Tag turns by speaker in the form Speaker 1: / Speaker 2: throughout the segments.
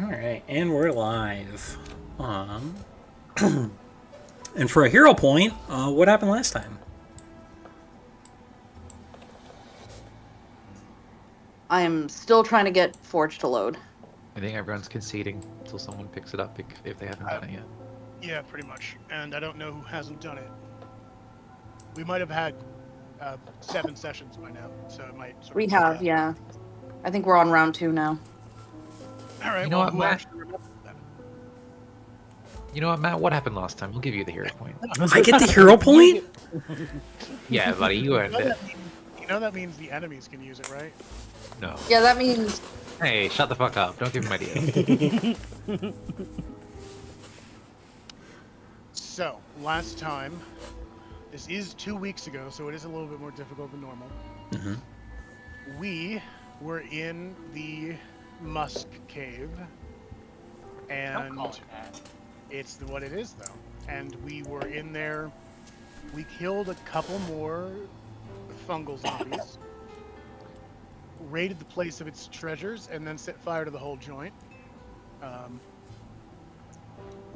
Speaker 1: Alright, and we're live. And for a hero point, what happened last time?
Speaker 2: I am still trying to get Forge to load.
Speaker 3: I think everyone's conceding until someone picks it up if they haven't done it yet.
Speaker 4: Yeah, pretty much. And I don't know who hasn't done it. We might have had 7 sessions by now, so it might sort
Speaker 2: We
Speaker 4: of
Speaker 2: have, yeah. I think we're on round 2 now.
Speaker 4: All right,
Speaker 3: You know
Speaker 4: well,
Speaker 3: what,
Speaker 4: who
Speaker 3: Matt?
Speaker 4: actually remembers that?
Speaker 3: You know what, Matt? What happened last time? We'll give you the hero point.
Speaker 1: I get the hero point?
Speaker 3: Yeah, buddy, you earned it.
Speaker 4: You know that means the enemies can use it, right?
Speaker 3: No.
Speaker 2: Yeah, that means...
Speaker 3: Hey, shut the fuck up. Don't give him ideas.
Speaker 4: So, last time, this is 2 weeks ago, so it is a little bit more difficult than normal.
Speaker 1: Mm-hmm.
Speaker 4: We were in the Musk Cave, and it's what it is, though. And we were in there. We killed a couple more fungal zombies, raided the place of its treasures, and then set fire to the whole joint.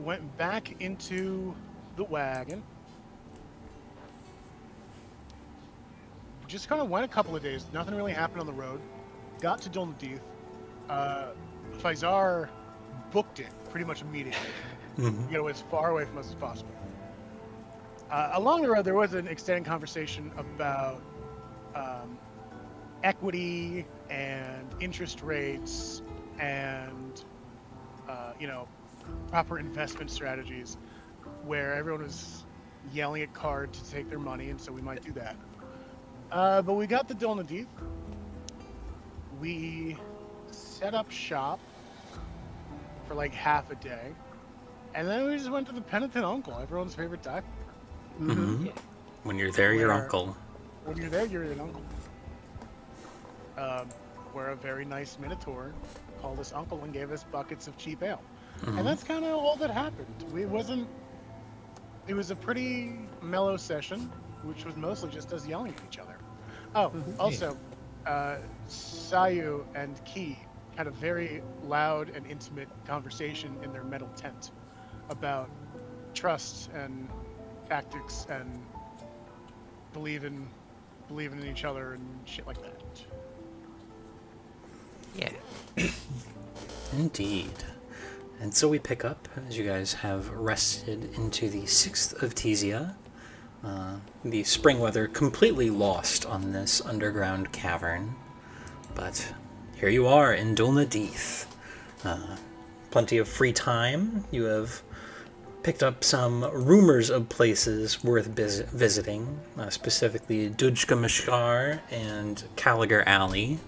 Speaker 4: Went back into the wagon. Just kind of went a couple of days. Nothing really happened on the road. Got to Dulnadith. Faisar booked it pretty much immediately.
Speaker 1: Mm-hmm.
Speaker 4: Get as far away from us as possible. Along the road, there was an extended conversation about equity and interest rates and proper investment strategies, where everyone was yelling at Card to take their money, and so we might do that. But we got the Dulnadith. We set up shop for like half a day, and then we just went to the Penitent Uncle, everyone's favorite doc.
Speaker 1: Mm-hmm. When you're there, your uncle.
Speaker 4: When you're there, you're an uncle. Where a very nice Minotaur called us uncle and gave us buckets of cheap ale.
Speaker 1: Mm-hmm.
Speaker 4: And that's kind of all that happened. It was a pretty mellow session, which was mostly just us yelling at each other. Oh, also, Sayu and Ki had a very loud and intimate conversation in their metal tent about trust and tactics and believing in each other and shit like that.
Speaker 3: Yeah.
Speaker 1: Indeed. And so we pick up, as you guys have rested into the 6th of Tesia. The spring weather completely lost on this underground cavern. But here you are in Dulnadith. Plenty of free time. You have picked up some rumors of places worth visiting, specifically Dujka Mashkar and Caligar Alley,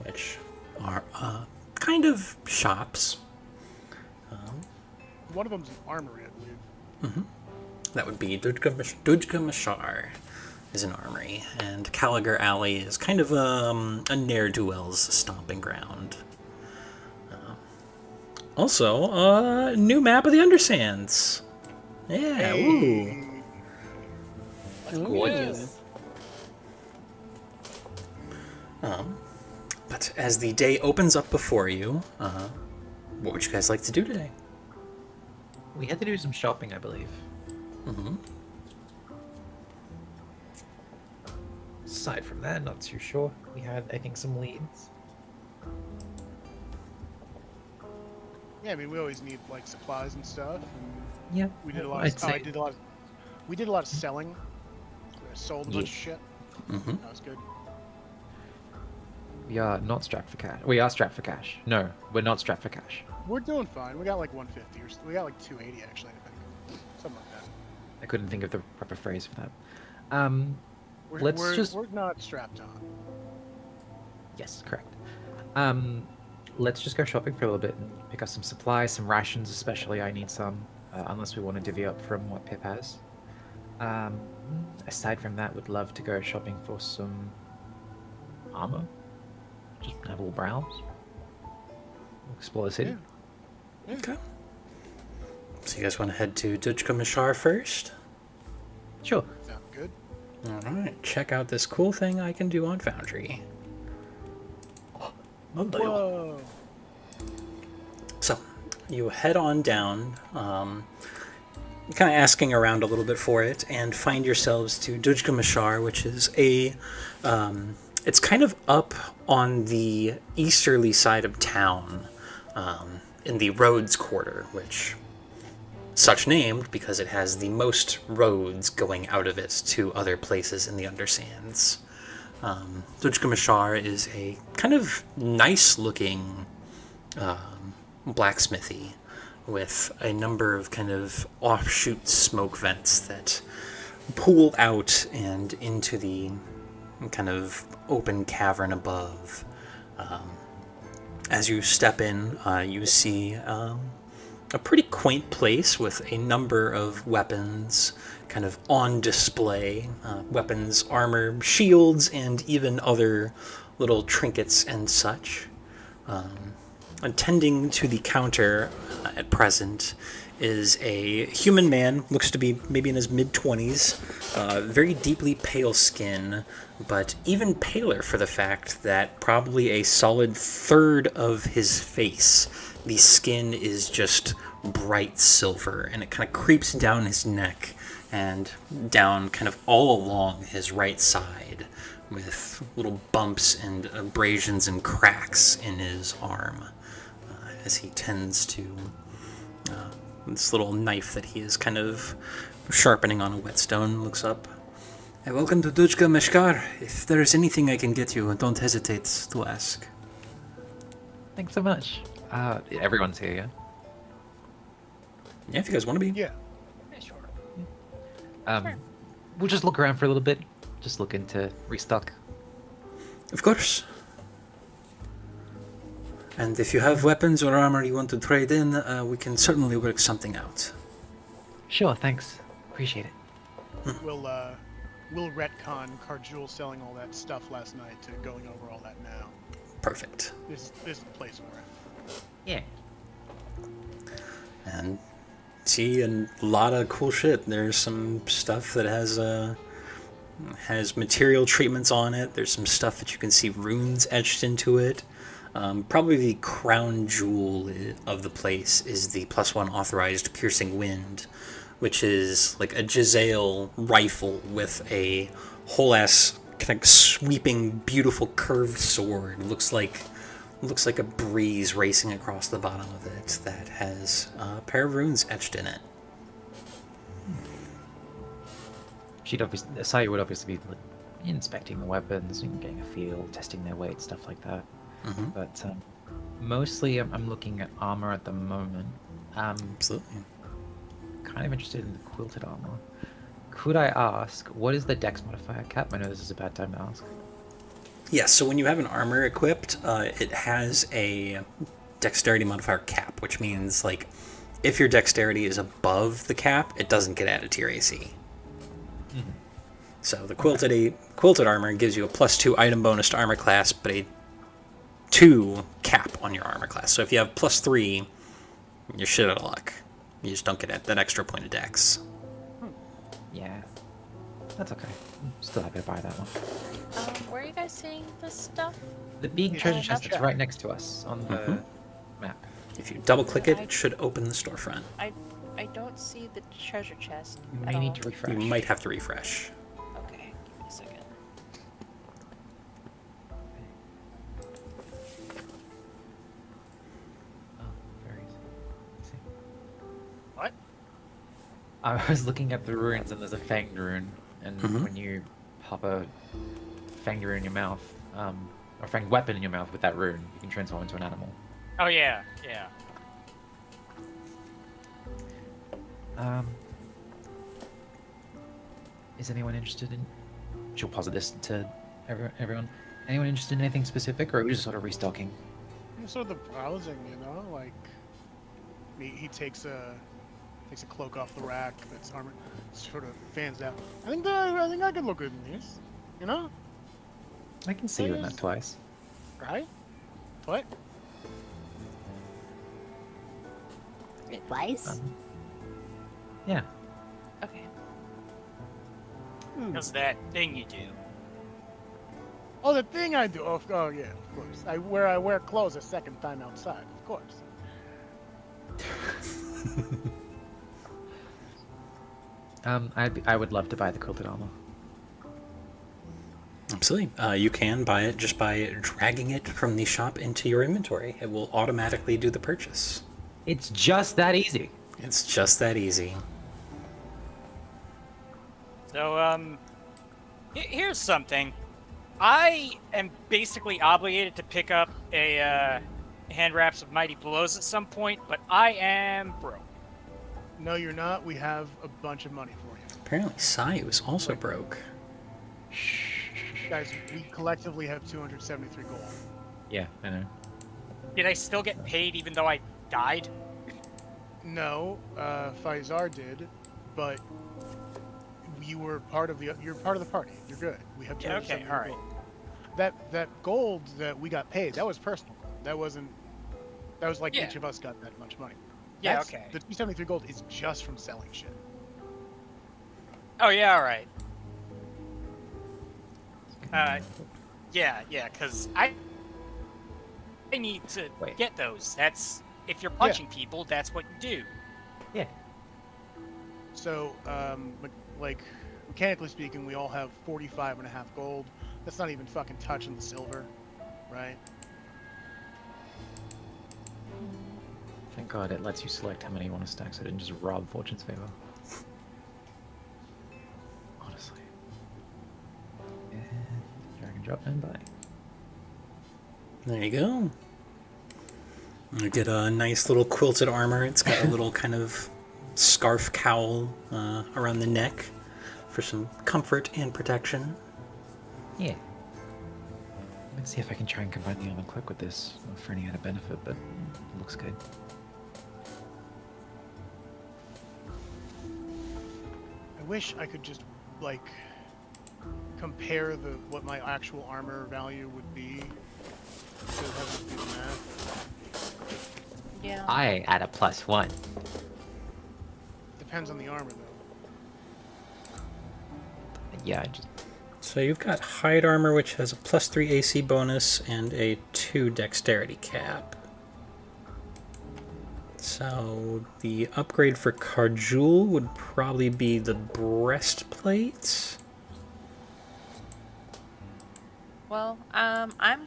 Speaker 1: which are kind of shops.
Speaker 4: One of them's an armory, I believe.
Speaker 1: Mm-hmm. That would be Dujka Mashar is an armory, and Caligar Alley is kind of a ne'er-do-well's stomping ground. Also, new map of the Undersands. Yeah,
Speaker 4: Hey.
Speaker 1: ooh.
Speaker 3: That's gorgeous.
Speaker 1: But as the day opens up before you, what would you guys like to do today?
Speaker 3: We had to do some shopping, I believe.
Speaker 1: Mm-hmm.
Speaker 3: Aside from that, not too sure. We had, I think, some leads.
Speaker 4: Yeah, I mean, we always need like supplies and stuff. And
Speaker 3: Yeah.
Speaker 4: we did a lot.
Speaker 3: I'd
Speaker 4: Of,
Speaker 3: say-
Speaker 4: we did a lot of selling. We sold a bunch of shit.
Speaker 1: Mm-hmm.
Speaker 4: That was good.
Speaker 3: We are not strapped for cash. We are strapped for cash. No, we're not strapped for cash.
Speaker 4: We're doing fine. We got like 150 or we got like 280 actually, I think. Something like that.
Speaker 3: I couldn't think of the proper phrase for that.
Speaker 4: We're not strapped on.
Speaker 3: Yes, correct. Let's just go shopping for a little bit and pick up some supplies, some rations especially. I need some, unless we want to divvy up from what Pip has. Aside from that, would love to go shopping for some armor. Just have a little browse. Explore the city.
Speaker 4: Yeah.
Speaker 1: Okay. So you guys want to head to Dujka Mashar first?
Speaker 3: Sure.
Speaker 4: Sound good?
Speaker 1: Alright, check out this cool thing I can do on Foundry.
Speaker 4: Whoa.
Speaker 1: So, you head on down, kind of asking around a little bit for it, and find yourselves to Dujka Mashar, which is it's kind of up on the easterly side of town, in the Rhodes Quarter, which such named because it has the most roads going out of it to other places in the Undersands. Dujka Mashar is a kind of nice-looking blacksmithy with a number of kind of offshoot smoke vents that pool out and into the kind of open cavern above. As you step in, you see a pretty quaint place with a number of weapons kind of on display. Weapons, armor, shields, and even other little trinkets and such. Attending to the counter at present is a human man, looks to be maybe in his mid-20s, very deeply pale skin, but even paler for the fact that probably a solid third of his face, the skin is just bright silver, and it kind of creeps down his neck and down kind of all along his right side, with little bumps and abrasions and cracks in his arm, as he tends to this little knife that he is kind of sharpening on a whetstone. Looks up. Hey, welcome to Dujka Meshkar. If there is anything I can get you, don't hesitate to ask.
Speaker 3: Thanks so much. Everyone's here, yeah?
Speaker 1: Yeah, if you guys want to be.
Speaker 4: Yeah.
Speaker 5: Yeah, sure.
Speaker 3: We'll just look around for a little bit. Just looking to restock.
Speaker 1: Of course. And if you have weapons or armor you want to trade in, we can certainly work something out.
Speaker 3: Sure, thanks. Appreciate it.
Speaker 4: We'll retcon Carjul selling all that stuff last night to going over all that now.
Speaker 1: Perfect.
Speaker 4: This is the place we're at.
Speaker 3: Yeah.
Speaker 1: And see a lot of cool shit. There's some stuff that has material treatments on it. There's some stuff that you can see runes etched into it. Probably the crown jewel of the place is the +1 authorized piercing wind, which is like a Giselle rifle with a whole ass kind of sweeping, beautiful curved sword. Looks like a breeze racing across the bottom of it that has a pair of runes etched in it.
Speaker 3: Sayu would obviously be inspecting the weapons and getting a feel, testing their weight, stuff like that.
Speaker 1: Mm-hmm.
Speaker 3: But mostly I'm looking at armor at the moment.
Speaker 1: Absolutely.
Speaker 3: Kind of interested in the quilted armor. Could I ask, what is the dex modifier cap? I know this is a bad time to ask.
Speaker 1: Yeah, so when you have an armor equipped, it has a dexterity modifier cap, which means, like, if your dexterity is above the cap, it doesn't get added to your AC.
Speaker 3: Mm-hmm.
Speaker 1: So the quilted armor gives you a +2 item bonus to armor class, but a 2 cap on your armor class. So if you have +3, you're shit out of luck. You just don't get that extra point of dex.
Speaker 3: Yeah, that's okay. I'm still happy to buy that one.
Speaker 5: Where are you guys seeing this stuff?
Speaker 3: The big
Speaker 4: Yeah,
Speaker 3: treasure chest that's
Speaker 4: gotcha.
Speaker 3: right next to us on the
Speaker 1: Mhm.
Speaker 3: map.
Speaker 1: If you double click it, it should open the storefront.
Speaker 5: I don't see the treasure chest.
Speaker 3: You
Speaker 5: at
Speaker 3: may need
Speaker 5: all.
Speaker 3: to refresh.
Speaker 1: You might have to refresh.
Speaker 5: Okay, give me a second.
Speaker 3: Oh, very easy. Let's see.
Speaker 4: What?
Speaker 3: I was looking at the runes, and there's a fanged rune, and
Speaker 1: Mhm.
Speaker 3: when you pop a fanged rune in your mouth, or fanged weapon in your mouth with that rune, you can transform into an animal.
Speaker 6: Oh yeah, yeah.
Speaker 3: Is anyone interested in? She'll posit this to everyone. Anyone interested in anything specific, or are we just sort of restocking?
Speaker 4: Sort of the browsing, you know, like he takes a cloak off the rack that's armored, sort of fans out. I think I could look good in these, you know,
Speaker 3: I can see you in that twice.
Speaker 4: right? What?
Speaker 7: Advice?
Speaker 3: Yeah.
Speaker 5: Okay.
Speaker 6: How's that thing you do?
Speaker 4: Oh, the thing I do. Oh yeah, of course. I wear clothes a second time outside, of course.
Speaker 3: I would love to buy the quilted armor.
Speaker 1: Absolutely. You can buy it just by dragging it from the shop into your inventory. It will automatically do the purchase.
Speaker 3: It's just that easy.
Speaker 1: It's just that easy.
Speaker 6: So, here's something. I am basically obligated to pick up a hand wraps of mighty blows at some point, but I am broke.
Speaker 4: No, you're not. We have a bunch of money for you.
Speaker 1: Apparently, Sai was also broke.
Speaker 4: Guys, we collectively have 273 gold.
Speaker 3: Yeah, I know.
Speaker 6: Did I still get paid even though I died?
Speaker 4: No, Faizar did, but you were you're part of the party. You're good. We have
Speaker 6: Yeah, okay,
Speaker 4: 273
Speaker 6: all right.
Speaker 4: gold. That gold that we got paid, that was personal gold. That was like
Speaker 6: Yeah.
Speaker 4: each of us got that much money.
Speaker 6: Yeah,
Speaker 4: That's-
Speaker 6: okay.
Speaker 4: The 273 gold is just from selling shit.
Speaker 6: Oh, yeah, all right. Yeah, because I need to
Speaker 3: Wait.
Speaker 6: get those. That's, if you're punching people, that's what you do.
Speaker 3: Yeah.
Speaker 4: So, like, mechanically speaking, we all have 45.5 gold. That's not even fucking touching the silver, right?
Speaker 3: Thank God it lets you select how many you want to stack so it didn't just rob Fortune's favor. Honestly. And drag and drop and buy.
Speaker 1: There you go. You get a nice little quilted armor. It's got a little kind of scarf cowl around the neck for some comfort and protection.
Speaker 3: Yeah. Let's see if I can try and combine the armor cloak with this for any added benefit, but it looks good.
Speaker 4: I wish I could just, like, compare what my actual armor value would be instead of having to do the math.
Speaker 5: Yeah.
Speaker 3: I add a +1.
Speaker 4: Depends on the armor, though.
Speaker 3: Yeah, I just
Speaker 1: So you've got hide armor, which has a +3 AC bonus and a 2 dexterity cap. So the upgrade for Karjul would probably be the breastplate.
Speaker 5: Well, I'm
Speaker 4: Plus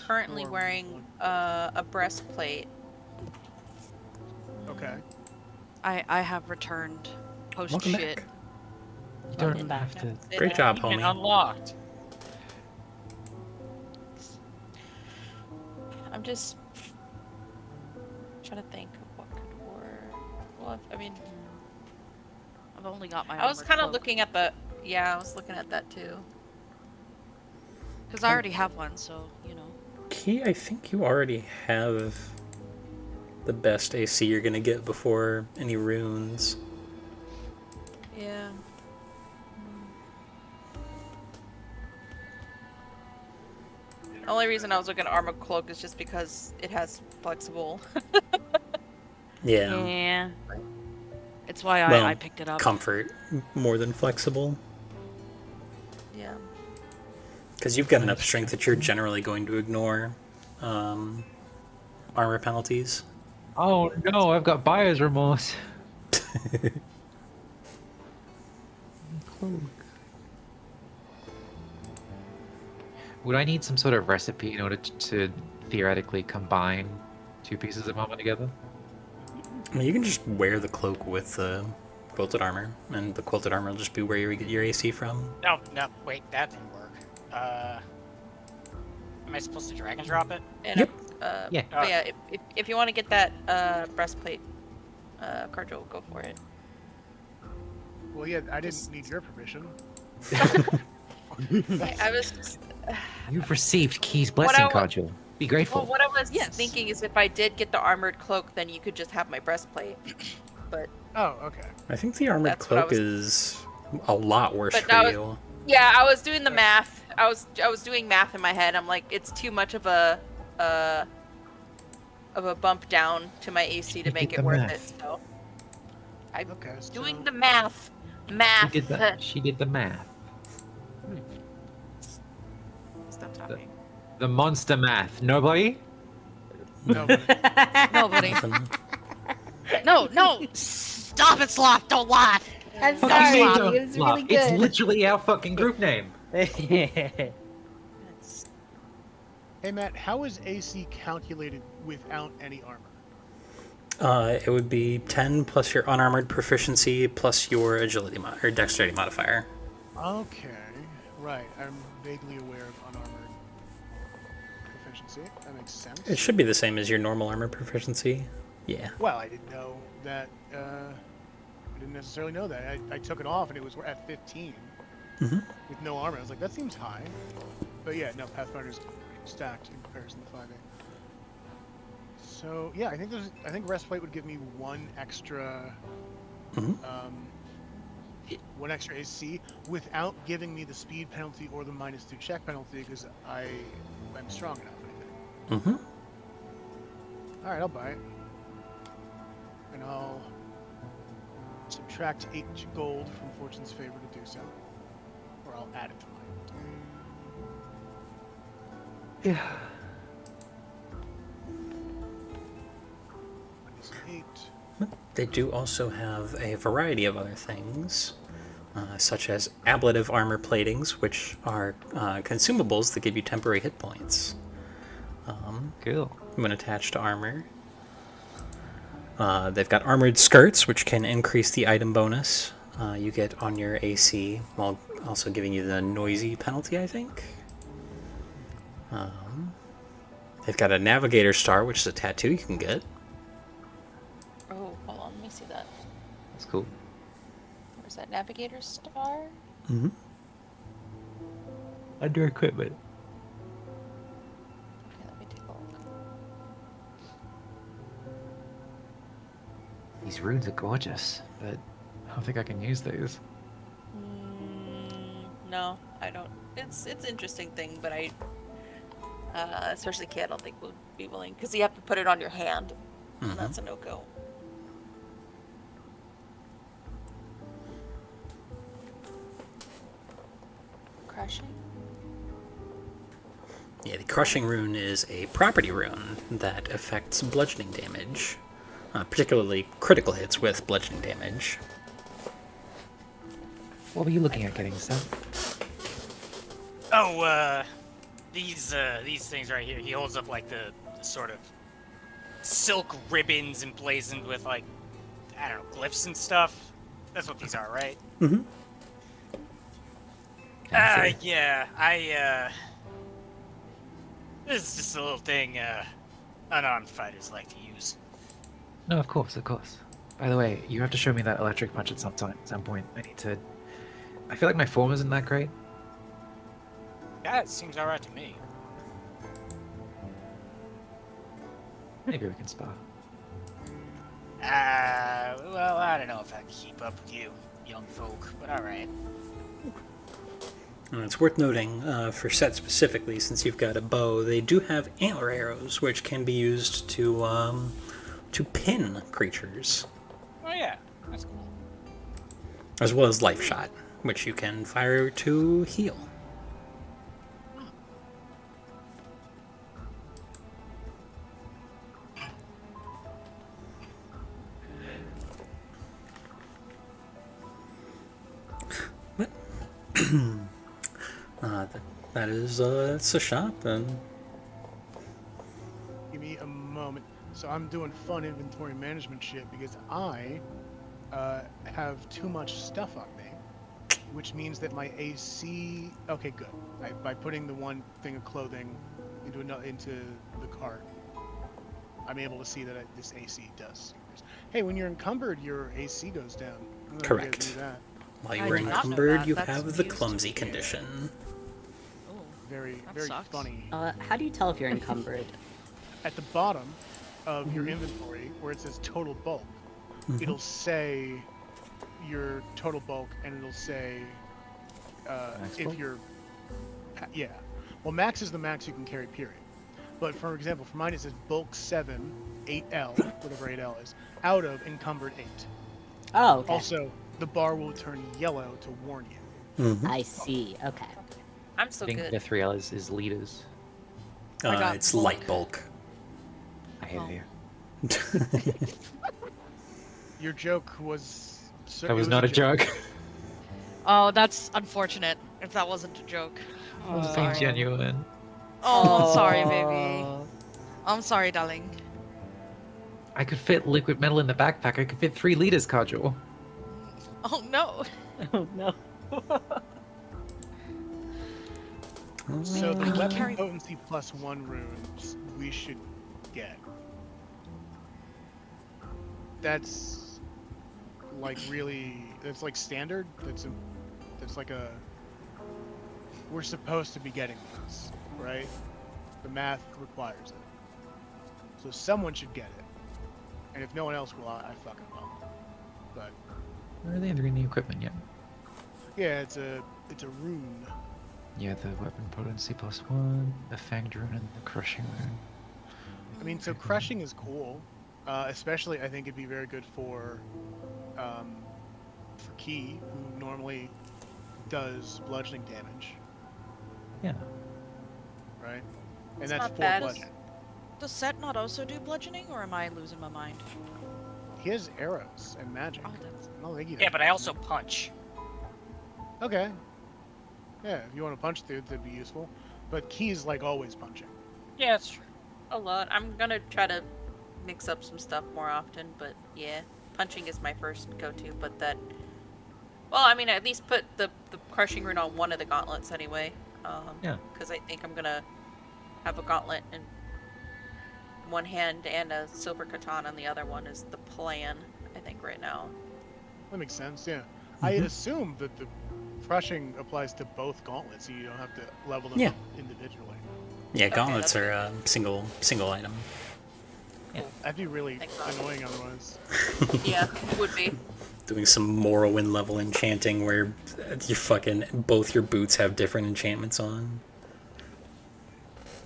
Speaker 5: currently
Speaker 4: 4,
Speaker 5: wearing
Speaker 4: 1.
Speaker 5: a breastplate.
Speaker 4: Okay.
Speaker 2: I have returned post
Speaker 1: Welcome
Speaker 2: shit.
Speaker 1: back.
Speaker 3: you don't
Speaker 5: Welcome
Speaker 3: have
Speaker 5: back.
Speaker 3: to.
Speaker 1: Great job,
Speaker 6: Been
Speaker 1: homie.
Speaker 6: unlocked.
Speaker 5: I'm just trying to think of what could work. Well, I mean,
Speaker 2: I've only got my.
Speaker 5: I was
Speaker 2: armored
Speaker 5: kind of
Speaker 2: cloak.
Speaker 5: looking at the. Yeah, I was looking at that too.
Speaker 2: Because I already have one, so, you know.
Speaker 1: Key, I think you already have the best AC you're gonna get before any runes.
Speaker 5: Yeah. The only reason I was looking at armor cloak is just because it has flexible.
Speaker 1: Yeah.
Speaker 2: Yeah. It's why
Speaker 1: Well,
Speaker 2: I picked it up.
Speaker 1: Comfort more than flexible.
Speaker 5: Yeah.
Speaker 1: Because you've got enough strength that you're generally going to ignore armor penalties.
Speaker 3: Oh no, I've got buyer's remorse. Would I need some sort of recipe in order to theoretically combine two pieces of armor together?
Speaker 1: I mean, you can just wear the cloak with the quilted armor, and the quilted armor will just be where you get your AC from.
Speaker 6: No, wait, that didn't work. Am I supposed to drag and drop it?
Speaker 5: And
Speaker 1: Yep.
Speaker 3: Yeah.
Speaker 5: But yeah, if you want to get that breastplate, Carjo will go for it.
Speaker 4: Well, yeah, I didn't need your permission.
Speaker 5: I was just,
Speaker 3: You've received Key's
Speaker 5: What
Speaker 3: blessing,
Speaker 5: I wa-
Speaker 3: Carjul. Be grateful.
Speaker 5: well, what I was
Speaker 2: Yes.
Speaker 5: thinking is if I did get the armored cloak, then you could just have my breastplate. But
Speaker 4: Oh, okay.
Speaker 1: I think the armored
Speaker 5: That's what I
Speaker 1: cloak
Speaker 5: was-
Speaker 1: is a lot worse
Speaker 5: But
Speaker 1: for
Speaker 5: that was-
Speaker 1: you.
Speaker 5: yeah, I was doing the math. I was doing math in my head. I'm like, it's too much of a bump down to my AC to
Speaker 3: You
Speaker 5: make
Speaker 3: did
Speaker 5: it
Speaker 3: the
Speaker 5: worth
Speaker 3: math.
Speaker 5: it. So I'm
Speaker 4: Okay. So,
Speaker 5: doing the math.
Speaker 3: She
Speaker 5: Math.
Speaker 3: did that. She did the math.
Speaker 5: Stop talking.
Speaker 3: The monster math. Nobody?
Speaker 4: No,
Speaker 2: Nobody.
Speaker 1: Nothing.
Speaker 5: No, stop it, Sloth. Don't laugh.
Speaker 7: I'm
Speaker 3: Fucking
Speaker 7: sorry,
Speaker 3: name,
Speaker 7: it was
Speaker 3: Sloth.
Speaker 7: really
Speaker 3: It's
Speaker 7: good.
Speaker 3: literally our fucking group name.
Speaker 5: It's-
Speaker 4: Hey Matt, how is AC calculated without any armor?
Speaker 1: It would be 10 plus your unarmored proficiency plus your agility or dexterity modifier.
Speaker 4: Okay, right. I'm vaguely aware of unarmored proficiency. That makes sense.
Speaker 1: It should be the same as your normal armor proficiency. Yeah.
Speaker 4: Well, I didn't know that. I didn't necessarily know that. I took it off and it was at 15
Speaker 1: Mhm.
Speaker 4: with no armor. I was like, that seems high. But yeah, no, Pathfinder's stacked in comparison to 5e. So yeah, I think breastplate would give me one extra,
Speaker 1: Mhm.
Speaker 4: one extra AC without giving me the speed penalty or the -2 check penalty because I'm strong enough. I think.
Speaker 1: Mm-hmm.
Speaker 4: All right, I'll buy it, and I'll subtract 8 gold from Fortune's favor to do so, or I'll add it to mine.
Speaker 3: Yeah.
Speaker 4: -8.
Speaker 1: They do also have a variety of other things, such as ablative armor platings, which are consumables that give you temporary hit points
Speaker 3: Cool.
Speaker 1: when attached to armor. They've got armored skirts, which can increase the item bonus you get on your AC, while also giving you the noisy penalty, I think. They've got a navigator star, which is a tattoo you can get.
Speaker 5: Oh, hold on. Let me see that.
Speaker 3: That's cool.
Speaker 5: Where's that navigator star?
Speaker 1: Mm-hmm.
Speaker 3: Under equipment.
Speaker 5: Okay, let me take a look.
Speaker 3: These runes are gorgeous, but I don't think I can use these.
Speaker 5: No, I don't. It's an interesting thing, but I, especially Kay, I don't think would be willing because you have to put it on your hand, and that's a no-go. Crushing.
Speaker 1: Yeah, the crushing rune is a property rune that affects bludgeoning damage, particularly critical hits with bludgeoning damage.
Speaker 3: What were you looking at getting, Sam?
Speaker 6: Oh, these things right here. He holds up like the sort of silk ribbons emblazoned with like, I don't know, glyphs and stuff. That's what these are, right?
Speaker 1: Mm-hmm.
Speaker 6: Yeah, this is just a little thing, unarmed fighters like to use.
Speaker 3: No, of course, of course. By the way, you have to show me that electric punch at some point. I feel like my form isn't that great.
Speaker 6: Yeah, it seems alright to me.
Speaker 3: Maybe we can spar.
Speaker 6: Well, I don't know if I can keep up with you, young folk, but alright.
Speaker 1: It's worth noting, for Set specifically, since you've got a bow, they do have antler arrows, which can be used to pin creatures,
Speaker 6: Oh yeah, that's cool.
Speaker 1: as well as life shot, which you can fire to heal. But that is it's a shop, and
Speaker 4: Give me a moment. So I'm doing fun inventory management shit because I have too much stuff on me, which means that my AC. Okay, good. By putting the one thing of clothing into the cart, I'm able to see that this AC does. Hey, when you're encumbered, your AC goes down. I don't know if you guys
Speaker 1: Correct.
Speaker 4: knew that.
Speaker 1: while you
Speaker 5: I
Speaker 1: were
Speaker 5: did not know
Speaker 1: encumbered,
Speaker 5: that.
Speaker 1: you
Speaker 5: That's
Speaker 1: have the
Speaker 5: news to
Speaker 1: clumsy
Speaker 5: me.
Speaker 1: condition.
Speaker 5: Oh,
Speaker 4: Very,
Speaker 5: That
Speaker 4: very
Speaker 5: sucks.
Speaker 4: funny.
Speaker 7: How do you tell if you're encumbered?
Speaker 4: At the bottom of your inventory, where it says total bulk, it'll say your total bulk, and it'll say
Speaker 3: Max
Speaker 4: if
Speaker 3: bulk?
Speaker 4: you're, yeah. Well, max is the max you can carry, period. But for example, for mine it says bulk 7, 8L, whatever 8L is, out of encumbered 8.
Speaker 7: Oh, okay.
Speaker 4: Also, the bar will turn yellow to warn you.
Speaker 1: Mm-hmm.
Speaker 7: I see. Okay.
Speaker 5: I'm so
Speaker 3: I think
Speaker 5: good.
Speaker 3: the 3L is liters.
Speaker 4: I got
Speaker 1: It's
Speaker 4: bulk.
Speaker 1: light bulk.
Speaker 3: I hate
Speaker 5: Oh.
Speaker 3: it here.
Speaker 4: Your joke was. So,
Speaker 3: That
Speaker 4: it
Speaker 3: was not a joke.
Speaker 8: Oh, that's unfortunate. If that wasn't a joke.
Speaker 3: I was being genuine.
Speaker 8: Oh, I'm sorry, baby. I'm sorry, darling.
Speaker 3: I could fit liquid metal in the backpack. I could fit 3 liters, Kajal.
Speaker 8: Oh no.
Speaker 7: Oh no.
Speaker 4: So the
Speaker 8: can
Speaker 4: weapon
Speaker 8: carry-
Speaker 4: potency +1 runes we should get. That's like really. That's like standard. That's like a. We're supposed to be getting these, right? The math requires it. So someone should get it. And if no one else will, I fucking will. But
Speaker 3: Where are they entering the equipment yet?
Speaker 4: yeah, it's a rune.
Speaker 3: Yeah, the weapon potency +1, the fanged rune, and the crushing rune.
Speaker 4: I mean, so crushing is cool. Especially, I think it'd be very good for Key, who normally does bludgeoning damage,
Speaker 3: Yeah.
Speaker 4: right? And
Speaker 5: It's
Speaker 4: that's
Speaker 5: not
Speaker 4: 4
Speaker 5: bad.
Speaker 4: bludgeoning.
Speaker 8: Does Set not also do bludgeoning, or am I losing my mind?
Speaker 4: He has arrows and magic.
Speaker 8: Oh, that's...
Speaker 4: I don't think he
Speaker 6: Yeah,
Speaker 4: does
Speaker 6: but I also
Speaker 4: bludgeoning.
Speaker 6: punch.
Speaker 4: Okay. Yeah, if you want to punch dudes, that'd be useful. But Key's like always punching.
Speaker 6: Yeah, that's true.
Speaker 5: A lot. I'm gonna try to mix up some stuff more often, but yeah, punching is my first go-to. But that, well, I mean, at least put the crushing rune on one of the gauntlets anyway.
Speaker 3: Yeah.
Speaker 5: Because I think I'm gonna have a gauntlet in one hand and a silver katana on the other one is the plan. I think right now.
Speaker 4: That makes sense. Yeah. I assume that the crushing applies to both gauntlets, so you don't have to level them
Speaker 1: Yeah.
Speaker 4: up individually.
Speaker 1: Yeah,
Speaker 5: Okay,
Speaker 1: gauntlets
Speaker 5: that's
Speaker 1: are a single item.
Speaker 4: That'd be really
Speaker 5: Thank God.
Speaker 4: annoying otherwise.
Speaker 5: Yeah, would be.
Speaker 1: Doing some Morrowind level enchanting where you fucking both your boots have different enchantments on.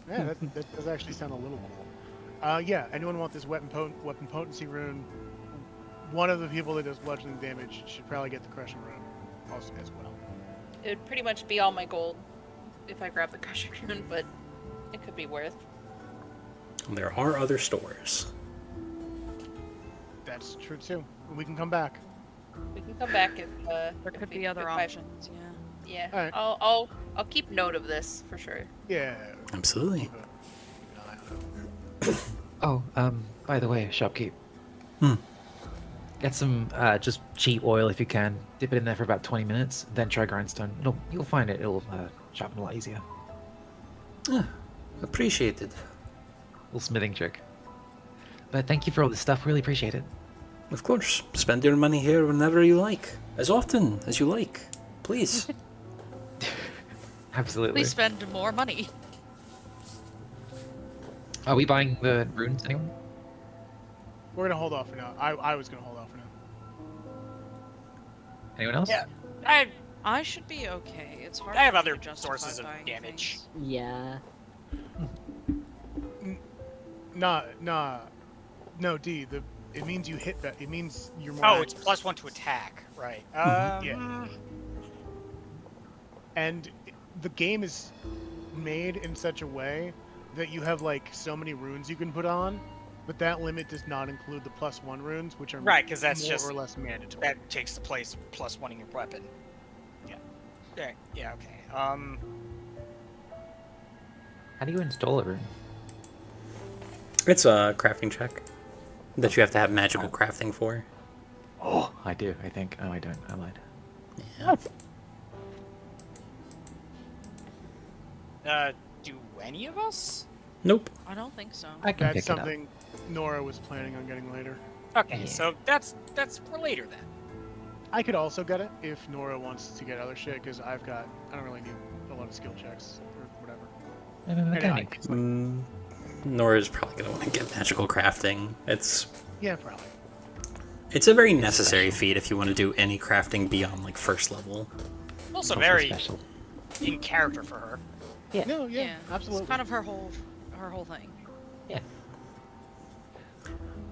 Speaker 4: Yeah, that does actually sound a little cool. Yeah, anyone want this weapon potency rune? One of the people that does bludgeoning damage should probably get the crushing rune also as well.
Speaker 5: It would pretty much be all my gold if I grab the crushing rune, but it could be worth.
Speaker 1: There are other stores.
Speaker 4: That's true too. We can come back.
Speaker 5: We can come back if
Speaker 8: There
Speaker 5: if
Speaker 8: could
Speaker 5: we-
Speaker 8: be other
Speaker 5: if I-
Speaker 8: options, yeah.
Speaker 5: Yeah,
Speaker 4: Alright.
Speaker 5: I'll keep note of this for sure.
Speaker 4: Yeah.
Speaker 1: Absolutely.
Speaker 4: keep an eye on it.
Speaker 3: Oh, by the way, shopkeep.
Speaker 1: Hmm.
Speaker 3: Get some just cheap oil if you can. Dip it in there for about 20 minutes, then try grindstone. You'll find it. It'll sharpen a lot easier.
Speaker 1: Appreciated.
Speaker 3: Little smithing trick. But thank you for all this stuff. Really appreciate it.
Speaker 1: Of course. Spend your money here whenever you like. As often as you like. Please.
Speaker 3: Absolutely.
Speaker 8: Please spend more money.
Speaker 3: Are we buying the runes anyway?
Speaker 4: We're gonna hold off for now. I was gonna hold off for now.
Speaker 3: Anyone else?
Speaker 6: Yeah.
Speaker 8: I should be okay. It's hard.
Speaker 6: I have
Speaker 8: for me
Speaker 6: other
Speaker 8: to justify
Speaker 6: sources of
Speaker 8: buying
Speaker 6: damage.
Speaker 8: things.
Speaker 7: Yeah.
Speaker 4: No, D. It means you hit that. It means you're more.
Speaker 6: Oh, it's +1 to attack, right?
Speaker 4: Yeah. And the game is made in such a way that you have like so many runes you can put on, but that limit does not include the +1 runes, which are
Speaker 6: Right, 'cause that's
Speaker 4: more
Speaker 6: just-
Speaker 4: or less mandatory.
Speaker 6: That takes the place of +1 in your weapon.
Speaker 4: Yeah.
Speaker 6: Yeah. Yeah. Okay.
Speaker 3: How do you install a rune?
Speaker 1: It's a crafting check that you have to have magical crafting for.
Speaker 3: Oh, I do, I think. Oh, I don't. I lied.
Speaker 1: Yeah.
Speaker 6: Do any of us?
Speaker 1: Nope.
Speaker 8: I don't think so.
Speaker 3: I can
Speaker 4: That's
Speaker 3: pick
Speaker 4: something Nora was planning on getting later.
Speaker 6: Okay,
Speaker 3: Yeah.
Speaker 6: so that's for later then.
Speaker 4: I could also get it if Nora wants to get other shit, because I don't really need a lot of skill checks or whatever.
Speaker 3: it up.
Speaker 4: And I-
Speaker 1: Nora's probably going to want to get magical crafting.
Speaker 4: Yeah, probably.
Speaker 1: It's a very necessary feat if you want to do any crafting beyond like first level.
Speaker 6: Also
Speaker 3: Also
Speaker 6: very
Speaker 3: special.
Speaker 6: in character for her.
Speaker 7: Yeah.
Speaker 4: No, yeah, absolutely.
Speaker 8: It's kind of her whole thing.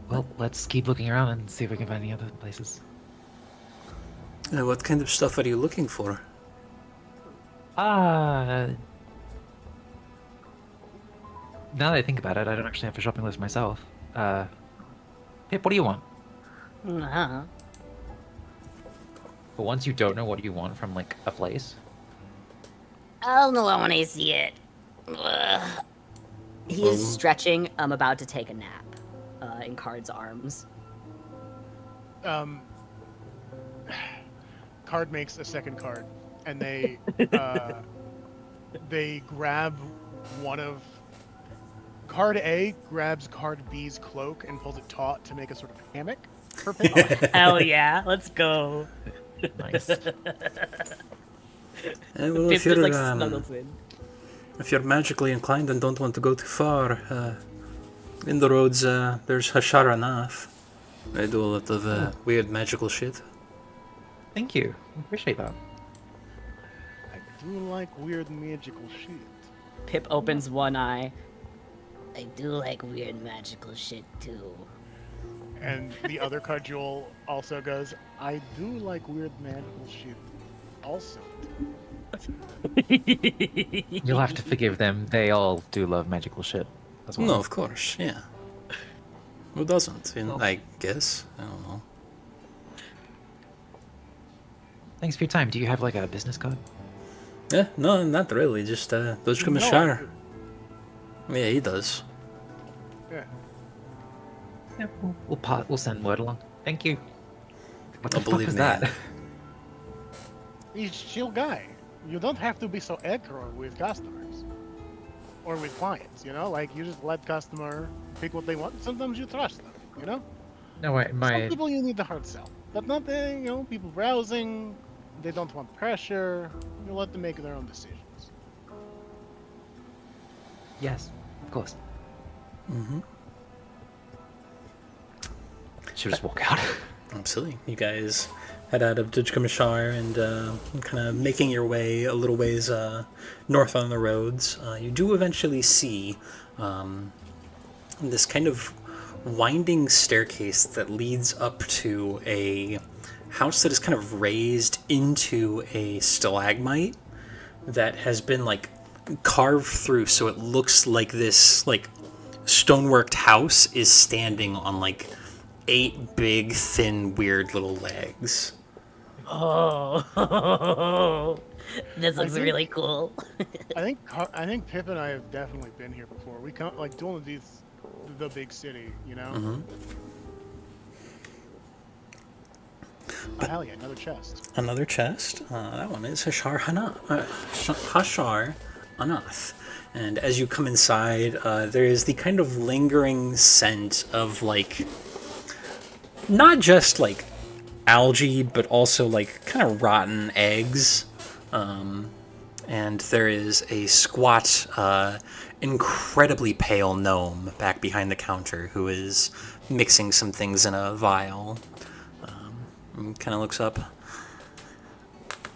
Speaker 3: Well, let's keep looking around and see if we can find any other places.
Speaker 1: What kind of stuff are you looking for?
Speaker 3: Now that I think about it, I don't actually have a shopping list myself. Pip, what do you want?
Speaker 7: Uh-huh.
Speaker 3: But once you don't know what you want from like a place,
Speaker 7: I'll know when I see it. Ugh. He is stretching. I'm about to take a nap. In Card's arms.
Speaker 4: Card makes a second card, and they they grab one of Card A grabs Card B's cloak and pulls it taut to make a sort of hammock for Pip.
Speaker 7: Hell yeah, let's go.
Speaker 3: nice.
Speaker 1: Well,
Speaker 7: Pip
Speaker 1: if
Speaker 7: just
Speaker 1: you're,
Speaker 7: like snuggles in.
Speaker 1: if you're magically inclined and don't want to go too far, in the roads, there's Hashar enough. They do a lot of weird magical shit.
Speaker 3: Thank you. I appreciate that.
Speaker 4: I do like weird magical shit.
Speaker 7: Pip opens one eye. I do like weird magical shit too.
Speaker 4: And the other cudgel also goes, I do like weird magical shit also.
Speaker 3: You'll have to forgive them. They all do love magical shit as well.
Speaker 1: No, of course, yeah. Who doesn't? I guess. I don't know.
Speaker 3: Thanks for your time. Do you have like a business card?
Speaker 1: Yeah, no, not really. Just Dodge Commissioner. Yeah, he does.
Speaker 4: Yeah.
Speaker 3: Yeah, we'll send word along. Thank you. What the
Speaker 1: Oh,
Speaker 3: fuck
Speaker 1: believe
Speaker 3: was
Speaker 1: me.
Speaker 3: that?
Speaker 4: He's a chill guy. You don't have to be so aggro with customers. Or with clients, you know? Like, you just let customer pick what they want. Sometimes you trust them, you know?
Speaker 3: No, wait,
Speaker 4: Some
Speaker 3: my
Speaker 4: people you need to hard sell. But not the, you know, people browsing, they don't want pressure. You let them make their own decisions.
Speaker 3: yes, of course.
Speaker 1: Mm-hmm.
Speaker 3: Should just walk out.
Speaker 1: Absolutely. You guys head out of Dodge Commissioner and kind of making your way a little ways north on the roads. You do eventually see this kind of winding staircase that leads up to a house that is kind of raised into a stalagmite that has been like carved through, so it looks like this like stoneworked house is standing on like 8 big, thin, weird little legs.
Speaker 7: Oh, this looks really cool.
Speaker 4: I think Pip and I have definitely been here before. We come like one of these, the big city, you know.
Speaker 1: Mm-hmm.
Speaker 4: Oh, hell yeah, another chest.
Speaker 1: Another chest. That one is Hashar Hashar Anath. And as you come inside, there is the kind of lingering scent of like not just like algae, but also like kind of rotten eggs. And there is a squat, incredibly pale gnome back behind the counter who is mixing some things in a vial. Kind of looks up.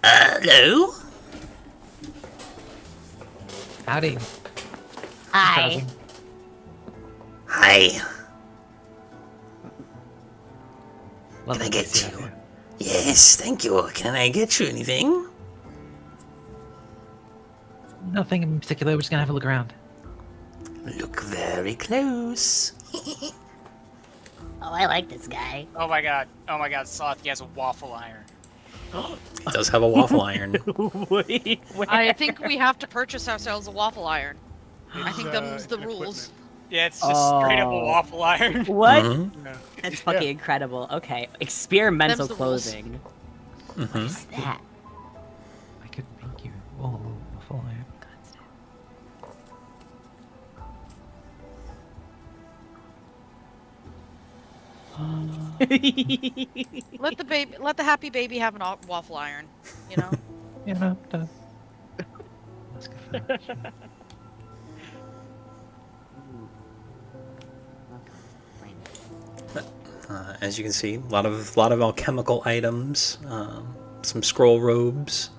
Speaker 1: Hello?
Speaker 3: Howdy.
Speaker 7: Hi.
Speaker 1: Hi.
Speaker 3: Lovely
Speaker 1: Can I
Speaker 3: to
Speaker 1: get
Speaker 3: see
Speaker 1: you?
Speaker 3: you.
Speaker 1: Yes, thank you. Can I get you anything?
Speaker 3: Nothing in particular. We're just gonna have a look around.
Speaker 1: Look very close.
Speaker 7: Oh, I like this guy.
Speaker 6: Oh my god, Sloth, he has a waffle iron.
Speaker 1: He does have a waffle iron.
Speaker 7: Wait,
Speaker 8: I think we have to purchase ourselves a waffle iron. I think them's the rules.
Speaker 6: Yeah, it's just straight up a
Speaker 7: Oh.
Speaker 6: waffle iron.
Speaker 7: What?
Speaker 1: Mhm.
Speaker 4: Yeah.
Speaker 7: That's fucking incredible. Okay, experimental
Speaker 8: Them's the rules.
Speaker 7: clothing.
Speaker 1: Mhm.
Speaker 7: What is that?
Speaker 3: I could make you all a full iron.
Speaker 8: Let the happy baby have an waffle iron. You know.
Speaker 3: Yeah, no, done. Let's go for that.
Speaker 1: As you can see, a lot of alchemical items, some scroll robes,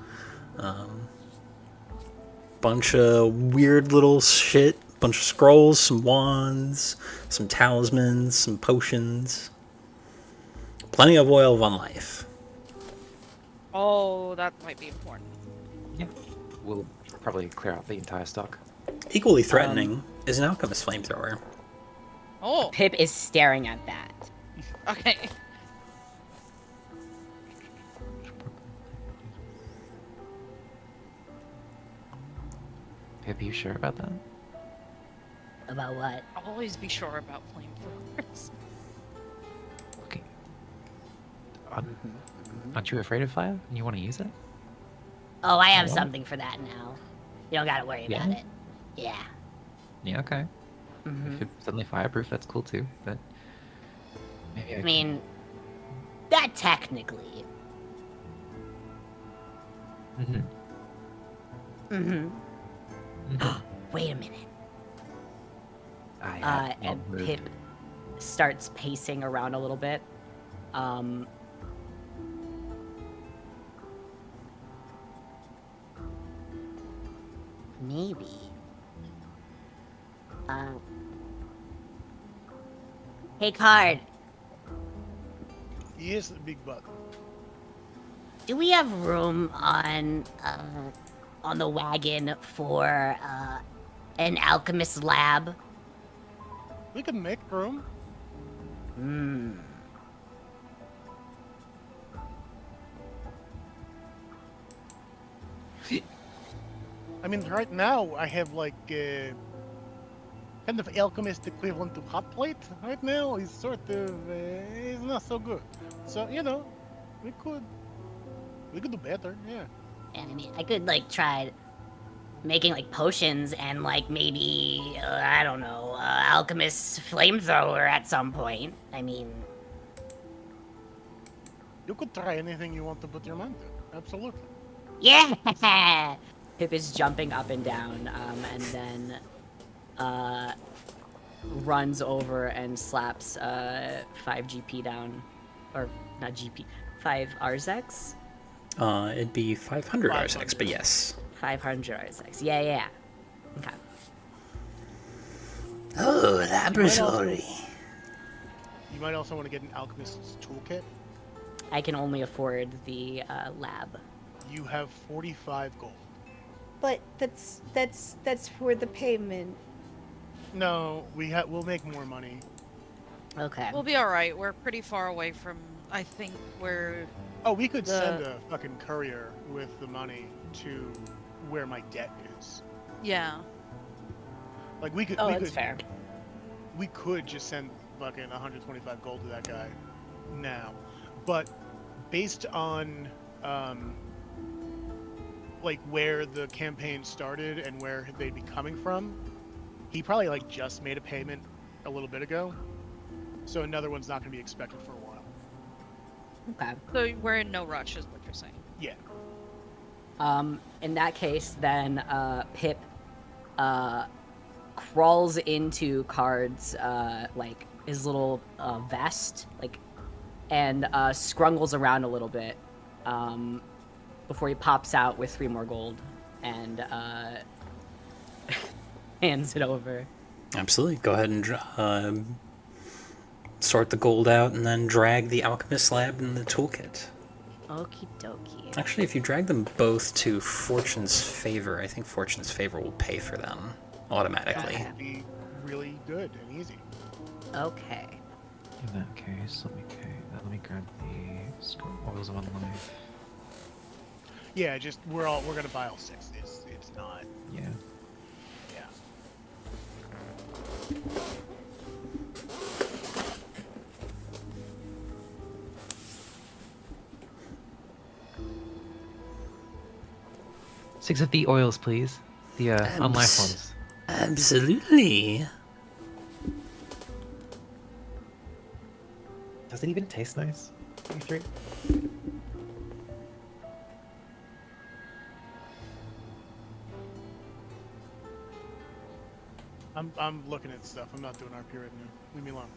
Speaker 1: bunch of weird little shit, bunch of scrolls, some wands, some talismans, some potions, plenty of oil of one life.
Speaker 8: Oh, that might be important.
Speaker 3: Yeah, we'll probably clear out the entire stock.
Speaker 1: Equally threatening is an alchemist flamethrower.
Speaker 8: Oh,
Speaker 7: Pip is staring at that.
Speaker 8: okay.
Speaker 3: Pip, are you sure about that?
Speaker 7: About what?
Speaker 8: I'll always be sure about flamethrowers.
Speaker 3: Okay. Aren't you afraid of fire? And you want to use it?
Speaker 7: Oh, I have
Speaker 3: Well.
Speaker 7: something for that now. You don't gotta worry about
Speaker 3: Yeah?
Speaker 7: it. Yeah.
Speaker 3: Yeah, okay.
Speaker 7: Mhm.
Speaker 3: If it's suddenly fireproof, that's cool too, but... Maybe
Speaker 7: I mean, that technically.
Speaker 3: Mm-hmm.
Speaker 7: Wait a minute.
Speaker 3: I have
Speaker 7: And
Speaker 3: not moved.
Speaker 7: Pip starts pacing around a little bit. Maybe. Hey, Card.
Speaker 4: Yes, the big butt.
Speaker 7: Do we have room on the wagon for an alchemist lab?
Speaker 4: We can make room.
Speaker 7: Hmm.
Speaker 4: I mean, right now I have like kind of alchemist equivalent to hot plate. Right now is sort of is not so good. So you know, we could do better. Yeah.
Speaker 7: And I mean, I could like try making like potions and like maybe I don't know, alchemist flamethrower at some point. I mean,
Speaker 4: You could try anything you want to put your mind to. Absolutely.
Speaker 7: yeah. Pip is jumping up and down, and then runs over and slaps 5 GP down, or not GP, 5 Arzex.
Speaker 1: It'd be 500 RSX, but yes.
Speaker 7: 500 Arzex. Yeah. Okay.
Speaker 1: Oh, laboratory.
Speaker 4: You might also want to get an alchemist's toolkit.
Speaker 7: I can only afford the lab.
Speaker 4: You have 45 gold.
Speaker 9: But that's for the payment.
Speaker 4: No, we'll make more money.
Speaker 7: Okay.
Speaker 8: We'll be alright. We're pretty far away from, I think, where...
Speaker 4: Oh, we could send a fucking courier with the money to where my debt is.
Speaker 8: Yeah.
Speaker 4: Like we could.
Speaker 7: Oh,
Speaker 4: we
Speaker 7: that's
Speaker 4: could,
Speaker 7: fair.
Speaker 4: We could just send fucking 125 gold to that guy now, but based on like where the campaign started and where they'd be coming from, he probably like just made a payment a little bit ago, so another one's not going to be expected for a while.
Speaker 7: Okay.
Speaker 8: So we're in no rush, is what you're saying.
Speaker 4: Yeah.
Speaker 7: In that case, then Pip crawls into Card's like his little vest, like, and scrungles around a little bit before he pops out with 3 more gold and hands it over.
Speaker 1: Absolutely. Go ahead and sort the gold out and then drag the alchemist lab in the toolkit.
Speaker 7: Okie dokie.
Speaker 1: Actually, if you drag them both to Fortune's favor, I think Fortune's favor will pay for them automatically.
Speaker 4: That would be really good and easy.
Speaker 7: Okay.
Speaker 3: In that case, let me grab the oils of unlife.
Speaker 4: Yeah, just we're gonna buy all 6. It's not.
Speaker 3: Yeah.
Speaker 4: Yeah.
Speaker 3: Six of the oils, please. The unlife ones.
Speaker 1: Absolutely.
Speaker 3: Does it even taste nice? 3?
Speaker 4: I'm looking at stuff. I'm not doing RP right now. Leave me alone.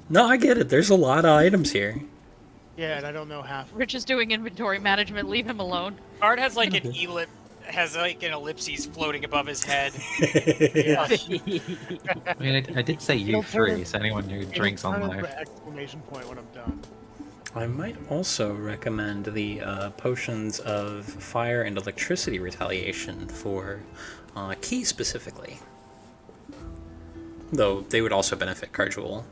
Speaker 1: No, I get it. There's a lot of items here.
Speaker 4: Yeah, and I don't know half.
Speaker 8: Rich is doing inventory management. Leave him alone.
Speaker 6: Art has like an an ellipses floating above his head.
Speaker 4: Yeah.
Speaker 3: I mean, I did say you free, so anyone who drinks
Speaker 4: Turn it
Speaker 3: unlife.
Speaker 4: to exclamation point when I'm done.
Speaker 1: I might also recommend the potions of fire and electricity retaliation for Key specifically. Though they would also benefit Carjewel.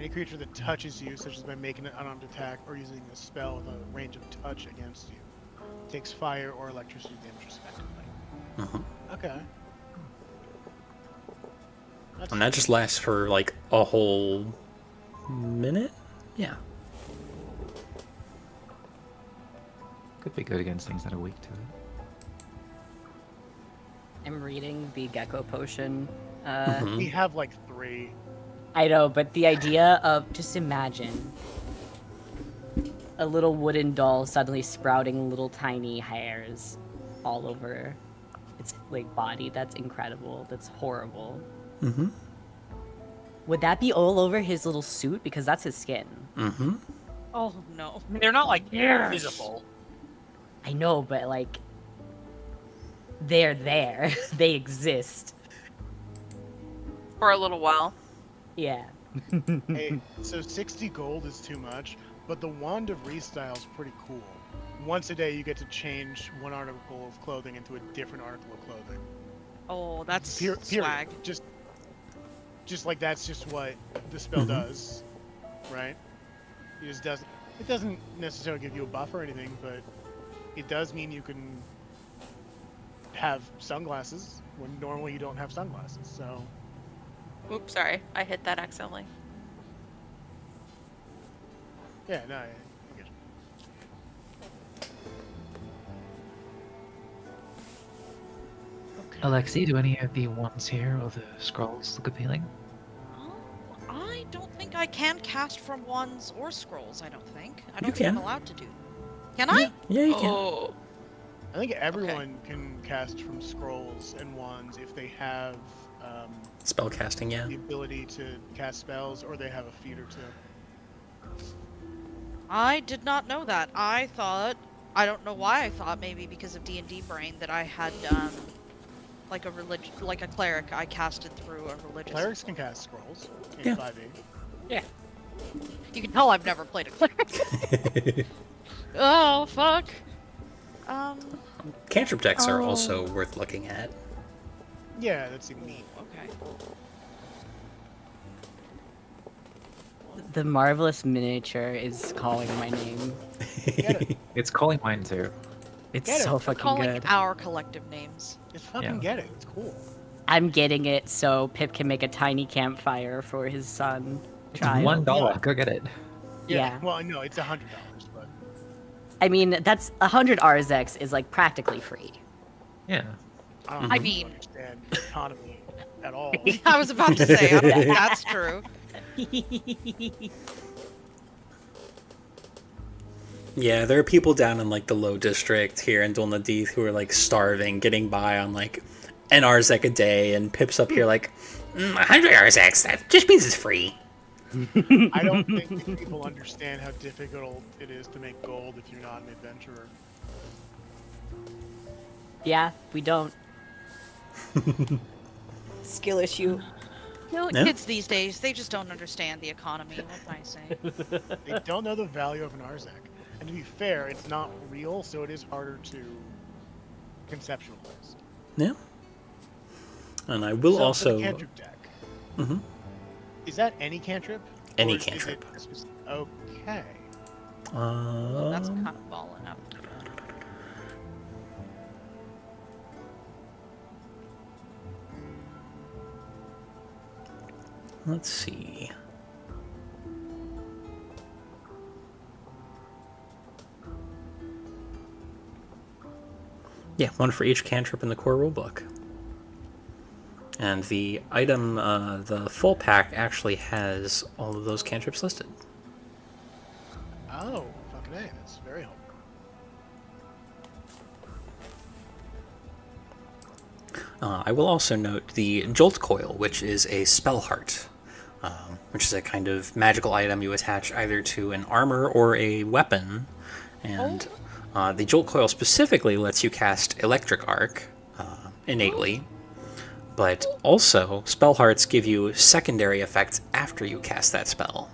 Speaker 4: Any creature that touches you, such as by making an unarmed attack or using a spell with a range of touch against you, takes fire or electricity damage respectively. Okay.
Speaker 1: And that just lasts for like a whole minute? Yeah.
Speaker 3: Could be good against things that are weak to it.
Speaker 7: I'm reading the gecko potion.
Speaker 4: We have like 3.
Speaker 7: I know, but the idea of just imagine a little wooden doll suddenly sprouting little tiny hairs all over its like body. That's incredible. That's horrible.
Speaker 1: Mm-hmm.
Speaker 7: Would that be all over his little suit? Because that's his skin.
Speaker 1: Mm-hmm.
Speaker 8: Oh no.
Speaker 6: They're not like visible.
Speaker 7: I know, but like they're there. They exist.
Speaker 5: For a little while.
Speaker 7: Yeah.
Speaker 4: Hey, so 60 gold is too much, but the Wand of Restyle is pretty cool. Once a day, you get to change one article of clothing into a different article of clothing.
Speaker 8: Oh, that's
Speaker 4: Period.
Speaker 8: swag.
Speaker 4: Just like that's just what the spell does, right? It just doesn't. It doesn't necessarily give you a buff or anything, but it does mean you can have sunglasses when normally you don't have sunglasses. So.
Speaker 5: Oops, sorry. I hit that accidentally.
Speaker 4: Yeah, no, I get it.
Speaker 8: Okay.
Speaker 3: Alexi, do any of the ones here or the scrolls look appealing?
Speaker 8: I don't think I can cast from wands or scrolls. I don't think. I don't
Speaker 1: You
Speaker 8: think I'm
Speaker 1: can.
Speaker 8: allowed to do. Can I?
Speaker 1: Yeah, you can.
Speaker 5: Oh.
Speaker 4: I think everyone can cast from scrolls and wands if they have
Speaker 1: Spell casting, yeah.
Speaker 4: the ability to cast spells or they have a feat or two.
Speaker 8: I did not know that. I thought, I don't know why I thought, maybe because of D&D brain, that I had like a cleric. I casted through a religious.
Speaker 4: Clerics can cast scrolls in
Speaker 1: Yeah.
Speaker 4: 5e.
Speaker 6: Yeah.
Speaker 8: You can tell I've never played a cleric. Oh fuck.
Speaker 1: Cantrip decks are also worth looking at.
Speaker 4: Yeah, that's even neat.
Speaker 8: Okay.
Speaker 7: The marvelous miniature is calling my name.
Speaker 4: Get it.
Speaker 3: It's calling mine too.
Speaker 7: It's
Speaker 4: Get it.
Speaker 7: so
Speaker 4: We're
Speaker 7: fucking
Speaker 8: Calling
Speaker 7: good.
Speaker 8: our collective names.
Speaker 4: Just fucking
Speaker 3: Yeah.
Speaker 4: get it. It's cool.
Speaker 7: I'm getting it so Pip can make a tiny campfire for his son. Child.
Speaker 3: $1. Go get it.
Speaker 7: Yeah.
Speaker 4: Well, no, it's $100, but
Speaker 7: I mean, that's 100 RZX is like practically free.
Speaker 3: Yeah.
Speaker 4: I don't
Speaker 8: I
Speaker 4: think you
Speaker 8: mean-
Speaker 4: understand the economy at all.
Speaker 8: I was about to say, I don't think that's true.
Speaker 1: Yeah, there are people down in like the low district here in Dulnadith who are like starving, getting by on like an RZEK a day, and Pip's up here like 100 RZEKs. That just means it's free.
Speaker 4: I don't think that people understand how difficult it is to make gold if you're not an adventurer.
Speaker 7: Yeah, we don't.
Speaker 9: Skill issue.
Speaker 8: No,
Speaker 1: Yeah.
Speaker 8: kids these days, they just don't understand the economy. What can I say?
Speaker 4: They don't know the value of an RZEK. And to be fair, it's not real, so it is harder to conceptualize.
Speaker 1: Yeah. And I will
Speaker 4: So, for
Speaker 1: also.
Speaker 4: the cantrip deck.
Speaker 1: Mhm.
Speaker 4: Is that any cantrip?
Speaker 1: Any
Speaker 4: Or is it
Speaker 1: cantrip.
Speaker 4: a okay.
Speaker 8: Well, that's kind of balling up.
Speaker 1: Let's see. Yeah, one for each cantrip in the core rulebook. And the item, the full pack actually has all of those cantrips listed.
Speaker 4: Oh, fucking A. That's very helpful.
Speaker 1: I will also note the Jolt Coil, which is a spell heart, which is a kind of magical item you attach either to an armor or a weapon. And the Jolt Coil specifically lets you cast Electric Arc innately, but also spell hearts give you secondary effects after you cast that spell.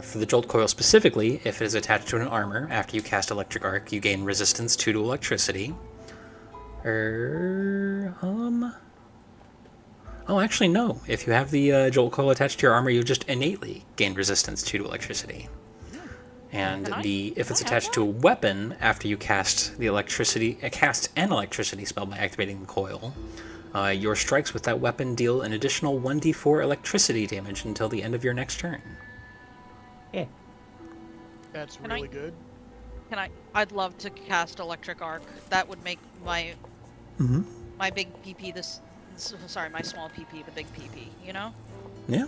Speaker 1: For the Jolt Coil specifically, if it is attached to an armor, after you cast Electric Arc, you gain resistance 2 to electricity. Oh, actually, no. If you have the jolt coil attached to your armor, you just innately gain resistance to electricity. And
Speaker 8: Can I?
Speaker 1: if it's
Speaker 8: I have
Speaker 1: attached to a weapon, after you cast an electricity spell by activating the coil, your strikes with that weapon deal an additional 1d4 electricity damage until the end of your next turn.
Speaker 3: Yeah.
Speaker 4: That's
Speaker 8: Can
Speaker 4: really good.
Speaker 8: Can I? I'd love to cast electric arc. That would make my my big PP sorry, my small PP the big PP. You know?
Speaker 1: Yeah.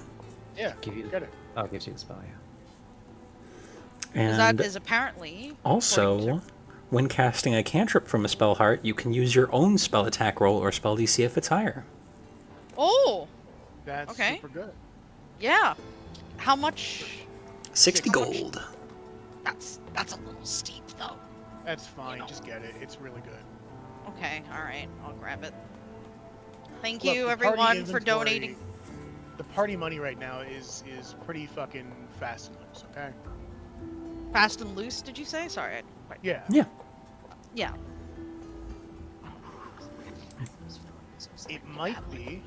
Speaker 4: Yeah,
Speaker 3: Give you
Speaker 4: get it.
Speaker 3: Oh, it gives you the spell, yeah.
Speaker 8: 'Cause
Speaker 1: And
Speaker 8: that is apparently
Speaker 1: also, when casting a cantrip from a spell heart, you can use your own spell attack roll or spell DC if it's higher.
Speaker 8: Oh,
Speaker 4: That's
Speaker 8: Okay.
Speaker 4: super good.
Speaker 8: yeah. How much?
Speaker 1: 60
Speaker 8: How much?
Speaker 1: gold.
Speaker 8: That's a little steep though.
Speaker 4: That's fine.
Speaker 8: know.
Speaker 4: Just get it. It's really good.
Speaker 8: Okay, all right. I'll grab it. Thank
Speaker 4: Look,
Speaker 8: you
Speaker 4: the party
Speaker 8: everyone for
Speaker 4: inventory-
Speaker 8: donating.
Speaker 4: The party money right now is pretty fucking fast and loose. Okay.
Speaker 8: Fast and loose, did you say? Sorry. I didn't quite...
Speaker 4: Yeah.
Speaker 1: Yeah.
Speaker 8: Yeah.
Speaker 4: It might be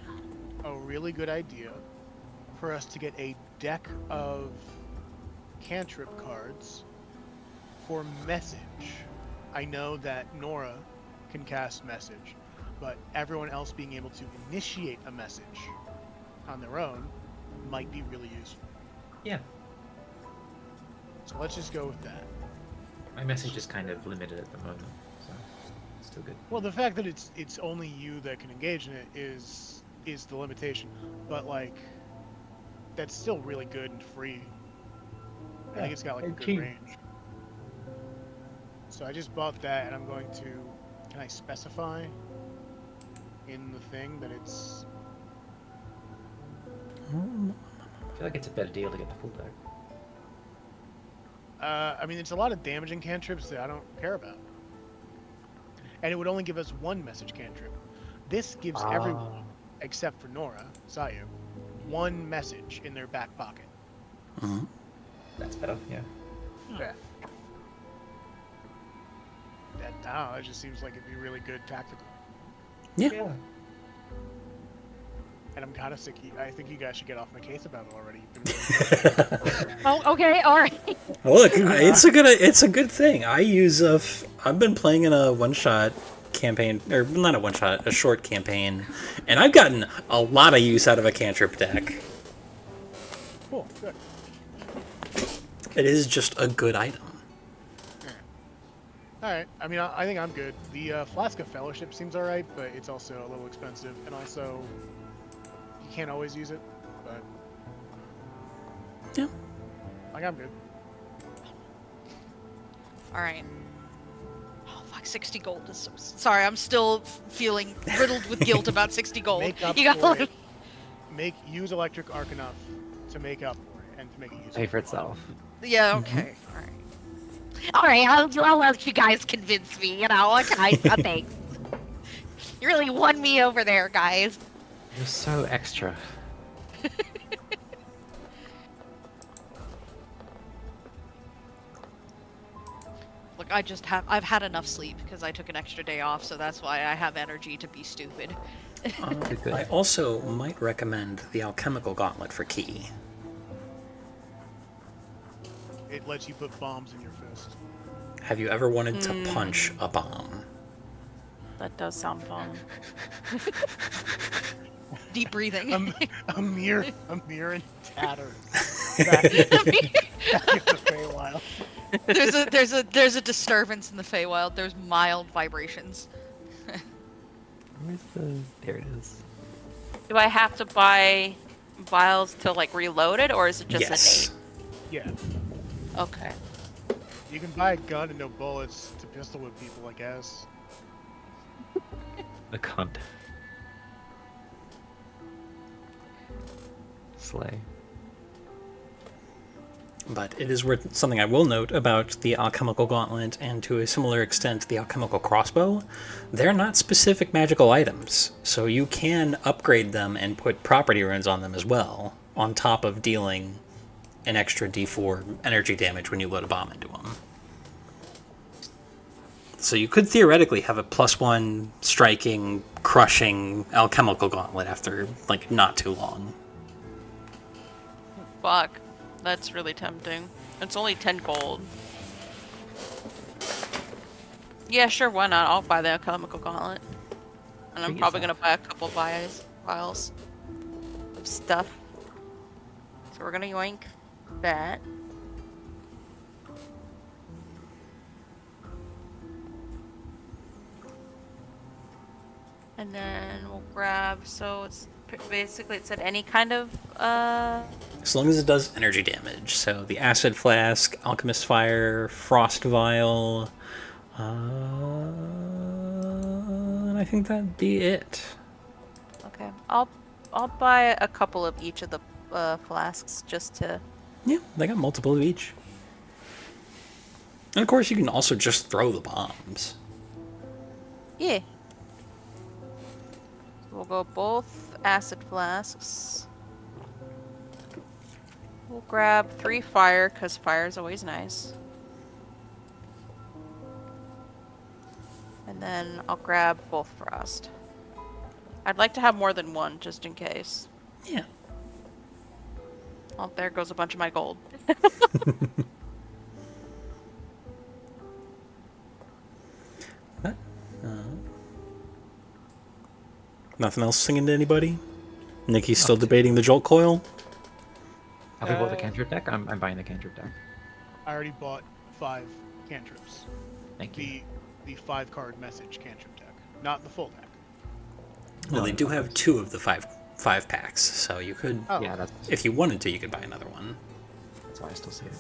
Speaker 4: a really good idea for us to get a deck of cantrip cards for message. I know that Nora can cast message, but everyone else being able to initiate a message on their own might be really useful.
Speaker 3: Yeah.
Speaker 4: So let's just go with that.
Speaker 3: My message is kind of limited at the moment, so it's still good.
Speaker 4: Well, the fact that it's only you that can engage in it is the limitation, but like that's still really good and free. I think it's got like a good range. So I just bought that, and I'm going to. Can I specify in the thing that it's?
Speaker 3: I feel like it's a better deal to get the full deck.
Speaker 4: I mean, it's a lot of damaging cantrips that I don't care about, and it would only give us one message cantrip. This gives everyone, except for Nora, Sayu, one message in their back pocket.
Speaker 1: Mm-hmm.
Speaker 3: That's better, yeah.
Speaker 4: Yeah. That, I don't know, it just seems like it'd be really good tactical.
Speaker 1: Yeah.
Speaker 4: And I'm kind of sick. I think you guys should get off my case about it already. You've been really
Speaker 7: Oh, okay, all right.
Speaker 1: Look, it's a good thing. I've been playing in a one-shot campaign, or not a one-shot, a short campaign, and I've gotten a lot of use out of a cantrip deck.
Speaker 4: cool. Good.
Speaker 1: It is just a good item.
Speaker 4: All right. I mean, I think I'm good. The Flask of Fellowship seems all right, but it's also a little expensive, and also you can't always use it. But
Speaker 1: Yeah.
Speaker 4: like I'm good.
Speaker 8: All right. Oh fuck, 60 gold is so... Sorry, I'm still feeling riddled with guilt about 60 gold.
Speaker 4: Make up
Speaker 8: You got
Speaker 4: for
Speaker 8: like...
Speaker 4: it. Use electric arc enough to make up for it and to make it useful.
Speaker 3: Pay for itself.
Speaker 8: Yeah, okay. All right. All right, I'll let you guys convince me, you know. Okay, thanks. You really won me over there, guys.
Speaker 3: You're so extra.
Speaker 8: Look, I've had enough sleep because I took an extra day off, so that's why I have energy to be stupid.
Speaker 3: Good.
Speaker 1: I also might recommend the Alchemical Gauntlet for key.
Speaker 4: It lets you put bombs in your fist.
Speaker 1: Have you ever wanted to punch a bomb?
Speaker 5: That does sound fun.
Speaker 8: Deep breathing.
Speaker 4: A mere in tatters. Back in the Feywild.
Speaker 8: there's a disturbance in the Feywild. There's mild vibrations.
Speaker 3: There it is.
Speaker 5: Do I have to buy vials to like reload it, or is it just
Speaker 1: Yes.
Speaker 4: Yeah.
Speaker 5: innate? Okay.
Speaker 4: You can buy a gun and no bullets to pistol whip people, I guess.
Speaker 3: The cunt. Slay.
Speaker 1: But it is worth something I will note about the Alchemical Gauntlet, and to a similar extent the Alchemical Crossbow. They're not specific magical items, so you can upgrade them and put property runes on them as well, on top of dealing an extra d4 energy damage when you load a bomb into them. So you could theoretically have a +1 striking, crushing alchemical gauntlet after like not too long.
Speaker 5: Fuck. That's really tempting. It's only 10 gold. Yeah, sure, why not? I'll buy the alchemical gauntlet. And I'm
Speaker 3: Treat
Speaker 5: probably
Speaker 3: yourself.
Speaker 5: gonna buy a couple vials of stuff. So we're gonna yoink that. And then we'll grab, so it's basically, it said any kind of,
Speaker 1: As long as it does energy damage. So the acid flask, alchemist fire, frost vial, and I think that'd be it.
Speaker 5: okay. I'll buy a couple of each of the flasks just to,
Speaker 1: Yeah, they got multiple of each. And of course, you can also just throw the bombs.
Speaker 5: yeah. We'll go both acid flasks. We'll grab 3 fire, because fire is always nice. And then I'll grab both frost. I'd like to have more than one, just in case.
Speaker 1: Yeah.
Speaker 5: Oh, there goes a bunch of my gold.
Speaker 1: But, nothing else singing to anybody? Nikki's still debating the jolt coil?
Speaker 3: Have we bought the cantrip deck? I'm buying the cantrip deck.
Speaker 4: I already bought 5 cantrips.
Speaker 3: Thank you.
Speaker 4: The 5-card message cantrip deck, not the full deck.
Speaker 1: Well, they do have 2 of the five packs, so you could,
Speaker 4: Oh,
Speaker 3: Yeah, that's
Speaker 1: if you wanted to, you could buy another one.
Speaker 3: why I still see it.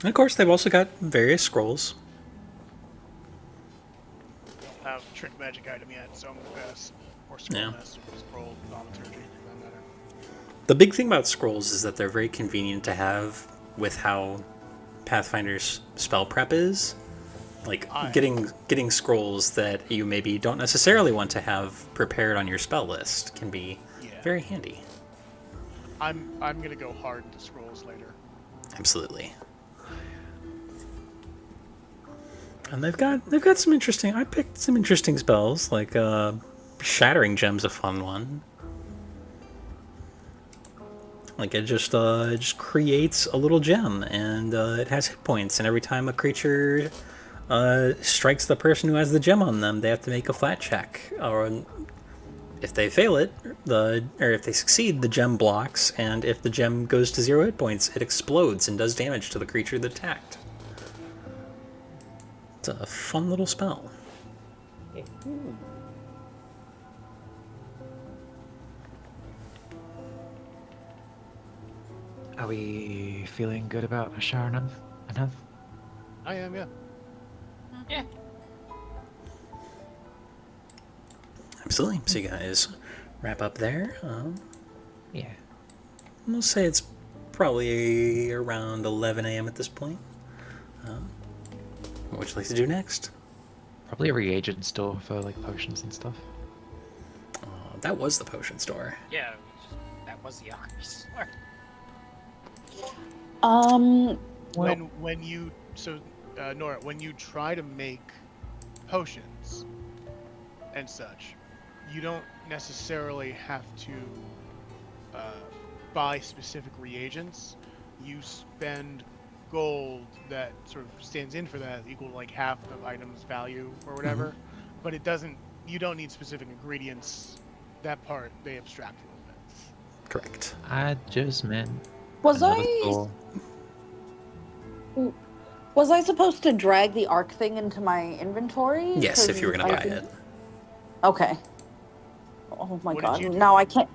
Speaker 1: And of course, they've also got various scrolls.
Speaker 4: don't have a trick magic item yet, so I'm gonna pass. Or scroll
Speaker 1: Yeah.
Speaker 4: master, scroll thaumaturgy, for that matter.
Speaker 1: The big thing about scrolls is that they're very convenient to have with how Pathfinder's spell prep is. Like, getting scrolls that you maybe don't necessarily want to have prepared on your spell list can be
Speaker 4: Yeah.
Speaker 1: very handy.
Speaker 4: I'm gonna go hard into scrolls later.
Speaker 1: Absolutely. And they've got some interesting. I picked some interesting spells, like Shattering Gem's a fun one. Like it just creates a little gem, and it has hit points. And every time a creature strikes the person who has the gem on them, they have to make a flat check. Or if they fail it, or if they succeed, the gem blocks. And if the gem goes to 0 hit points, it explodes and does damage to the creature that attacked. It's a fun little spell.
Speaker 3: Are we feeling good about a shower enough?
Speaker 4: I am, yeah.
Speaker 6: Yeah.
Speaker 1: Absolutely. So you guys wrap up there.
Speaker 3: Yeah.
Speaker 1: We'll say it's probably around 11 a.m. at this point. What would you like to do next?
Speaker 3: Probably a reagent store for like potions and stuff.
Speaker 1: That was the potion store.
Speaker 6: Yeah, that was the alchemy store.
Speaker 4: When you Nora, when you try to make potions and such, you don't necessarily have to buy specific reagents. You spend gold that sort of stands in for that, equal to like half the item's value or whatever. But it doesn't. You don't need specific ingredients. That part they abstract a little bit.
Speaker 1: Correct.
Speaker 3: I just meant.
Speaker 2: Was
Speaker 3: another
Speaker 2: I
Speaker 3: store.
Speaker 2: was I supposed to drag the arc thing into my inventory?
Speaker 1: Yes, if you were going to buy
Speaker 2: I think-
Speaker 1: it.
Speaker 2: Okay. Oh my
Speaker 4: What did
Speaker 2: god!
Speaker 4: you do?
Speaker 2: Now I can't.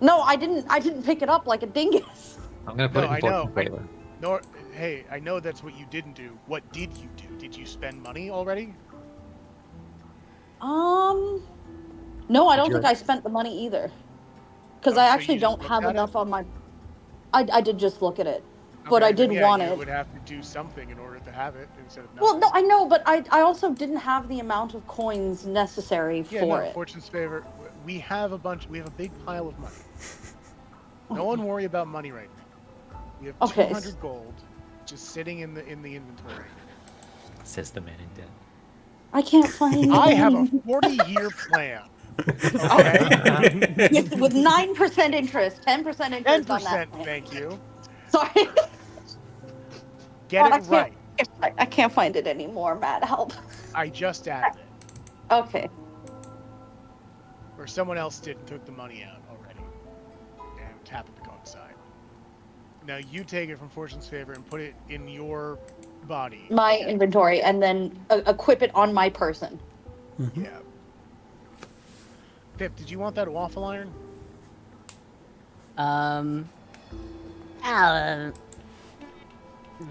Speaker 2: No, I didn't pick it up like a dingus.
Speaker 3: I'm gonna put
Speaker 4: No,
Speaker 3: it in
Speaker 4: I know.
Speaker 3: fortune favor.
Speaker 4: Nor, hey, I know that's what you didn't do. What did you do? Did you spend money already?
Speaker 2: No, I don't
Speaker 3: Did you-
Speaker 2: think I spent the money either. Because
Speaker 4: Oh,
Speaker 2: I
Speaker 4: so
Speaker 2: actually
Speaker 4: you just
Speaker 2: don't
Speaker 4: looked
Speaker 2: have
Speaker 4: at it?
Speaker 2: enough on my. I did just look at it, but
Speaker 4: Okay,
Speaker 2: I
Speaker 4: then
Speaker 2: did
Speaker 4: yeah,
Speaker 2: want
Speaker 4: you
Speaker 2: it.
Speaker 4: would have to do something in order to have it instead of nothing.
Speaker 2: Well, no, I know, but I also didn't have the amount of coins necessary
Speaker 4: Yeah,
Speaker 2: for
Speaker 4: no,
Speaker 2: it.
Speaker 4: Fortune's favor. We have a bunch. We have a big pile of money. No one worry about money right now. We have
Speaker 2: Okay.
Speaker 4: 200 gold. just sitting in the inventory.
Speaker 3: Says the man in debt.
Speaker 2: I can't find
Speaker 4: I
Speaker 2: it.
Speaker 4: have a 40-year plan. Okay,
Speaker 2: with 9% interest, 10% interest on
Speaker 4: 10%.
Speaker 2: that. Plan.
Speaker 4: Thank you.
Speaker 2: Sorry.
Speaker 4: Get
Speaker 2: God,
Speaker 4: it right.
Speaker 2: I can't find it anymore. Matt, help.
Speaker 4: I just added it,
Speaker 2: Okay.
Speaker 4: or someone else did and took the money out already, and tap it to coincide. Now you take it from Fortune's favor and put it in your body.
Speaker 2: My inventory, and then equip it on my person.
Speaker 1: Mm-hmm.
Speaker 4: Yeah. Pip, did you want that waffle iron?
Speaker 6: You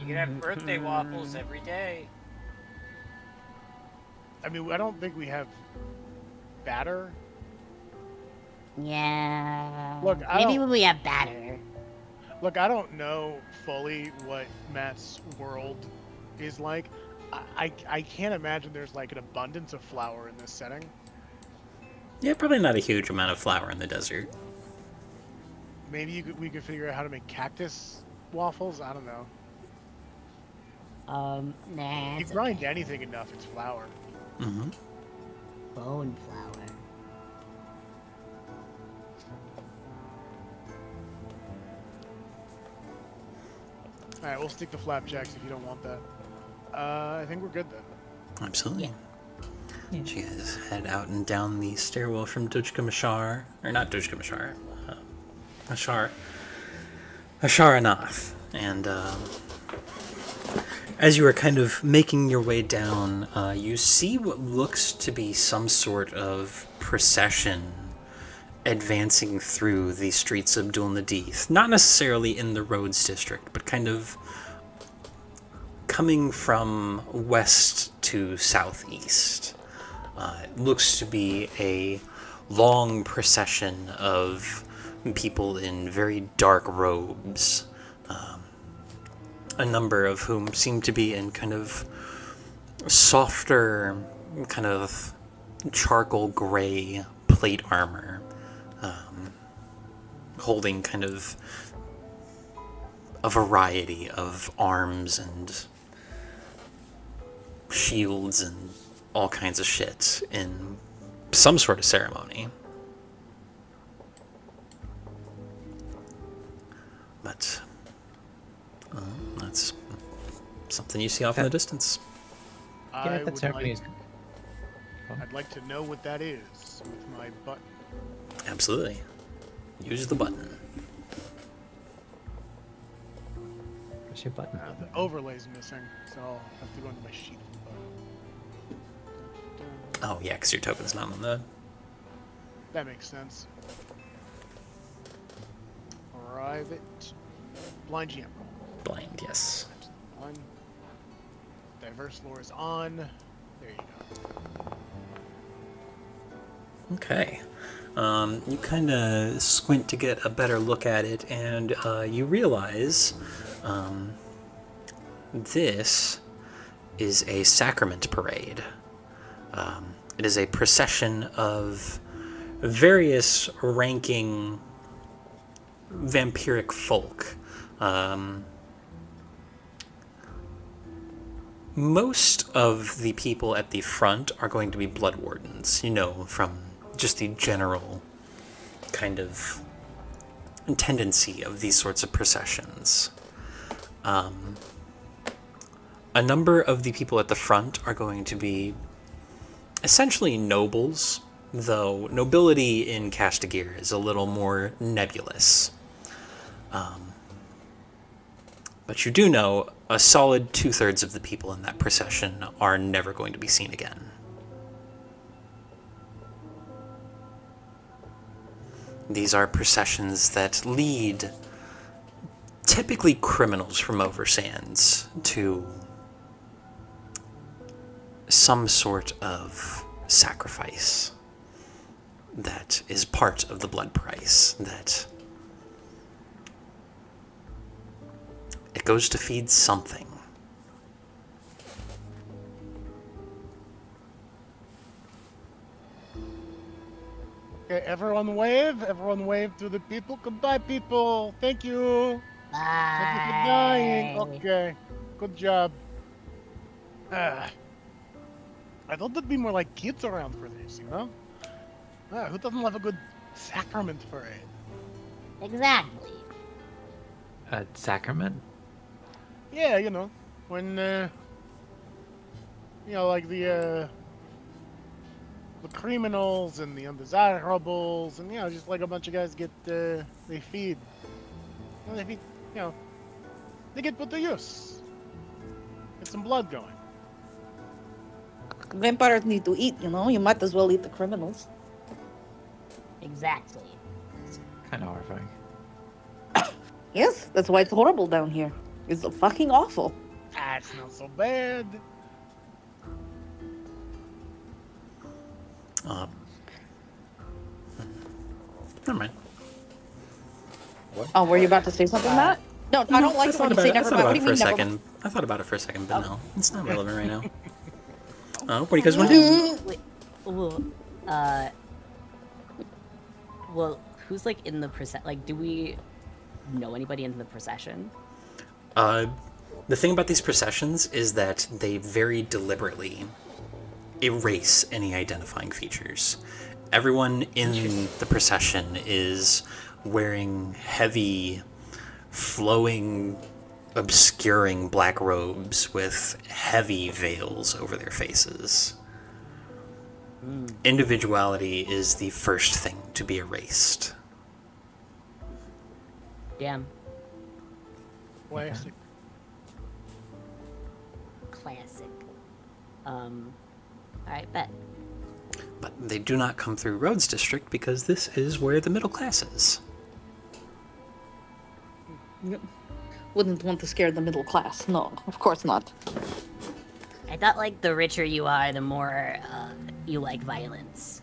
Speaker 6: can have birthday waffles every day.
Speaker 4: I mean, I don't think we have batter.
Speaker 10: Yeah.
Speaker 4: Look,
Speaker 10: maybe when we have batter.
Speaker 4: Look, I don't know fully what Matt's world is like. I can't imagine there's like an abundance of flour in this setting.
Speaker 1: Yeah, probably not a huge amount of flour in the desert.
Speaker 4: Maybe we could figure out how to make cactus waffles. I don't know.
Speaker 10: Nah.
Speaker 4: You grind anything enough, it's flour.
Speaker 1: Mm-hmm.
Speaker 10: Bone flour.
Speaker 4: All right, we'll stick to flapjacks if you don't want that. I think we're good then.
Speaker 1: Absolutely. Yeah. You guys head out and down the stairwell from Dujka Mashar, or not Dujka Mashar, Asharanath. And as you are kind of making your way down, you see what looks to be some sort of procession advancing through the streets of Dul Nadith. Not necessarily in the Rhodes district, but kind of coming from west to southeast. It looks to be a long procession of people in very dark robes, a number of whom seem to be in kind of softer, kind of charcoal gray plate armor, holding kind of a variety of arms and shields and all kinds of shit in some sort of ceremony. But that's something you see off in the distance.
Speaker 3: Yeah, that ceremony is...
Speaker 4: I'd like to know what that is with my button.
Speaker 1: Absolutely. Use the button.
Speaker 3: Where's your button?
Speaker 4: The overlay's missing, so I'll have to go into my sheet for the button.
Speaker 1: Oh yeah, because your token's not on the...
Speaker 4: That makes sense. Private. Blind GM roll.
Speaker 1: Blind, yes.
Speaker 4: One. Diverse lore is on. There you go.
Speaker 1: Okay. You kind of squint to get a better look at it, and you realize this is a sacrament parade. It is a procession of various ranking vampiric folk. Most of the people at the front are going to be blood wardens, you know, from just the general kind of tendency of these sorts of processions. A number of the people at the front are going to be essentially nobles, though nobility in Castagir is a little more nebulous. But you do know a solid 2/3 of the people in that procession are never going to be seen again. These are processions that lead typically criminals from Oversands to some sort of sacrifice that is part of the blood price, that it goes to feed something.
Speaker 4: Okay, everyone wave to the people. Goodbye, people. Thank you.
Speaker 10: Bye.
Speaker 4: Thank you for dying. Okay. Good job. I thought there'd be more like kids around for this, you know? Who doesn't love a good sacrament for it?
Speaker 10: Exactly.
Speaker 3: A sacrament?
Speaker 4: Yeah, you know, when like the criminals and the undesirables, and just like a bunch of guys get they feed, they get put to use. Get some blood going.
Speaker 2: Vampires need to eat, you know? You might as well eat the criminals.
Speaker 10: Exactly.
Speaker 3: Kind of horrifying.
Speaker 2: Yes, that's why it's horrible down here. It's fucking awful.
Speaker 4: It's not so bad.
Speaker 1: Never mind.
Speaker 2: Oh, were you about to say something, Matt? No, I don't like it when you say
Speaker 1: I
Speaker 2: never
Speaker 1: thought
Speaker 2: mind.
Speaker 1: about
Speaker 2: What
Speaker 1: it
Speaker 2: do
Speaker 1: for
Speaker 2: you
Speaker 1: a
Speaker 2: mean never
Speaker 1: second. I thought about it for a second, but no, it's not relevant right now. What do you guys want to do?
Speaker 2: mind?
Speaker 7: Wait, well, who's like in the procession? Like, do we know anybody in the procession?
Speaker 1: The thing about these processions is that they very deliberately erase any identifying features. Everyone in the procession is wearing heavy, flowing, obscuring black robes with heavy veils over their faces. Individuality is the first thing to be erased.
Speaker 7: Damn.
Speaker 4: Classic.
Speaker 10: Classic.
Speaker 7: Alright, bet.
Speaker 1: But they do not come through Rhodes District because this is where the middle class is.
Speaker 2: Wouldn't want to scare the middle class. No, of course not.
Speaker 10: I thought like the richer you are, the more you like violence.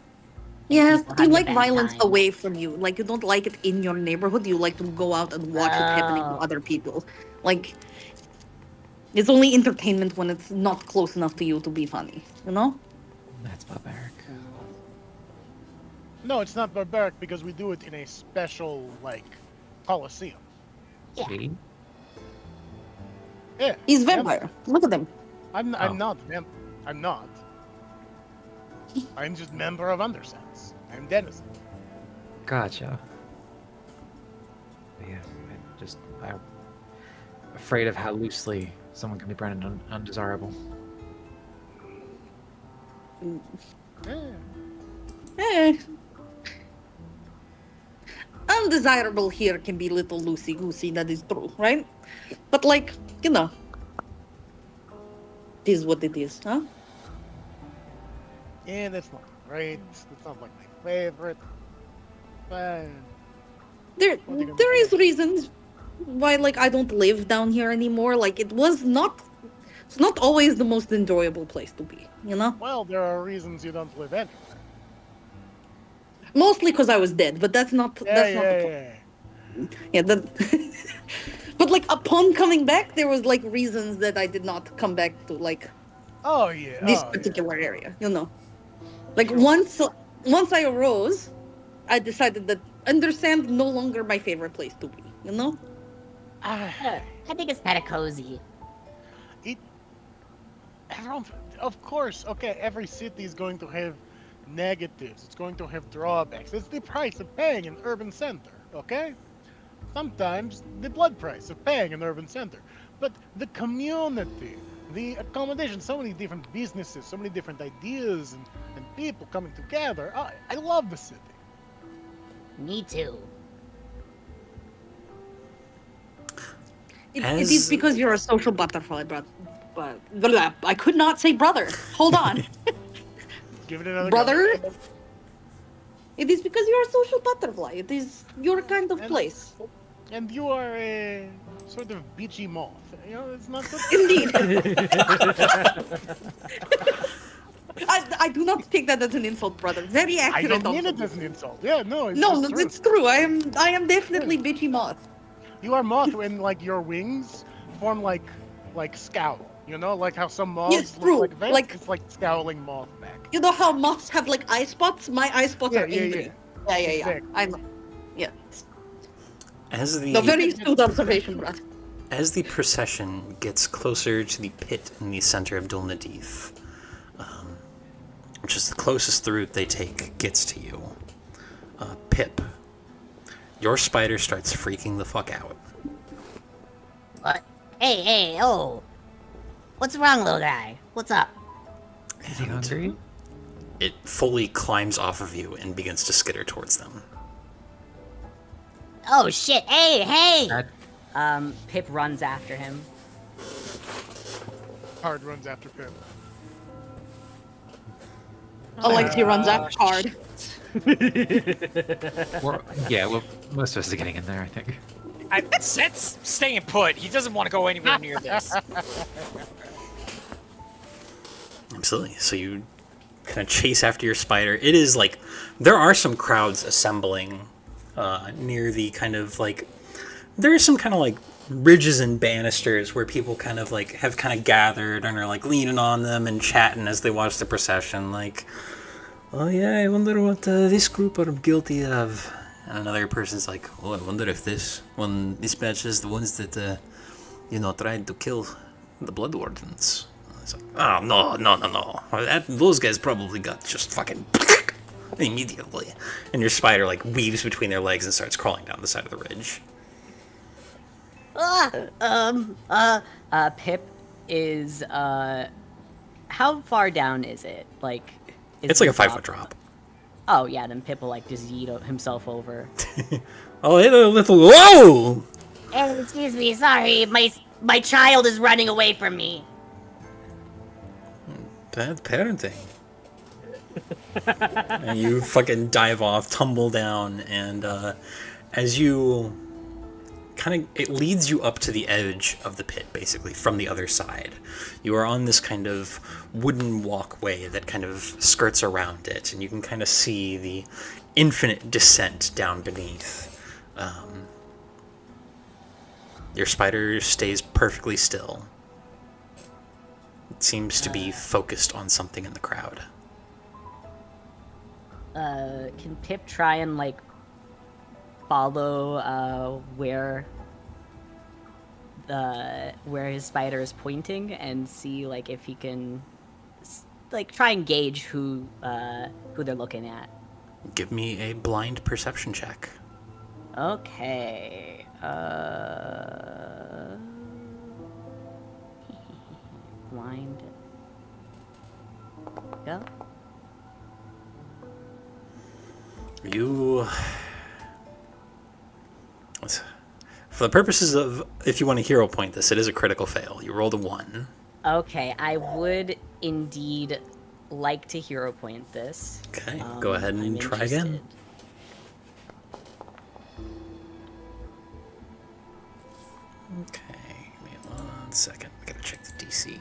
Speaker 2: Yes,
Speaker 10: people
Speaker 2: you
Speaker 10: have a
Speaker 2: like
Speaker 10: bad
Speaker 2: violence
Speaker 10: time.
Speaker 2: away from you. Like, you don't like it in your neighborhood. You like to go out and watch it happening to
Speaker 10: Oh.
Speaker 2: other people. Like, it's only entertainment when it's not close enough to you to be funny, you know?
Speaker 3: That's barbaric.
Speaker 4: No, it's not barbaric because we do it in a special coliseum.
Speaker 10: Yeah.
Speaker 3: See?
Speaker 4: Yeah.
Speaker 2: He's
Speaker 4: yeah.
Speaker 2: vampire. Look at him.
Speaker 4: I'm
Speaker 3: Oh.
Speaker 4: not I'm not. I'm just member of Undersense. I'm Denizen.
Speaker 3: Gotcha. Yeah, I'm afraid of how loosely someone can be branded undesirable.
Speaker 4: Yeah.
Speaker 2: Undesirable here can be little loosey-goosey, that is true, right? But it is what it is, huh?
Speaker 4: Yeah, that's not great. That's not like my favorite. But
Speaker 2: There
Speaker 4: What are you gonna
Speaker 2: there is
Speaker 4: do?
Speaker 2: reasons why I don't live down here anymore. It's not always the most enjoyable place to be, you know?
Speaker 4: well, there are reasons you don't live anywhere.
Speaker 2: Mostly because I was dead, but that's not the point. Yeah, but upon coming back, there was reasons that I did not come back to
Speaker 4: Oh yeah.
Speaker 2: this
Speaker 4: oh,
Speaker 2: particular area, you know. Once I arose, I decided that Understand no longer my favorite place to be, you know?
Speaker 4: Yeah.
Speaker 10: I think it's kind of cozy.
Speaker 4: Everyone, of course. Okay, every city is going to have negatives. It's going to have drawbacks. It's the price of paying an urban center. Okay. Sometimes the blood price of paying an urban center, but the community, the accommodation, so many different businesses, so many different ideas and people coming together. I love the city.
Speaker 10: Me too.
Speaker 2: It
Speaker 1: As-
Speaker 2: is because you're a social butterfly, but I could not say brother. Hold on.
Speaker 4: Give it another
Speaker 2: Brother?
Speaker 4: Go.
Speaker 2: It is because you're a social butterfly. It is your kind of
Speaker 4: And-
Speaker 2: place.
Speaker 4: And you are a sort of beachy moth. You know, it's not so.
Speaker 2: Indeed. I do not take that as an insult, brother. Very
Speaker 4: I
Speaker 2: accurate.
Speaker 4: don't mean it
Speaker 2: also.
Speaker 4: as an insult. Yeah, no, it's
Speaker 2: No,
Speaker 4: just true.
Speaker 2: it's true. I am definitely bitchy moth.
Speaker 4: You are moth when your wings form like scowl. You know, like how some moths
Speaker 2: Yes,
Speaker 4: look
Speaker 2: true.
Speaker 4: like vents.
Speaker 2: Like-
Speaker 4: It's like scowling moth back.
Speaker 2: You know how moths have eye spots? My eye spots
Speaker 4: Yeah,
Speaker 2: are
Speaker 4: yeah,
Speaker 2: angry.
Speaker 4: yeah.
Speaker 2: Yeah.
Speaker 4: Exactly.
Speaker 2: I'm. Yeah.
Speaker 1: As the
Speaker 2: No, very astute observation, Brad.
Speaker 1: As the procession gets closer to the pit in the center of Dol Nadif, which is the closest route they take, gets to you, Pip, your spider starts freaking the fuck out.
Speaker 10: What? Hey, oh. What's wrong, little guy? What's up?
Speaker 3: Is he hungry?
Speaker 1: It fully climbs off of you and begins to skitter towards them.
Speaker 10: Oh, shit. Hey!
Speaker 7: Pip runs after him.
Speaker 4: Hard runs after Pip.
Speaker 2: Alexi runs after hard.
Speaker 3: Well, most of us are getting in there, I think.
Speaker 6: Set's staying put. He doesn't want to go anywhere near this.
Speaker 1: Absolutely. So you kind of chase after your spider. It is like, there are some crowds assembling near the kind of like, there are some kind of like ridges and banisters where people kind of like have kind of gathered and are like leaning on them and chatting as they watch the procession. Like, oh yeah, I wonder what this group are guilty of. And another person's like, oh, I wonder if this one dispatches the ones that, tried to kill the Blood Wardens. It's like, oh, no. Those guys probably got just fucking immediately. And your spider, like, weaves between their legs and starts crawling down the side of the ridge.
Speaker 7: Pip is, how far down is it? Like,
Speaker 1: It's like a 5-foot drop.
Speaker 7: Oh, yeah, then Pip will, like, just yeet himself over.
Speaker 1: Oh, hit a little. Whoa!
Speaker 10: Hey, excuse me, sorry. My child is running away from me.
Speaker 1: Bad parenting. And you fucking dive off, tumble down, and as you it leads you up to the edge of the pit, basically, from the other side. You are on this kind of wooden walkway that kind of skirts around it, and you can kind of see the infinite descent down beneath. Your spider stays perfectly still. It seems to be focused on something in the crowd.
Speaker 7: Can Pip try and, like, follow where his spider is pointing and see, like, if he can, like, try and gauge who they're looking at?
Speaker 1: Give me a blind perception check.
Speaker 7: Okay. Blind. Go.
Speaker 1: For the purposes of, if you want to hero point this, it is a critical fail. You rolled a 1.
Speaker 7: Okay, I would indeed like to hero point this.
Speaker 1: Okay, go ahead and try again. Okay, give me 1 second. I gotta check the DC.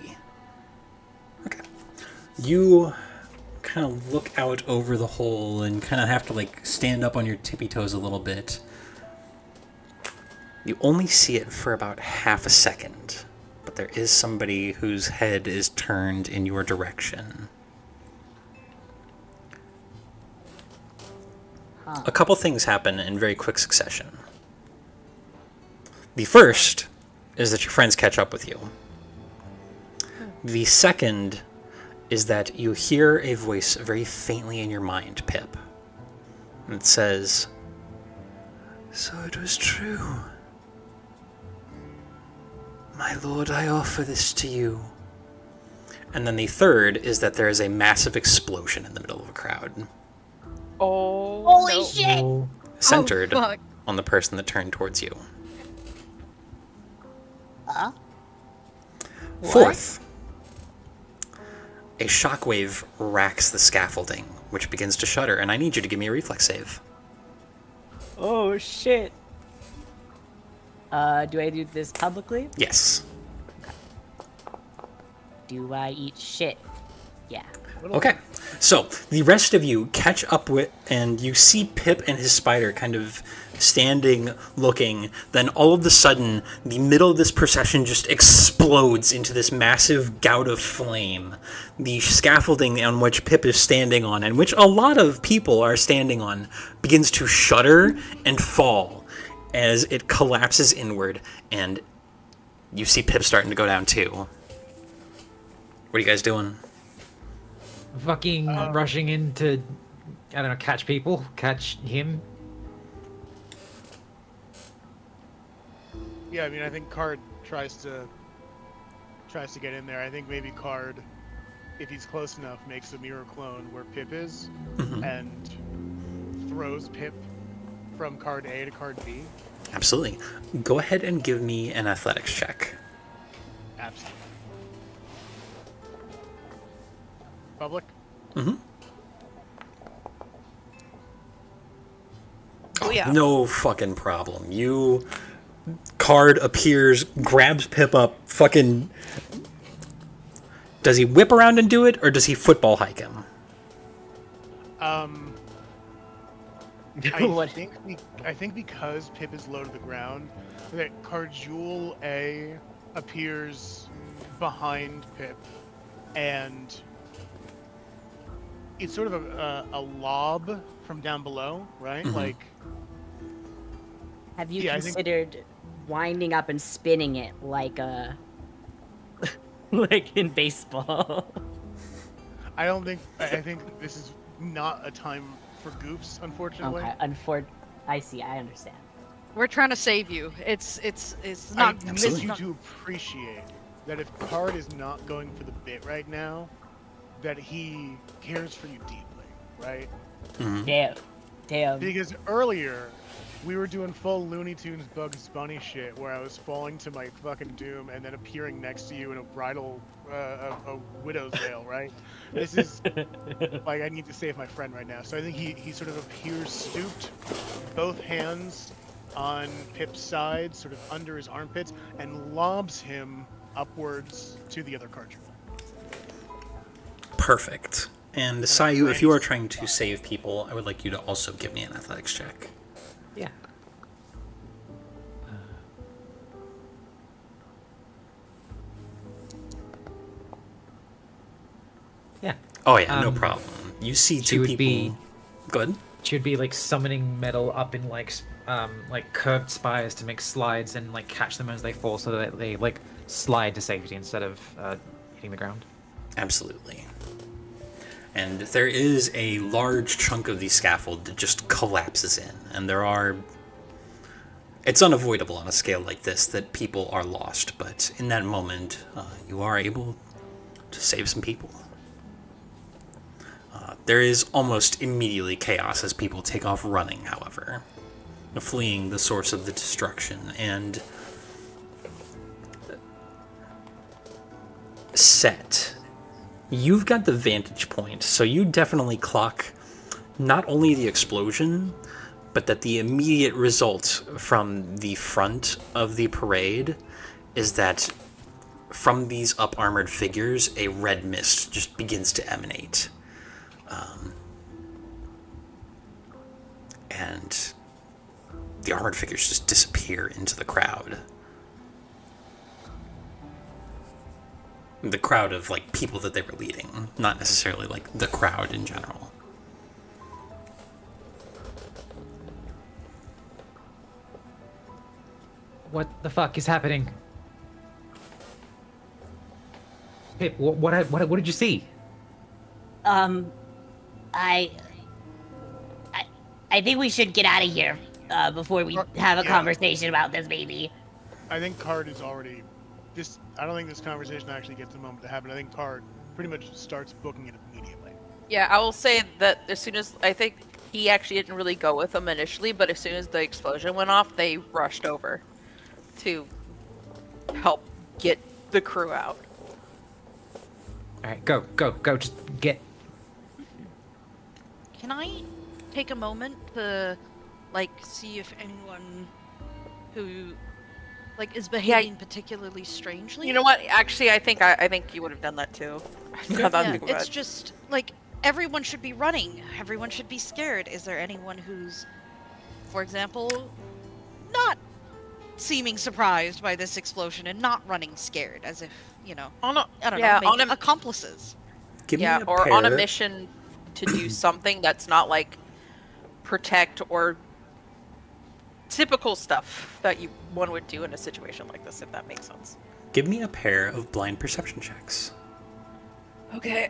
Speaker 1: Okay. You kind of look out over the hole and kind of have to, like, stand up on your tippy toes a little bit. You only see it for about half a second, but there is somebody whose head is turned in your direction. A couple things happen in very quick succession. The first is that your friends catch up with you. The second is that you hear a voice very faintly in your mind, Pip. And it says, "So it was true. My lord, I offer this to you." And then the third is that there is a massive explosion in the middle of a crowd.
Speaker 5: Oh,
Speaker 10: Holy shit!
Speaker 1: Centered
Speaker 8: fuck.
Speaker 1: on the person that turned towards you. Fourth, a shockwave racks the scaffolding, which begins to shudder, and I need you to give me a reflex save.
Speaker 7: Oh shit. Do I do this publicly?
Speaker 1: Yes.
Speaker 7: Do I eat shit? Yeah.
Speaker 1: Okay, so the rest of you catch up with, and you see Pip and his spider kind of standing, looking. Then all of a sudden, the middle of this procession just explodes into this massive gout of flame. The scaffolding on which Pip is standing on, and which a lot of people are standing on, begins to shudder and fall. as it collapses inward, and you see Pip starting to go down too. What are you guys doing?
Speaker 3: Fucking rushing in to, I don't know, catch people, catch him.
Speaker 4: Yeah, I mean, I think Card tries to get in there. I think maybe Card, if he's close enough, makes a mirror clone where Pip is, and throws Pip from card A to card B.
Speaker 1: Absolutely. Go ahead and give me an athletics check.
Speaker 4: Absolutely. Public?
Speaker 5: Oh yeah.
Speaker 1: No fucking problem. Card appears, grabs Pip up, fucking... Does he whip around and do it, or does he football hike him?
Speaker 4: I think because Pip is low to the ground, that card Jewel A appears behind Pip, and it's sort of a lob from down below, right? Like,
Speaker 7: have you considered winding up and spinning it like a like in baseball? I
Speaker 4: think this is not a time for goofs, unfortunately.
Speaker 7: Okay, I see. I understand.
Speaker 8: We're trying to save you. It's not.
Speaker 4: I need you to appreciate that if Card is not going for the bit right now, that he cares for you deeply, right?
Speaker 7: Damn.
Speaker 4: Because earlier, we were doing full Looney Tunes Bugs Bunny shit, where I was falling to my fucking doom and then appearing next to you in a bridal, a widow's veil, right? This is, like, I need to save my friend right now. So I think he sort of appears stooped, both hands on Pip's side, sort of under his armpits, and lobs him upwards to the other card.
Speaker 1: Perfect. And Sayu, if you are trying to save people, I would like you to also give me an athletics check.
Speaker 3: Yeah. Yeah.
Speaker 1: Oh yeah, no problem. You see two people. Go ahead.
Speaker 3: She would be like summoning metal up in like curved spires to make slides and like catch them as they fall, so that they like slide to safety instead of hitting the ground.
Speaker 1: Absolutely. And there is a large chunk of the scaffold that just collapses in, and it's unavoidable on a scale like this that people are lost, but in that moment, you are able to save some people. There is almost immediately chaos as people take off running, however, fleeing the source of the destruction, and Set. You've got the vantage point, so you definitely clock not only the explosion, but that the immediate result from the front of the parade is that from these up-armored figures, a red mist just begins to emanate. And the armored figures just disappear into the crowd. The crowd of, like, people that they were leading, not necessarily, like, the crowd in general.
Speaker 3: What the fuck is happening? Pip, what did you see?
Speaker 10: I think we should get out of here before we have a conversation about this baby.
Speaker 4: I think Card is already... I don't think this conversation actually gets a moment to happen. I think Card pretty much starts booking it immediately.
Speaker 5: Yeah, I will say that as soon as... I think he actually didn't really go with them initially, but as soon as the explosion went off, they rushed over to help get the crew out.
Speaker 3: Alright, go, just get...
Speaker 8: Can I take a moment to, like, see if anyone who, like, is behaving particularly strangely?
Speaker 5: You know what? Actually, I think you would have done that too.
Speaker 8: It's just, like, everyone should be running. Everyone should be scared. Is there anyone who's, for example, not seeming surprised by this explosion and not running scared, as if, you know, I don't know, maybe accomplices.
Speaker 5: On a mission to do something that's not like protect or typical stuff that one would do in a situation like this, if that makes sense.
Speaker 1: Give me a pair of blind perception checks.
Speaker 5: Okay.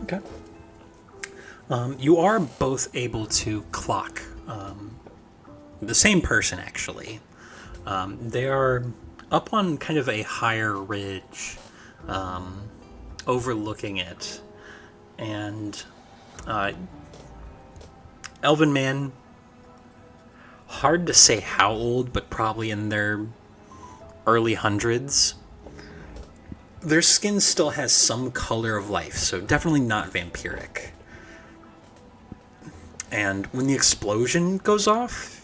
Speaker 1: Okay. You are both able to clock the same person, actually. They are up on kind of a higher ridge, overlooking it. And Elven man, hard to say how old, but probably in their early hundreds. Their skin still has some color of life, so definitely not vampiric. And when the explosion goes off,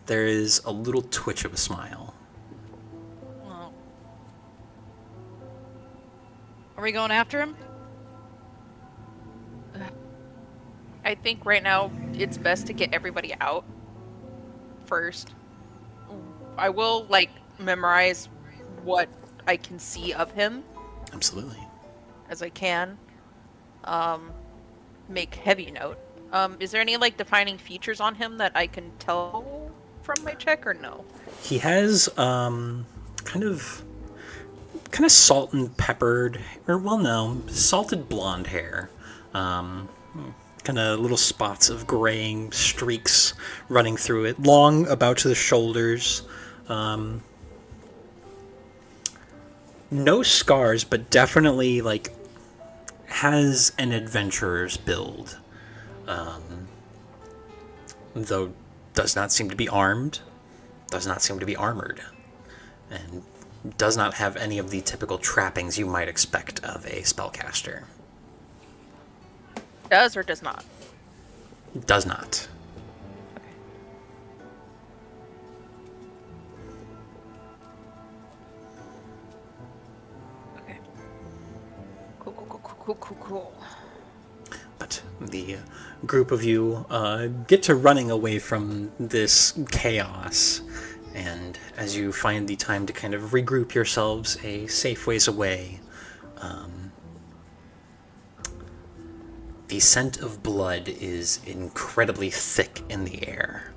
Speaker 1: there is a little twitch of a smile.
Speaker 8: Well, are we going after him?
Speaker 5: I think right now it's best to get everybody out first. I will, like, memorize what I can see of him
Speaker 1: Absolutely.
Speaker 5: as I can. Make heavy note. Is there any, like, defining features on him that I can tell from my check, or no?
Speaker 1: He has kind of salt and peppered, or well, no, salted blonde hair. Kind of little spots of graying streaks running through it, long about to the shoulders. No scars, but definitely like has an adventurer's build. Though does not seem to be armed, does not seem to be armored, and does not have any of the typical trappings you might expect of a spellcaster.
Speaker 5: Does or does not?
Speaker 1: Does not.
Speaker 5: Okay. Cool.
Speaker 1: But the group of you get to running away from this chaos, and as you find the time to kind of regroup yourselves a safe ways away, the scent of blood is incredibly thick in the air.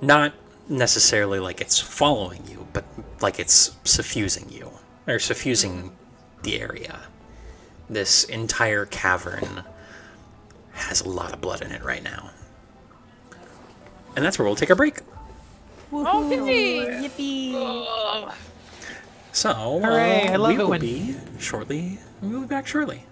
Speaker 1: Not necessarily like it's following you, but like it's suffusing you, or suffusing the area. This entire cavern has a lot of blood in it right now. And that's where we'll take our break.
Speaker 5: Okay.
Speaker 9: Yippee!
Speaker 1: So,
Speaker 3: Hooray, I love
Speaker 1: we
Speaker 3: it
Speaker 1: will
Speaker 3: when-
Speaker 1: be shortly. We'll be back shortly.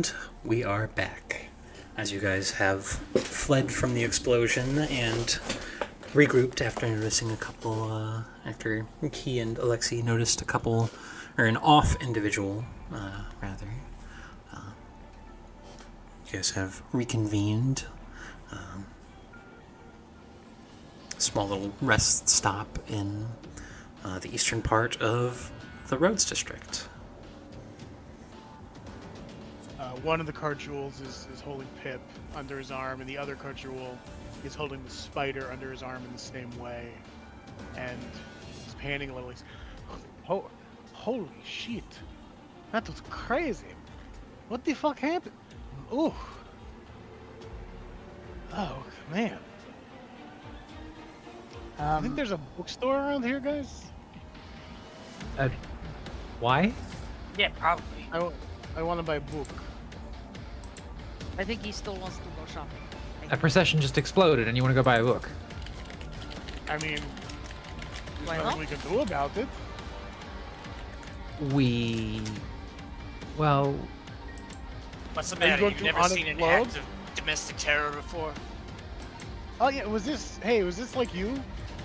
Speaker 1: And we are back. As you guys have fled from the explosion and regrouped after noticing a couple, after Key and Alexei noticed a couple, or an off individual, rather. You guys have reconvened. Small little rest stop in the eastern part of the Rhodes district.
Speaker 4: One of the card jewels is holding Pip under his arm, and the other card jewel is holding the spider under his arm in the same way. And he's panting a little. He's, holy shit. That was crazy. What the fuck happened? Ooh. Oh, man. I think there's a bookstore around here, guys.
Speaker 3: Why?
Speaker 6: Yeah, probably.
Speaker 4: I want to buy a book.
Speaker 8: I think he still wants to go shopping.
Speaker 3: A procession just exploded and you want to go buy a book.
Speaker 4: I mean,
Speaker 8: Why
Speaker 4: there's
Speaker 8: not?
Speaker 4: nothing we can do about it.
Speaker 3: Well,
Speaker 6: What's the
Speaker 4: Are you
Speaker 6: matter?
Speaker 4: going
Speaker 6: You've
Speaker 4: to
Speaker 6: never seen an
Speaker 4: unexplode?
Speaker 6: act of domestic terror before?
Speaker 4: Oh yeah, was this like you?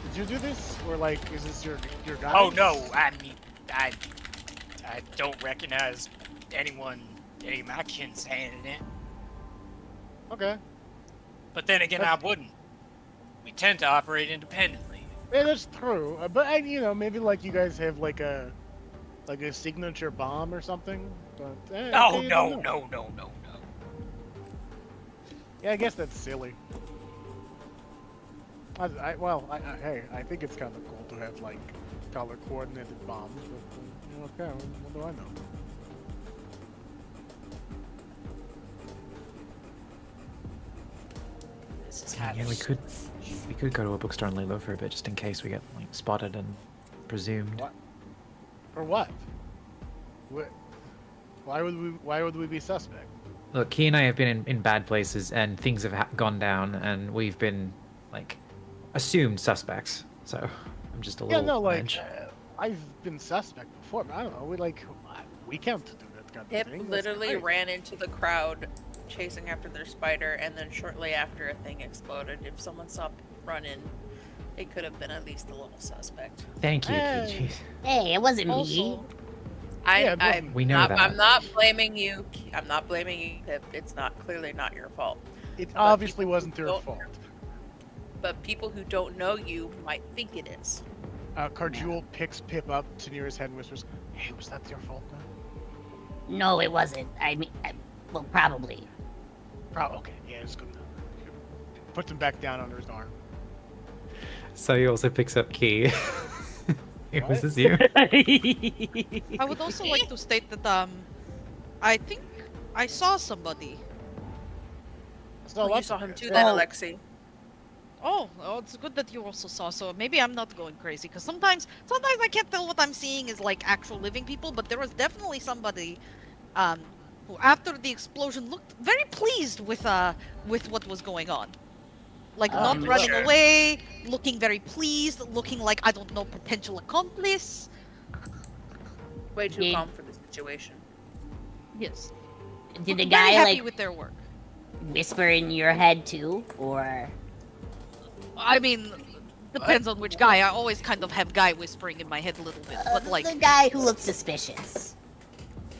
Speaker 4: Did you do this? Or like, is this your guy?
Speaker 6: Oh no, I mean, I don't recognize any of my kin saying it.
Speaker 4: Okay.
Speaker 6: But then again, I wouldn't. We tend to operate independently.
Speaker 4: Yeah, that's true. But you know, maybe like you guys have like a signature bomb or something. But
Speaker 6: Oh
Speaker 4: you
Speaker 6: no,
Speaker 4: don't know.
Speaker 6: no.
Speaker 4: Yeah, I guess that's silly. Hey, I think it's kind of cool to have like color coordinated bombs. But okay, what do I know?
Speaker 6: This is
Speaker 3: yeah,
Speaker 6: happening.
Speaker 3: we could go to a bookstore and lay low for a bit just in case we get like spotted and presumed.
Speaker 4: What? For what? Why would we be suspect?
Speaker 3: Look, Key and I have been in bad places and things have gone down and we've been like assumed suspects. So I'm just a little on edge.
Speaker 4: I've been suspect before, but I don't know. We can't do that kind of
Speaker 5: Pip
Speaker 4: thing. That's
Speaker 5: literally
Speaker 4: crazy.
Speaker 5: ran into the crowd chasing after their spider, and then shortly after a thing exploded. If someone saw Pip run in, it could have been at least a little suspect.
Speaker 3: Thank you,
Speaker 4: Hey.
Speaker 3: Key. Jeez.
Speaker 10: Hey, it wasn't me.
Speaker 8: Also,
Speaker 3: We know that.
Speaker 5: I'm not blaming you. I'm not blaming you, Pip. It's clearly not your fault.
Speaker 4: It
Speaker 5: But
Speaker 4: obviously
Speaker 5: people
Speaker 4: wasn't
Speaker 5: who
Speaker 4: their
Speaker 5: don't-
Speaker 4: fault.
Speaker 5: But people who don't know you might think it is.
Speaker 4: Carjewel picks Pip up to near his head and whispers, "Hey, was that your fault, man?"
Speaker 10: No, it wasn't. I mean, well, probably.
Speaker 4: Okay, yeah, it's good enough. Puts him back down under his arm.
Speaker 3: So he also picks up Key.
Speaker 4: What?
Speaker 3: Was this you?
Speaker 8: I would also like to state that I think I saw somebody.
Speaker 4: So
Speaker 5: You saw him too, then, Alexei.
Speaker 8: Oh, it's good that you also saw. So maybe I'm not going crazy because sometimes I can't tell what I'm seeing is like actual living people. But there was definitely somebody, who after the explosion looked very pleased with what was going on, like not running
Speaker 6: sure.
Speaker 8: away, looking very pleased, looking like I don't know potential accomplice.
Speaker 5: Way too
Speaker 10: Yeah.
Speaker 5: calm for the situation.
Speaker 8: Yes.
Speaker 10: Did the
Speaker 8: Very
Speaker 10: guy
Speaker 8: happy
Speaker 10: like
Speaker 8: with their work.
Speaker 10: whisper in your head too, or?
Speaker 8: I mean, depends on which guy. I always kind of have guy whispering in my head a little bit, but like.
Speaker 10: The guy who looks suspicious.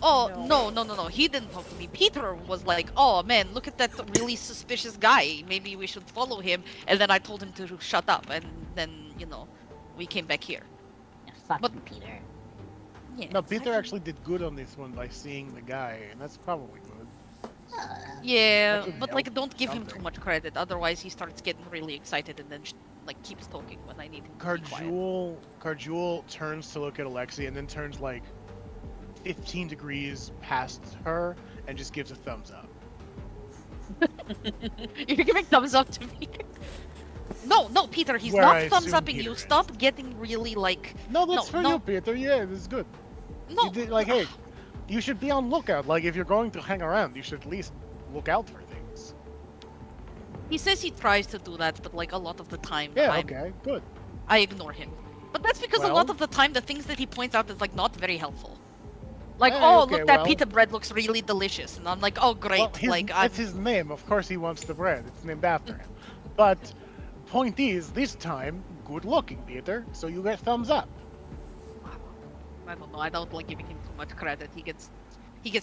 Speaker 8: Oh, no. He didn't talk to me. Peter was like, oh man, look at that really suspicious guy. Maybe we should follow him. And then I told him to shut up. And then, we came back here.
Speaker 10: Fucking
Speaker 8: But-
Speaker 10: Peter.
Speaker 8: Yeah.
Speaker 4: No, Peter actually did good on this one by seeing the guy, and that's probably good.
Speaker 8: Yeah,
Speaker 4: That should
Speaker 8: but
Speaker 4: help
Speaker 8: don't give him too
Speaker 4: something.
Speaker 8: much credit. Otherwise, he starts getting really excited and then keeps talking when I need him to be quiet.
Speaker 4: Carjewel turns to look at Alexei and then turns like 15 degrees past her and just gives a thumbs up.
Speaker 8: You're giving thumbs up to me. No, Peter, he's
Speaker 4: Where
Speaker 8: not
Speaker 4: I
Speaker 8: thumbs
Speaker 4: assume
Speaker 8: upping
Speaker 4: Peter
Speaker 8: you.
Speaker 4: is.
Speaker 8: Stop getting really
Speaker 4: No, that's
Speaker 8: No,
Speaker 4: for
Speaker 8: no.
Speaker 4: you, Peter. Yeah, this is good.
Speaker 8: no.
Speaker 4: You did, hey, you should be on lookout. Like, if you're going to hang around, you should at least look out for things.
Speaker 8: He says he tries to do that, but a lot of the time,
Speaker 4: Yeah, okay, good.
Speaker 8: I ignore him. But that's because a
Speaker 4: Well-
Speaker 8: lot of the time, the things that he points out is not very helpful. Like,
Speaker 4: Hey,
Speaker 8: oh,
Speaker 4: okay,
Speaker 8: look, that
Speaker 4: well.
Speaker 8: pita bread looks really delicious, and I'm like, oh, great.
Speaker 4: Well,
Speaker 8: like,
Speaker 4: that's his name. Of course he wants the bread. It's named after him. But point is, this time, good looking, Peter. So you get thumbs up.
Speaker 8: I don't know. I don't like giving him too much credit. He gets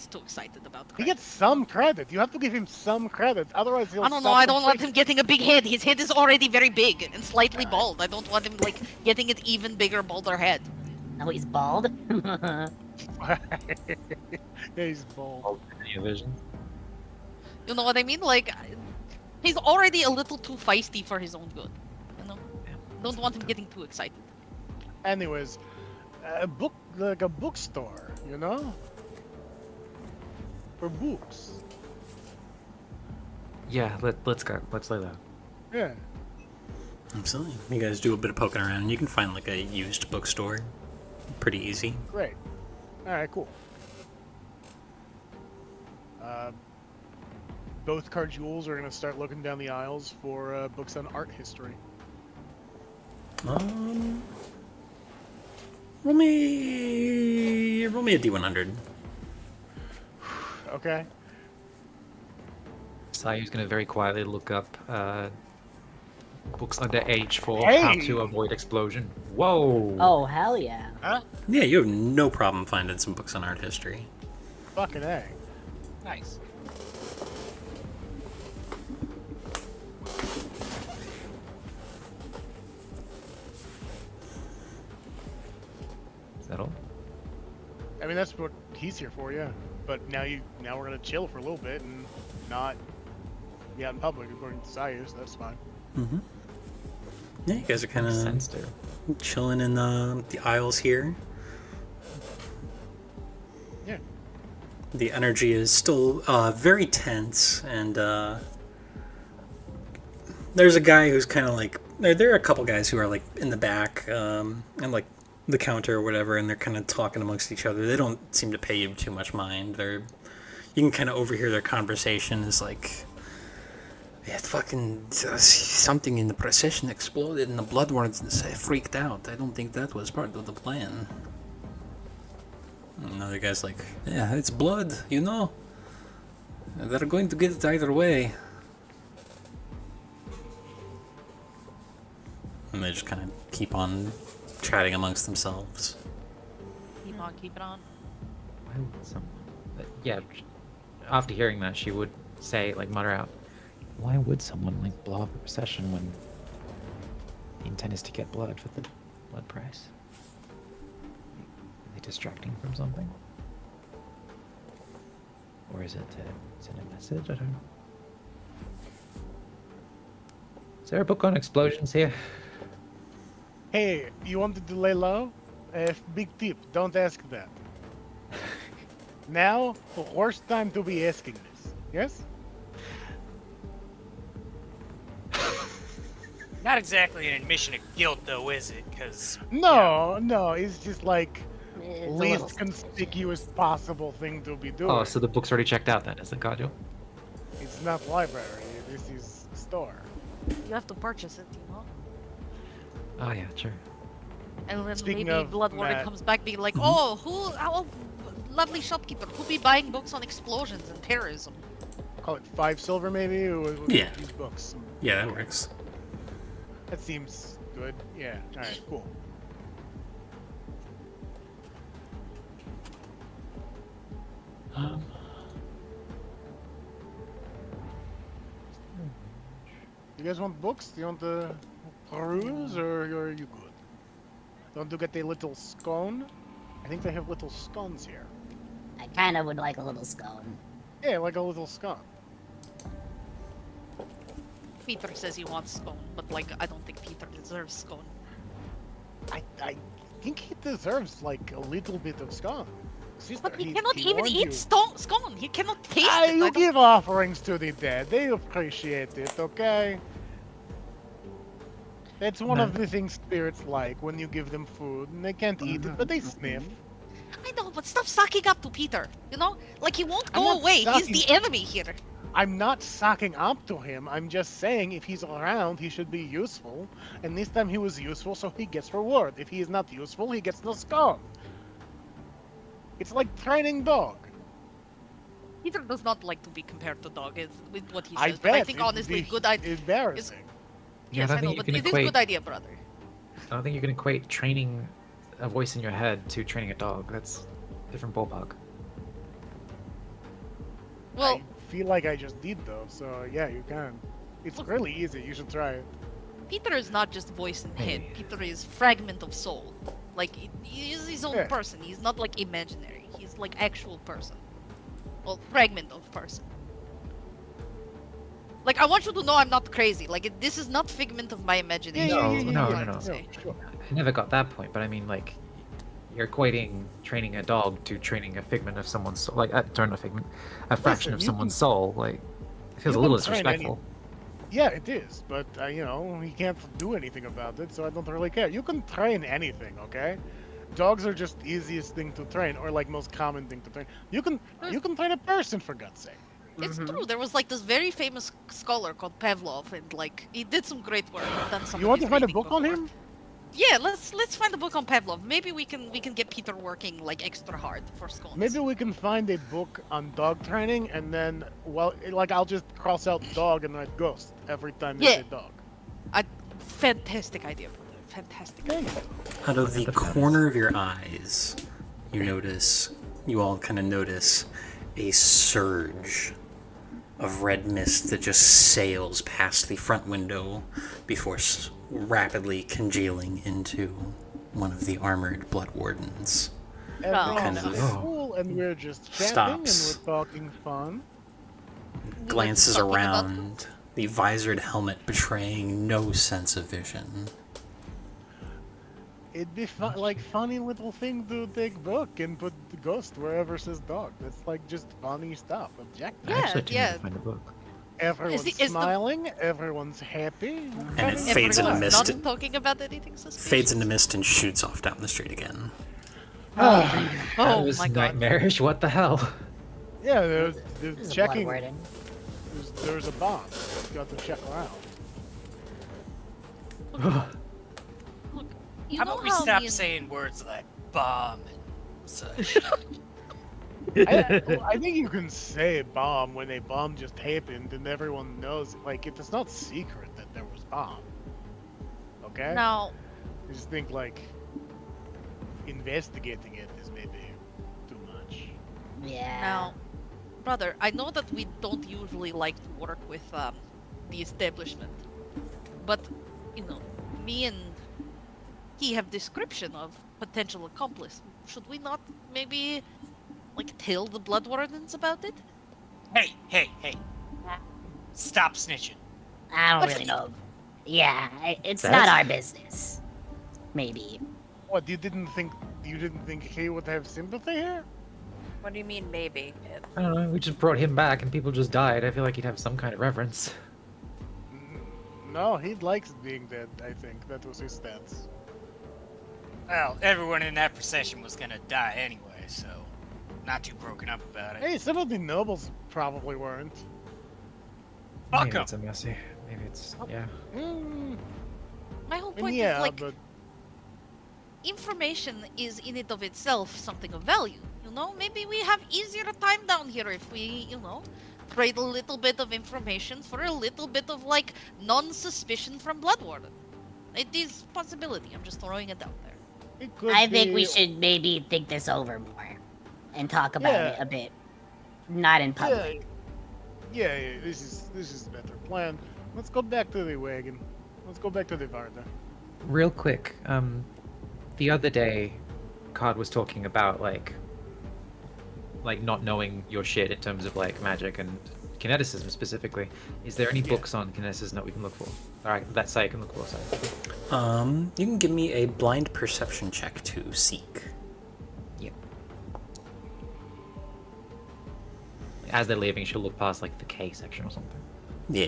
Speaker 8: too excited about
Speaker 4: He
Speaker 8: credit.
Speaker 4: gets some credit. You have to give him some credit. Otherwise, he'll
Speaker 8: I don't know.
Speaker 4: stop
Speaker 8: I don't want him
Speaker 4: complaining.
Speaker 8: getting a big head. His head is already very big and slightly bald. I don't want him like getting an even bigger, bolder head.
Speaker 10: Oh, he's bald?
Speaker 4: Yeah, he's bold.
Speaker 3: Any vision?
Speaker 8: You know what I mean? Like, he's already a little too feisty for his own good. You know, don't want him getting too excited.
Speaker 4: Anyways, a book, like a bookstore, you know? For books.
Speaker 3: Yeah, let's go. Let's lay that.
Speaker 4: Yeah.
Speaker 1: Absolutely. You guys do a bit of poking around, and you can find like a used bookstore. Pretty easy.
Speaker 4: Great. Alright, cool. Both Carjules are going to start looking down the aisles for books on art history.
Speaker 1: Roll me a D100.
Speaker 4: Okay.
Speaker 3: Sayu's gonna very quietly look up books under age for
Speaker 4: Hey!
Speaker 3: how to avoid explosion. Whoa!
Speaker 10: Oh, hell yeah.
Speaker 1: Yeah, you have no problem finding some books on art history.
Speaker 4: Fucking A.
Speaker 6: Nice.
Speaker 3: Is that all?
Speaker 4: I mean, that's what he's here for, yeah. But now we're gonna chill for a little bit and not be out in public according to Sayu, so that's fine.
Speaker 1: Mm-hmm. Yeah, you guys are kind of
Speaker 3: Sense there.
Speaker 1: chilling in the aisles here.
Speaker 4: Yeah.
Speaker 1: The energy is still very tense, and there's a guy who's kind of like there are a couple guys who are like in the back and like the counter or whatever, and they're kind of talking amongst each other. They don't seem to pay you too much mind. You can kind of overhear their conversation. Is like, yeah, fucking something in the procession exploded, and the blood wards freaked out. I don't think that was part of the plan. Another guy's like, yeah, it's blood, you know. They're going to get it either way. And they just kind of keep on chatting amongst themselves.
Speaker 8: Keep on, keep it on.
Speaker 3: Why would someone? Yeah. After hearing that, she would say, like, mutter out, "Why would someone like blow up a procession when the intent is to get blood for the blood price? Are they distracting from something? Or is it to send a message? I don't know. Is there a book on explosions here?"
Speaker 4: Hey, you wanted to lay low? Big tip, don't ask that. Now, the worst time to be asking this, yes?
Speaker 6: Not exactly an admission of guilt, though, is it? Because
Speaker 4: No, it's just like
Speaker 10: It's a little
Speaker 4: least conspicuous possible thing to be doing.
Speaker 3: Oh, so the book's already checked out then, is it, Cardio?
Speaker 4: It's not library, this is store.
Speaker 8: You have to purchase it, you know.
Speaker 3: Oh yeah, sure.
Speaker 8: And then
Speaker 4: Speaking
Speaker 8: maybe
Speaker 4: of
Speaker 8: Bloodborne
Speaker 4: that-
Speaker 8: comes back being like, oh, lovely shopkeeper, who be buying books on explosions and terrorism?
Speaker 4: Call it 5 silver maybe?
Speaker 1: Yeah.
Speaker 4: These books.
Speaker 1: Yeah, that works.
Speaker 4: That seems good. Yeah, alright, cool. You guys want books? Do you want to peruse or are you good? Want to get a little scone? I think they have little scones here.
Speaker 10: I kind of would like a little scone.
Speaker 4: Yeah, like a little scone.
Speaker 8: Peter says he wants scone, but like, I don't think Peter deserves scone.
Speaker 4: I think he deserves like a little bit of scone. Sister,
Speaker 8: But he cannot even
Speaker 4: warned
Speaker 8: eat
Speaker 4: you.
Speaker 8: scone. He cannot taste
Speaker 4: Ah,
Speaker 8: it.
Speaker 4: you
Speaker 8: I don't-
Speaker 4: give offerings to the dead. They appreciate it, okay? It's one of the things spirits like when you give them food and they can't eat it, but they sniff.
Speaker 8: I know, but stop sucking up to Peter. You know, like he won't
Speaker 4: I'm
Speaker 8: go
Speaker 4: not
Speaker 8: away. He's
Speaker 4: sucking-
Speaker 8: the enemy here.
Speaker 4: I'm not sucking up to him. I'm just saying if he's around, he should be useful. And this time he was useful, so he gets reward. If he is not useful, he gets no scone. It's like training dog.
Speaker 8: Peter does not like to be compared to dog, is with what he
Speaker 4: I
Speaker 8: says. But I
Speaker 4: bet
Speaker 8: think
Speaker 4: it would
Speaker 8: honestly,
Speaker 4: be
Speaker 8: good idea.
Speaker 4: embarrassing.
Speaker 3: Yeah,
Speaker 8: Yes,
Speaker 3: I
Speaker 8: I
Speaker 3: don't
Speaker 8: know,
Speaker 3: think
Speaker 8: but
Speaker 3: you
Speaker 8: it
Speaker 3: can
Speaker 8: is
Speaker 3: equate.
Speaker 8: good idea, brother.
Speaker 3: I don't think you can equate training a voice in your head to training a dog. That's different ballpark.
Speaker 8: Well,
Speaker 4: I feel like I just did though, so yeah, you can. It's really easy. You should try it.
Speaker 8: Peter is not just voice and head.
Speaker 3: Hey.
Speaker 8: Peter is fragment of soul. Like he is his own
Speaker 4: Yeah.
Speaker 8: person. He's not like imaginary. He's like actual person. Well, fragment of person. Like I want you to know I'm not crazy. Like this is not figment of my imagination.
Speaker 3: No,
Speaker 8: is what
Speaker 3: no,
Speaker 8: I'm
Speaker 3: no,
Speaker 8: trying
Speaker 3: no.
Speaker 8: to say.
Speaker 4: Sure.
Speaker 3: I never got that point, but I mean, like, you're equating training a dog to training a figment of someone's soul. Like, sorry, not figment, a fraction
Speaker 4: Listen,
Speaker 3: of
Speaker 4: you
Speaker 3: someone's
Speaker 4: can-
Speaker 3: soul. Like, it feels a
Speaker 4: you
Speaker 3: little
Speaker 4: can train any-
Speaker 3: disrespectful.
Speaker 4: Yeah, it is, but you know, he can't do anything about it, so I don't really care. You can train anything, okay? Dogs are just easiest thing to train, or like most common thing to train. You can train a person for God's sake.
Speaker 8: It's true. There was like this very famous scholar called Pavlov, and like he did some great work. I've done some
Speaker 4: You
Speaker 8: of
Speaker 4: want to
Speaker 8: his
Speaker 4: find a
Speaker 8: reading
Speaker 4: book on
Speaker 8: before.
Speaker 4: him?
Speaker 8: Yeah, let's find a book on Pavlov. Maybe we can get Peter working like extra hard for scones.
Speaker 4: Maybe we can find a book on dog training, and then, well, like I'll just cross out dog and write ghost every time they
Speaker 8: Yeah.
Speaker 4: say dog.
Speaker 8: Fantastic idea, brother. Fantastic.
Speaker 4: Thank
Speaker 8: idea.
Speaker 4: you.
Speaker 1: Out of the corner of your eyes, you all kind of notice a surge of red mist that just sails past the front window before rapidly congealing into one of the armored blood wardens.
Speaker 4: Everything's
Speaker 1: Kind of
Speaker 4: cool, and we're just chatting,
Speaker 1: stops.
Speaker 4: and we're talking fun.
Speaker 1: Glances
Speaker 8: talking about-
Speaker 1: around, the visored helmet betraying no sense of vision.
Speaker 4: It'd be like funny little thing to take book and put the ghost wherever says dog. That's like just funny stuff. Objective.
Speaker 3: I actually didn't
Speaker 8: yeah.
Speaker 3: even find a book.
Speaker 4: Everyone's
Speaker 8: is the-
Speaker 4: smiling. Everyone's happy.
Speaker 1: And it fades into
Speaker 8: Everyone's
Speaker 1: mist.
Speaker 8: not talking about anything suspicious.
Speaker 1: Fades into mist and shoots off down the street again.
Speaker 3: That
Speaker 8: Oh
Speaker 3: was
Speaker 8: my god.
Speaker 3: nightmarish. What the hell?
Speaker 4: Yeah, they're
Speaker 10: This is a
Speaker 4: checking.
Speaker 10: blood warden.
Speaker 4: There's a bomb. Got to check around.
Speaker 8: You
Speaker 6: How
Speaker 8: know
Speaker 6: about we
Speaker 8: how
Speaker 6: stop
Speaker 8: me and-
Speaker 6: saying words like bomb and such?
Speaker 4: I think you can say bomb when a bomb just happened and everyone knows. Like, it's not secret that there was bomb. Okay?
Speaker 8: Now,
Speaker 4: I just think, like, investigating it is maybe too much.
Speaker 10: Yeah.
Speaker 8: now, brother, I know that we don't usually like to work with the establishment, but you know, me and he have description of potential accomplice. Should we not maybe like tell the blood wardens about it?
Speaker 6: Hey, hey, hey. Stop snitching.
Speaker 10: I don't
Speaker 8: What's
Speaker 10: really
Speaker 8: it-
Speaker 10: know. Yeah, it's
Speaker 3: That's-
Speaker 10: not our business. Maybe.
Speaker 4: What, you didn't think he would have sympathy here?
Speaker 5: What do you mean, maybe?
Speaker 3: I don't know. We just brought him back, and people just died. I feel like he'd have some kind of reverence.
Speaker 4: No, he likes being dead, I think. That was his stance.
Speaker 6: Well, everyone in that procession was gonna die anyway, so not too broken up about it.
Speaker 4: Hey, some of the nobles probably weren't.
Speaker 6: Fuck
Speaker 3: Maybe
Speaker 6: 'em.
Speaker 3: it's a messy. Maybe it's yeah.
Speaker 4: Mm,
Speaker 8: My whole
Speaker 4: I mean,
Speaker 8: point
Speaker 4: yeah,
Speaker 8: is like
Speaker 4: but
Speaker 8: information is in it of itself something of value. You know, maybe we have easier time down here if we, you know, trade a little bit of information for a little bit of like non-suspicion from Bloodwarden. It is possibility. I'm just throwing it out there.
Speaker 4: it could
Speaker 10: I think we
Speaker 4: be-
Speaker 10: should maybe think this over more and talk about
Speaker 4: Yeah.
Speaker 10: it a bit. Not in public.
Speaker 4: Yeah, this is a better plan. Let's go back to the wagon. Let's go back to the Varda.
Speaker 3: Real quick, the other day, Card was talking about like not knowing your shit in terms of like magic and kineticism specifically. Is there any books on kineticism that we can look for? Alright, that site I can look for. Sorry.
Speaker 1: You can give me a blind perception check to seek.
Speaker 3: Yep. As they're leaving, she'll look past like the K section or something.
Speaker 1: Yeah,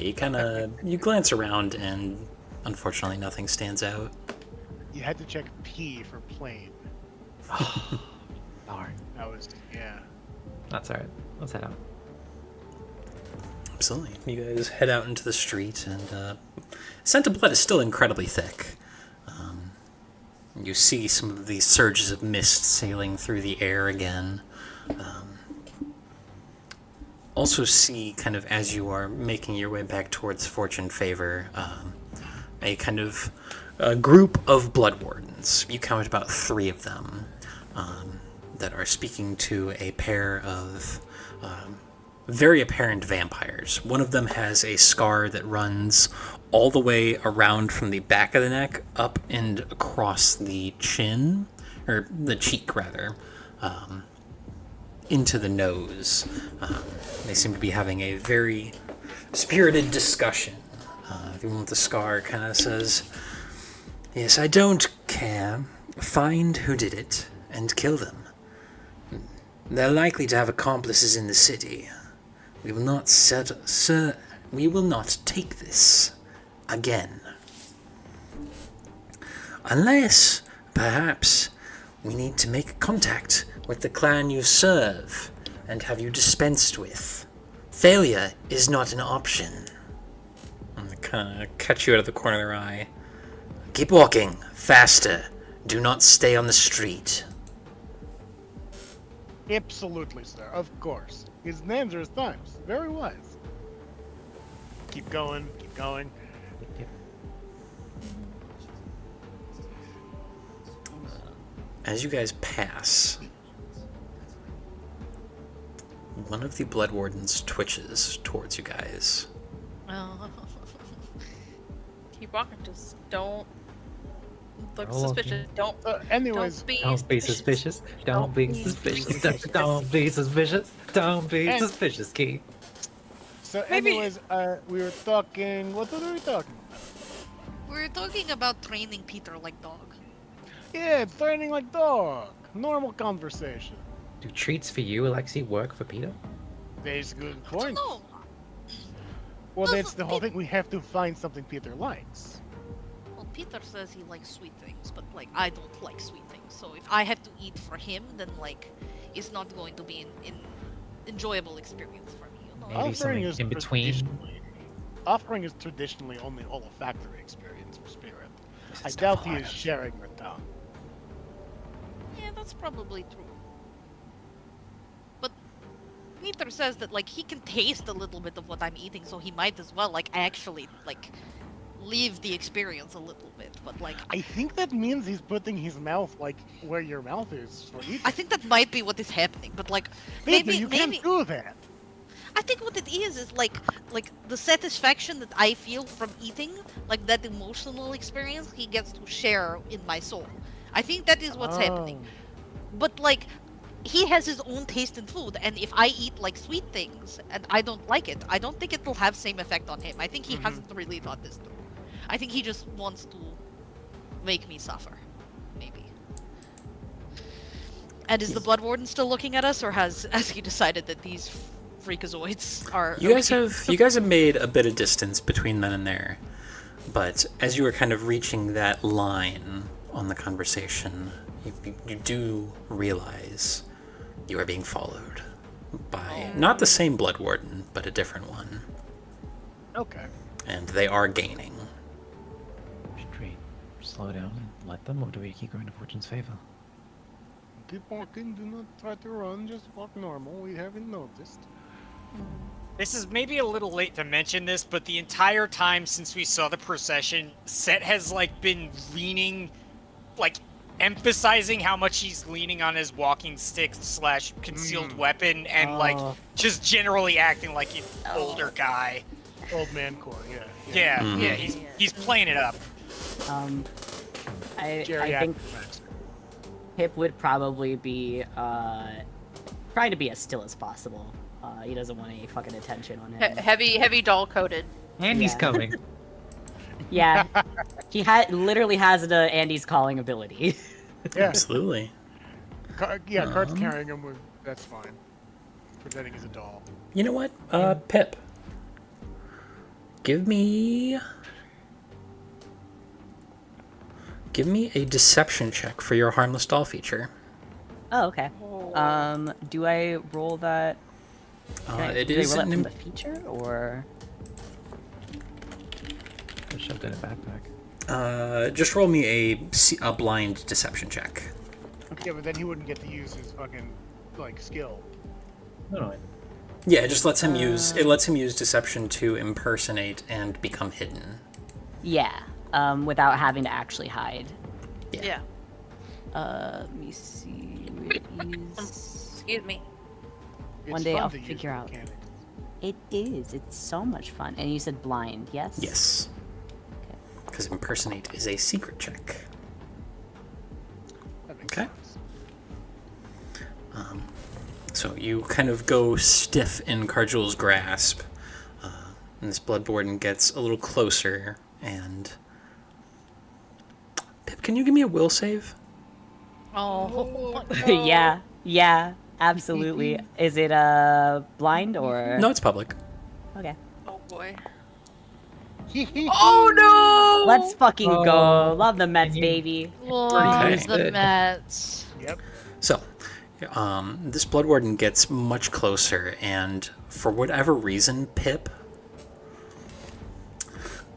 Speaker 1: you glance around and unfortunately nothing stands out.
Speaker 4: You had to check P for plane.
Speaker 3: Darn.
Speaker 4: That was, yeah.
Speaker 3: That's alright. Let's head out.
Speaker 1: Absolutely. You guys head out into the street, and scent of blood is still incredibly thick. You see some of these surges of mist sailing through the air again. Also see, kind of as you are making your way back towards Fortune Favor, a kind of group of blood wardens. You count about 3 of them that are speaking to a pair of very apparent vampires. One of them has a scar that runs all the way around from the back of the neck up and across the chin, or the cheek rather, into the nose. They seem to be having a very spirited discussion. The one with the scar kind of says, "Yes, I don't care. Find who did it and kill them. They're likely to have accomplices in the city. We will not we will not take this again. Unless, perhaps, we need to make contact with the clan you serve and have you dispensed with. Failure is not an option." I'm gonna kind of catch you out of the corner of their eye. "Keep walking. Faster. Do not stay on the street."
Speaker 4: Absolutely, sir. Of course. His dangerous times. Very wise. Keep going. Keep going.
Speaker 1: As you guys pass, one of the blood wardens twitches towards you guys.
Speaker 5: Oh. Keep walking. Just don't look
Speaker 3: Oh,
Speaker 5: suspicious. Don't.
Speaker 4: Anyways,
Speaker 3: Don't be suspicious. Don't be suspicious. Don't be suspicious. Don't be suspicious, Key.
Speaker 4: so
Speaker 8: Maybe-
Speaker 4: anyways, we were talking. What were we talking about?
Speaker 8: We're talking about training Peter like dog.
Speaker 4: Yeah, it's training like dog. Normal conversation.
Speaker 3: Do treats for you, Alexi, work for Peter?
Speaker 4: That's a good
Speaker 8: I
Speaker 4: point.
Speaker 8: don't know.
Speaker 4: Well,
Speaker 8: No,
Speaker 4: that's the
Speaker 8: but
Speaker 4: whole thing. We have to find something Peter likes.
Speaker 8: Well, Peter says he likes sweet things, but like I don't like sweet things. So if I have to eat for him, then like it's not going to be an enjoyable experience for me. You know?
Speaker 3: Maybe something in between.
Speaker 4: Offering is traditionally only olfactory experience for Spirit. I
Speaker 3: It's
Speaker 4: doubt he
Speaker 3: hard.
Speaker 4: is sharing the tongue.
Speaker 8: Yeah, that's probably true. But Peter says that like he can taste a little bit of what I'm eating, so he might as well like actually like leave the experience a little bit. But like
Speaker 4: I think that means he's putting his mouth like where your mouth is for eating.
Speaker 8: I think that might be what is happening. But like
Speaker 4: Peter,
Speaker 8: maybe
Speaker 4: you
Speaker 8: maybe
Speaker 4: can't do that.
Speaker 8: I think what it is like the satisfaction that I feel from eating, like that emotional experience he gets to share in my soul. I think that is what's happening.
Speaker 4: Oh.
Speaker 8: But like he has his own taste in food, and if I eat like sweet things and I don't like it, I don't think it will have same effect on him. I think he hasn't really thought this through. I think he just wants to make me suffer, maybe. And is the Blood Warden still looking at us, or has he decided that these freakazoids are?
Speaker 1: You guys have made a bit of distance between then and there, but as you were kind of reaching that line on the conversation, you do realize you are being followed by not the same blood warden, but a different one,
Speaker 4: Okay.
Speaker 1: and they are gaining.
Speaker 3: Should we slow down and let them, or do we keep going to Fortune's favor?
Speaker 4: Keep walking. Do not try to run. Just walk normal. We haven't noticed.
Speaker 6: This is maybe a little late to mention this, but the entire time since we saw the procession, Set has like been leaning, like emphasizing how much he's leaning on his walking stick / concealed weapon, and like just generally acting like an older guy.
Speaker 4: Old man core. Yeah.
Speaker 6: Yeah,
Speaker 1: Mhm.
Speaker 6: yeah, he's playing it up.
Speaker 7: I
Speaker 4: Geriatric
Speaker 7: think
Speaker 4: master.
Speaker 7: Pip would probably be trying to be as still as possible. He doesn't want any fucking attention on him.
Speaker 5: Heavy doll coated.
Speaker 3: Andy's
Speaker 7: Yeah.
Speaker 3: coming.
Speaker 7: Yeah, he literally has the Andy's calling ability.
Speaker 4: Yeah.
Speaker 1: Absolutely.
Speaker 4: Cart's carrying him. That's fine. Pretending he's a doll.
Speaker 1: You know what, Pip? Give me a deception check for your harmless doll feature.
Speaker 7: Oh, okay. Do I roll that?
Speaker 1: It
Speaker 7: do I
Speaker 1: is
Speaker 7: roll it
Speaker 1: an
Speaker 7: from the feature or?
Speaker 3: I shoved in a backpack.
Speaker 1: Just roll me a blind deception check.
Speaker 4: Yeah, but then he wouldn't get to use his fucking like skill.
Speaker 3: No.
Speaker 1: Yeah, it just lets him use deception to impersonate and become hidden.
Speaker 7: Yeah, without having to actually hide.
Speaker 5: Yeah.
Speaker 7: Let me see. Where it is.
Speaker 5: Excuse me.
Speaker 7: One
Speaker 4: It's
Speaker 7: day
Speaker 4: fun
Speaker 7: I'll
Speaker 4: to use
Speaker 7: figure out.
Speaker 4: mechanics.
Speaker 7: It is. It's so much fun. And you said blind, yes?
Speaker 1: Yes. Because impersonate is a secret check.
Speaker 4: That makes
Speaker 1: Okay.
Speaker 4: sense.
Speaker 1: So you kind of go stiff in Carjul's grasp, and this Bloodborne gets a little closer, and... Pip, can you give me a will save?
Speaker 8: Oh,
Speaker 7: yeah, absolutely. Is it blind or?
Speaker 1: No, it's public.
Speaker 7: Okay.
Speaker 5: Oh boy.
Speaker 8: oh no!
Speaker 7: Let's fucking go. Love the Mets,
Speaker 3: you-
Speaker 7: baby.
Speaker 8: Love
Speaker 1: Okay.
Speaker 8: the Mets.
Speaker 4: Yep.
Speaker 1: So, this Bloodwarden gets much closer, and for whatever reason, Pip...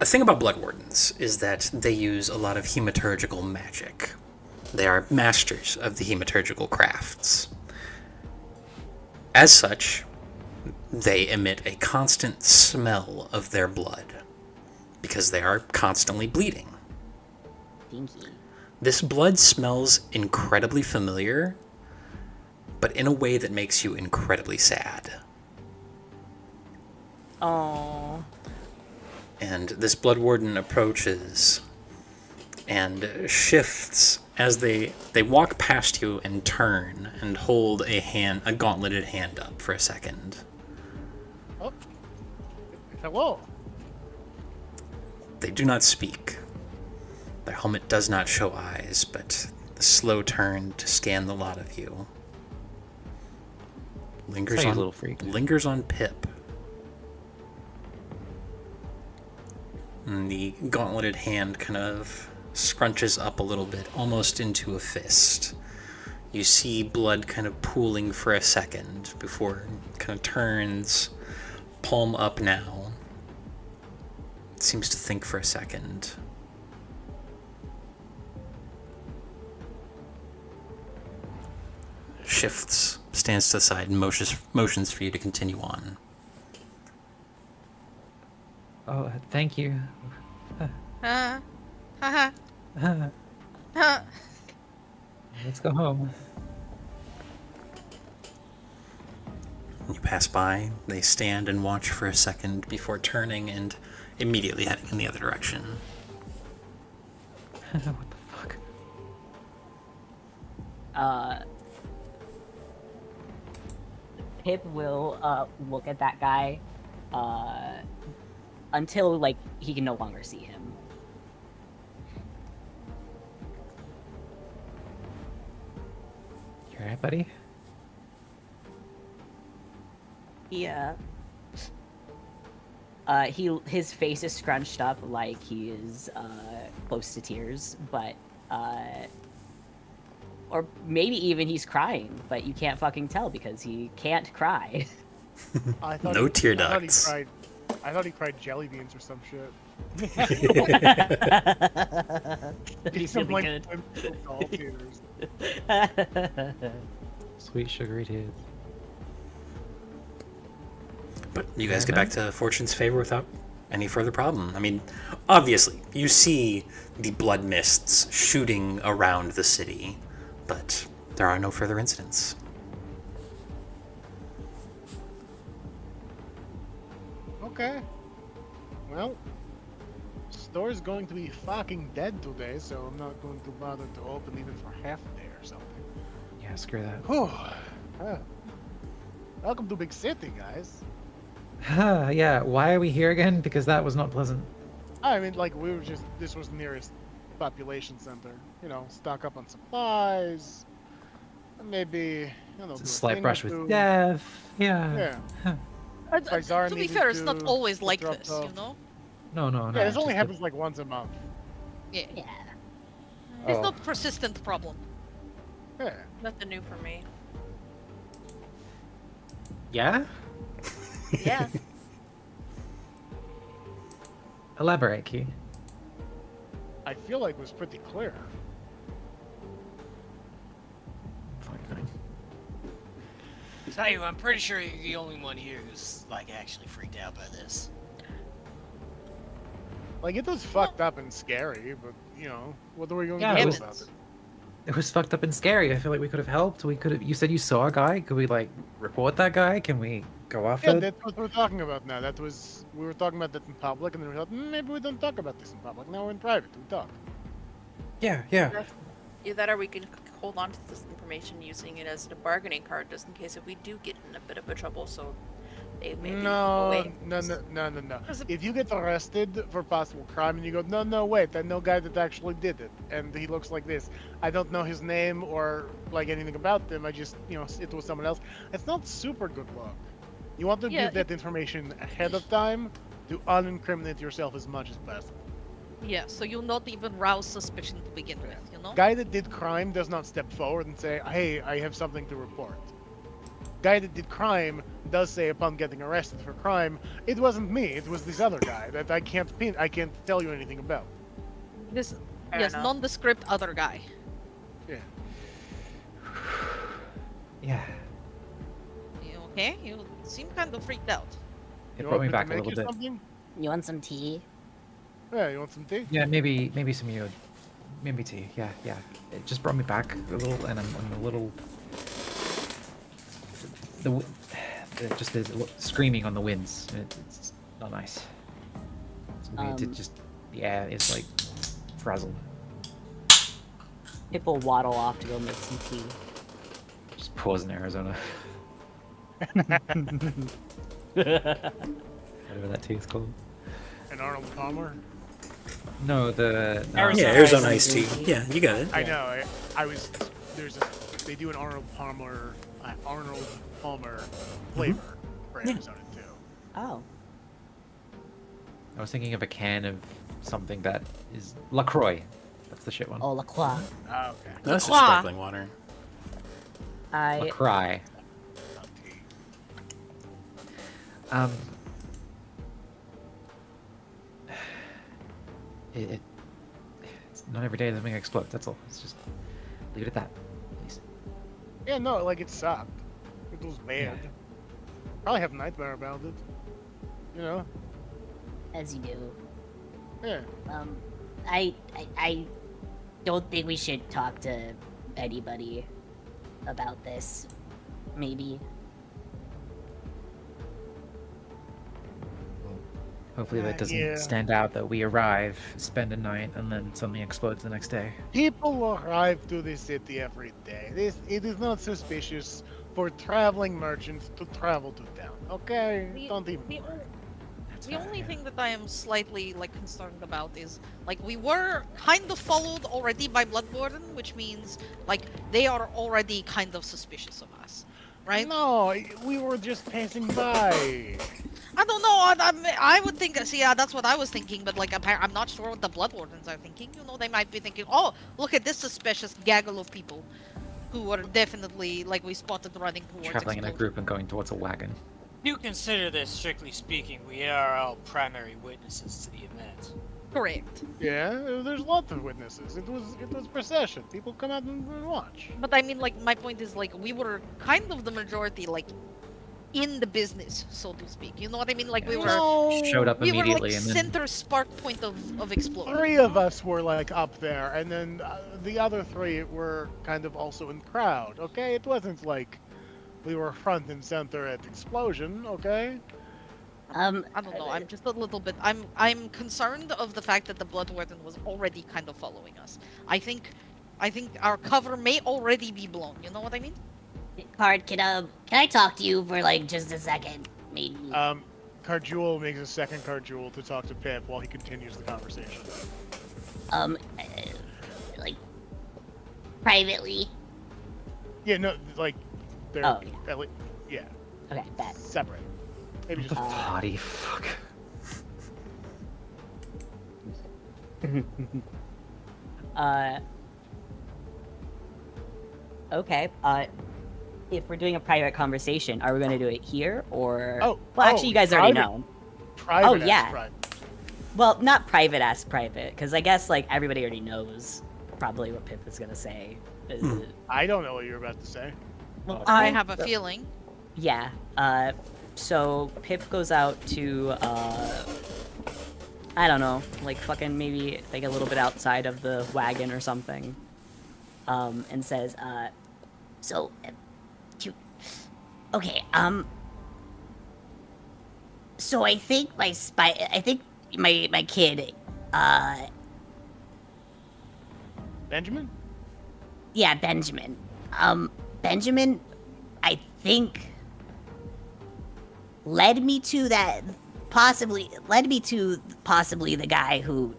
Speaker 1: A thing about Bloodwardens is that they use a lot of hematurgical magic. They are masters of the hematurgical crafts. As such, they emit a constant smell of their blood, because they are constantly bleeding.
Speaker 7: Dinky.
Speaker 1: This blood smells incredibly familiar, but in a way that makes you incredibly sad.
Speaker 7: Oh.
Speaker 1: And this Bloodwarden approaches and shifts as they walk past you and turn and hold a gauntleted hand up for a second.
Speaker 4: Oh. Hello.
Speaker 1: They do not speak. Their helmet does not show eyes, but the slow turn to scan the lot of you lingers
Speaker 3: Say, you
Speaker 1: on
Speaker 3: little freak.
Speaker 1: lingers on Pip. And the gauntleted hand kind of scrunches up a little bit, almost into a fist. You see blood kind of pooling for a second before it kind of turns, palm up now. It seems to think for a second. Shifts, stands to the side, and motions for you to continue on.
Speaker 3: Oh, thank you.
Speaker 8: Haha.
Speaker 3: Let's go home.
Speaker 1: You pass by, they stand and watch for a second before turning and immediately heading in the other direction.
Speaker 3: What the fuck?
Speaker 7: Pip will look at that guy until like he can no longer see him.
Speaker 3: You alright, buddy?
Speaker 7: Yeah. His face is scrunched up like he is close to tears, but or maybe even he's crying, but you can't fucking tell because he can't cry.
Speaker 1: No tear ducts.
Speaker 4: I thought he cried jelly beans or some shit.
Speaker 7: He's
Speaker 4: Some,
Speaker 7: really
Speaker 4: like,
Speaker 7: good.
Speaker 4: doll tears.
Speaker 3: Sweet sugary tears.
Speaker 1: But you guys get back to Fortune's favor without any further problem. I mean, obviously, you see the blood mists shooting around the city, but there are no further incidents.
Speaker 4: Okay. Well, store's going to be fucking dead today, so I'm not going to bother to open even for half a day or something.
Speaker 3: Yeah, screw that.
Speaker 4: Whew. Welcome to Big City, guys.
Speaker 3: Yeah, why are we here again? Because that was not pleasant.
Speaker 4: I mean, like, this was the nearest population center. You know, stock up on supplies. And maybe, you know, do a
Speaker 3: Slight
Speaker 4: thing
Speaker 3: brush
Speaker 4: or two.
Speaker 3: with death. Yeah.
Speaker 4: Yeah. Faisal
Speaker 8: To be
Speaker 4: needed
Speaker 8: fair, it's
Speaker 4: to
Speaker 8: not always like
Speaker 4: drop
Speaker 8: this,
Speaker 4: off.
Speaker 8: you know?
Speaker 3: No.
Speaker 4: Yeah, this only
Speaker 3: just
Speaker 4: happens like once a month.
Speaker 8: Yeah.
Speaker 7: Yeah.
Speaker 8: It's
Speaker 3: Oh.
Speaker 8: not a persistent problem.
Speaker 4: Yeah.
Speaker 5: Nothing new for me.
Speaker 3: Yeah?
Speaker 5: Yeah.
Speaker 3: Elaborate, Key.
Speaker 4: I feel like was pretty clear.
Speaker 3: Fine.
Speaker 11: Tell you, I'm pretty sure you're the only one here who's like actually freaked out by this.
Speaker 4: Like, it was fucked up and scary, but, you know, what are we going to
Speaker 3: Yeah,
Speaker 4: do
Speaker 3: it
Speaker 4: about
Speaker 3: was,
Speaker 4: it?
Speaker 3: it was fucked up and scary. I feel like we could have helped. We could have. You said you saw a guy. Could we like report that guy? Can we go after?
Speaker 4: Yeah, that's what we're talking about now. We were talking about that in public, and then we thought, maybe we don't talk about this in public. Now we're in private, we talk.
Speaker 3: Yeah.
Speaker 5: Either that or we can hold on to this information using it as a bargaining card just in case if we do get in a bit of a trouble, so they maybe
Speaker 4: No.
Speaker 5: away.
Speaker 4: No. If you get arrested for possible crime and you go, no, wait, I know a guy that actually did it, and he looks like this. I don't know his name or like anything about them. I just, you know, it was someone else. It's not super good luck. You want to give that information ahead of time to unincriminate yourself as much as possible.
Speaker 8: Yeah, so you'll not even rouse suspicion to begin with, you know?
Speaker 4: Guy that did crime does not step forward and say, hey, I have something to report. Guy that did crime does say upon getting arrested for crime, it wasn't me, it was this other guy that I can't tell you anything about.
Speaker 8: This,
Speaker 5: Fair
Speaker 8: yes,
Speaker 5: enough.
Speaker 8: nondescript other guy.
Speaker 4: Yeah.
Speaker 3: Yeah.
Speaker 8: You okay? You seem kind of freaked out.
Speaker 3: It
Speaker 4: You
Speaker 3: brought
Speaker 4: want
Speaker 3: me
Speaker 4: to
Speaker 3: back a
Speaker 4: make
Speaker 3: little
Speaker 4: you
Speaker 3: bit.
Speaker 4: something?
Speaker 10: You want some tea?
Speaker 4: Yeah, you want some tea?
Speaker 3: Yeah, maybe some you. Maybe tea. Yeah. It just brought me back a little, and I'm a little. Just the screaming on the winds. It's not nice. It's weird. It just the air is like frazzled.
Speaker 7: Pip will waddle off to go make some tea.
Speaker 3: Just pause in Arizona. Whatever that tea is called.
Speaker 4: And Arnold Palmer?
Speaker 3: No, the
Speaker 1: Yeah, Arizona iced tea. Yeah, you got it.
Speaker 4: I know. They do an Arnold Palmer flavor for Arizona too.
Speaker 7: Oh.
Speaker 3: I was thinking of a can of something that is LaCroix. That's the shit one.
Speaker 10: Oh, La Croix.
Speaker 4: Oh, okay.
Speaker 1: That's just
Speaker 8: LaCroix.
Speaker 1: sparkling water.
Speaker 3: LaCroix.
Speaker 4: Not tea.
Speaker 3: It's not every day something explodes. That's all. It's just leave it at that, please.
Speaker 4: Yeah, no, like it sucked. It was bad.
Speaker 3: Yeah.
Speaker 4: Probably have nightmare about it. You know?
Speaker 10: As you do.
Speaker 4: Yeah.
Speaker 10: I don't think we should talk to anybody about this. Maybe.
Speaker 3: Hopefully that doesn't
Speaker 4: Yeah.
Speaker 3: stand out that we arrive, spend a night, and then something explodes the next day.
Speaker 4: People arrive to the city every day. It is not suspicious for traveling merchants to travel to town. Okay? Don't even worry.
Speaker 8: The only thing that I am slightly concerned about is we were kind of followed already by Bloodborne, which means they are already kind of suspicious of us, right?
Speaker 4: No, we were just passing by.
Speaker 8: I don't know. I would think. See, that's what I was thinking, but I'm not sure what the Bloodwardens are thinking. You know, they might be thinking, "Oh, look at this suspicious gaggle of people, who are definitely we spotted running towards."
Speaker 3: Traveling in a
Speaker 8: explosion."
Speaker 3: group and going towards a wagon.
Speaker 6: You consider this, strictly speaking, we are all primary witnesses to the event.
Speaker 8: Correct.
Speaker 4: Yeah, there's lots of witnesses. It was procession. People come out and watch.
Speaker 8: But I mean, my point is, we were kind of the majority, in the business, so to speak. You know what I mean? We were.
Speaker 4: No,
Speaker 3: Showed up
Speaker 8: We were
Speaker 3: immediately and then
Speaker 8: center spark point of explosion.
Speaker 4: 3 of us were up there, and then the other 3 were kind of also in crowd. Okay, it wasn't we were front and center at explosion. Okay.
Speaker 8: I don't know. I'm just a little bit. I'm concerned of the fact that the Bloodwarden was already kind of following us. I think our cover may already be blown. You know what I mean?
Speaker 10: Card, can I talk to you for just a second, maybe?
Speaker 4: Cardjewel makes a second Cardjewel to talk to Pip while he continues the conversation.
Speaker 10: Privately.
Speaker 4: Yeah, no, they're
Speaker 10: Oh,
Speaker 4: yeah,
Speaker 10: Okay, bet.
Speaker 4: separate. Maybe
Speaker 3: the
Speaker 4: just
Speaker 3: party. Fuck.
Speaker 7: Okay. If we're doing a private conversation, are we going to do it here or?
Speaker 4: Oh,
Speaker 7: Well, actually, you guys already
Speaker 4: private.
Speaker 7: know.
Speaker 4: private.
Speaker 7: yeah.
Speaker 4: Private.
Speaker 7: Well, not private as private, because I guess like everybody already knows probably what Pip is gonna say.
Speaker 4: I don't know what you're about to say.
Speaker 7: Well,
Speaker 8: I have a feeling.
Speaker 7: Yeah. So Pip goes out to I don't know, like fucking maybe like a little bit outside of the wagon or something, and says,
Speaker 10: So, okay, so I think my kid,
Speaker 4: Benjamin?
Speaker 10: yeah, Benjamin. Benjamin, I think, led me to possibly the guy who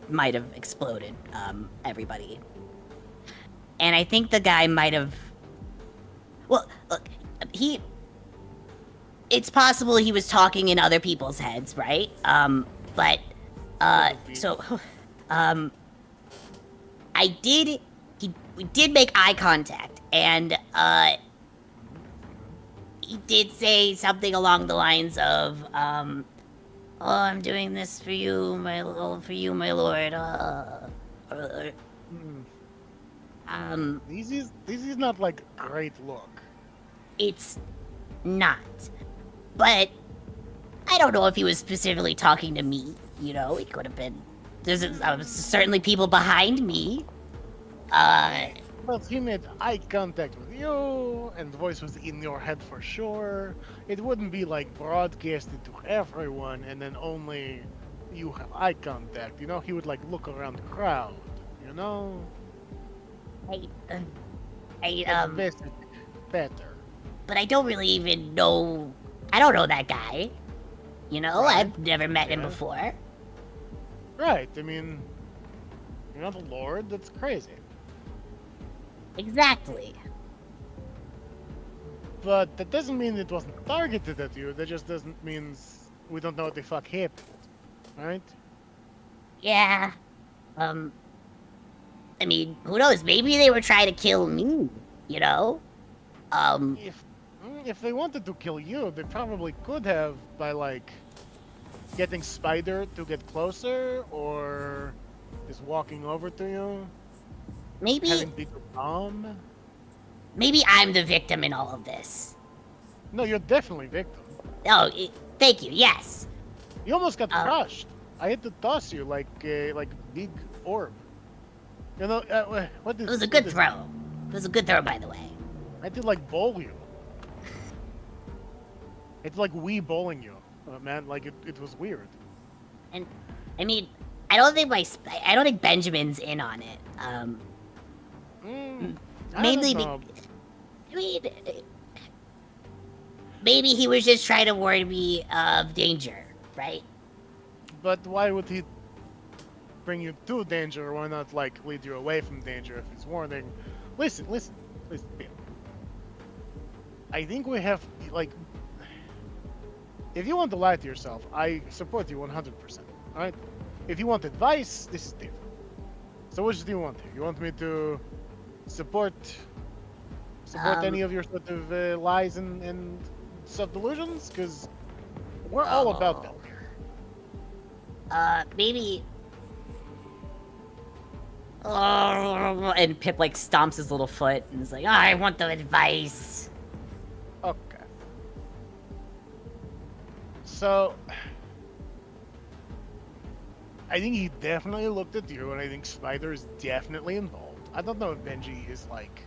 Speaker 10: might have exploded, everybody. And I think the guy might have, well, look, it's possible he was talking in other people's heads, right? But, we did make eye contact, and, he did say something along the lines of, oh, I'm doing this for you, my lord.
Speaker 4: This is not like great look.
Speaker 10: It's not. But I don't know if he was specifically talking to me. You know, it could have been. There's certainly people behind me.
Speaker 4: But he made eye contact with you, and the voice was in your head for sure. It wouldn't be like broadcasted to everyone, and then only you have eye contact. You know, he would like look around the crowd. You know. Better.
Speaker 10: But I don't really even know. I don't know that guy. You know,
Speaker 4: Right.
Speaker 10: I've never met him before.
Speaker 4: Right. I mean, you're not a lord. That's crazy.
Speaker 10: Exactly.
Speaker 4: But that doesn't mean it wasn't targeted at you. That just doesn't mean we don't know what the fuck happened. Right?
Speaker 10: Yeah. I mean, who knows? Maybe they were trying to kill me. You know.
Speaker 4: If they wanted to kill you, they probably could have by like getting Spider to get closer, or just walking over to you.
Speaker 10: Maybe.
Speaker 4: Having bigger bomb.
Speaker 10: Maybe I'm the victim in all of this.
Speaker 4: No, you're definitely victim.
Speaker 10: Oh, thank you. Yes.
Speaker 4: You almost got crushed. I had to toss you like big orb. You know what is?
Speaker 10: It was a good throw. It was a good throw, by the way.
Speaker 4: I did like bowl you. It's like Wii bowling you, man. Like it was weird.
Speaker 10: And I mean, I don't think Benjamin's in on it. Mainly maybe he was just trying to warn me of danger, right?
Speaker 4: But why would he bring you to danger? Why not like lead you away from danger if he's warning? Listen, Bill. I think we have like. If you want to lie to yourself, I support you 100%. All right. If you want advice, this is different. So which do you want here? You want me to support any of your sort of lies and self-delusions? Because we're all about that here.
Speaker 10: Maybe.
Speaker 7: And Pip like stomps his little foot and is like, oh, I want the advice.
Speaker 4: Okay. So, I think he definitely looked at you, and I think Spider is definitely involved. I don't know if Benji is like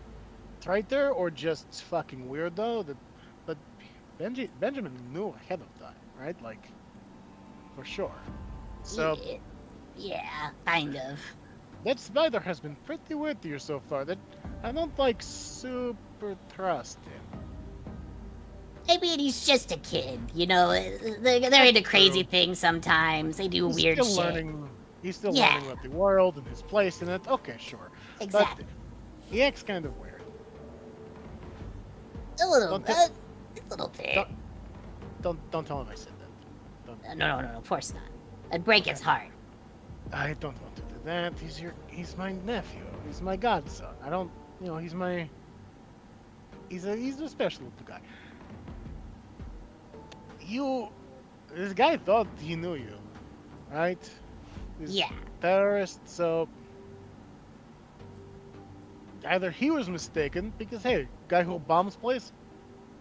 Speaker 4: traitor or just fucking weirdo. But Benjamin knew ahead of time, right? Like, for sure. So,
Speaker 10: yeah, kind of.
Speaker 4: That Spider has been pretty weird to you so far. That I don't like super trust him.
Speaker 10: I mean, he's just a kid, you know. They're into crazy things sometimes. They do weird shit.
Speaker 4: He's still learning about the world and his place in it. Okay, sure.
Speaker 10: Exactly.
Speaker 4: But he acts kind of weird.
Speaker 10: A little bit.
Speaker 4: Don't tell him I said that.
Speaker 10: No, of course not. A break is hard.
Speaker 4: I don't want to do that. He's my nephew. He's my godson. I don't, he's a special little guy. This guy thought he knew you. right? He's
Speaker 10: Yeah.
Speaker 4: terrorist, so either he was mistaken because hey, guy who bombs place,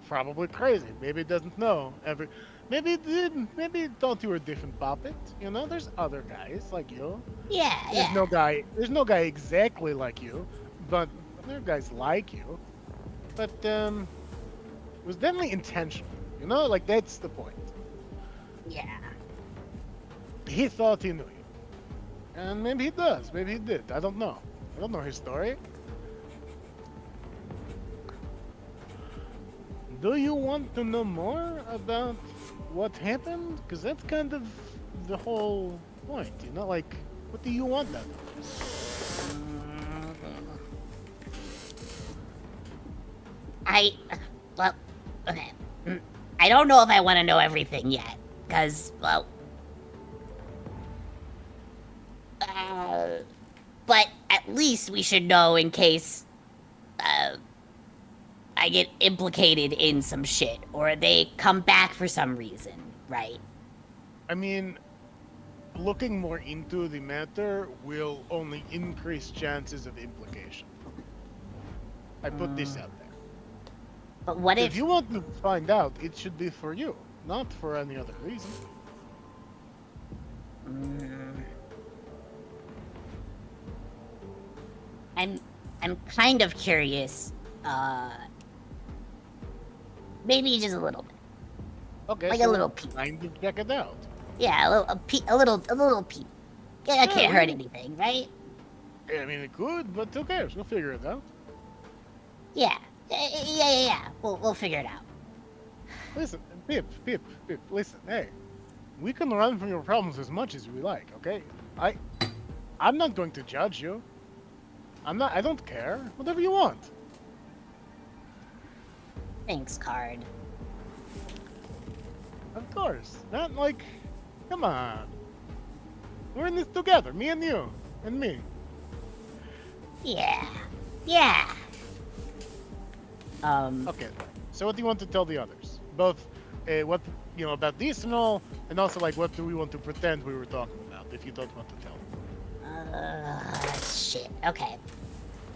Speaker 4: probably crazy. Maybe he doesn't know maybe he did. Maybe he thought you were a different puppet. You know, there's other guys like you.
Speaker 10: Yeah,
Speaker 4: There's
Speaker 10: yeah.
Speaker 4: no guy. There's no guy exactly like you, but there are guys like you. But it was definitely intentional. You know, like that's the point.
Speaker 10: Yeah.
Speaker 4: He thought he knew you, and maybe he does. Maybe he did. I don't know. I don't know his story. Do you want to know more about what happened? Because that's kind of the whole point, you know? Like, what do you want out of this?
Speaker 10: Well, okay. I don't know if I want to know everything yet, because, well... but at least we should know in case, I get implicated in some shit, or they come back for some reason, right?
Speaker 4: I mean, looking more into the matter will only increase chances of implication. I put this out there.
Speaker 10: But what
Speaker 4: If you want to find out, it should be for you, not for any other reason.
Speaker 10: I'm kind of curious, maybe just a little bit.
Speaker 4: Okay,
Speaker 10: Like
Speaker 4: so
Speaker 10: a little peek.
Speaker 4: Time to check it out.
Speaker 10: Yeah, a little peek. Yeah, that can't hurt anything, right?
Speaker 4: I mean, it could, but who cares? We'll figure it out.
Speaker 10: Yeah. We'll figure it out.
Speaker 4: Listen, Pip, listen, hey. We can run from your problems as much as we like, okay? I'm not going to judge you. I don't care. Whatever you want.
Speaker 10: Thanks, Card.
Speaker 4: Of course. Not like, come on. We're in this together, me and you, and me.
Speaker 10: Yeah.
Speaker 4: Okay, so what do you want to tell the others? Both, what, about this and all, and also, like, what do we want to pretend we were talking about, if you don't want to tell them?
Speaker 10: Shit. Okay.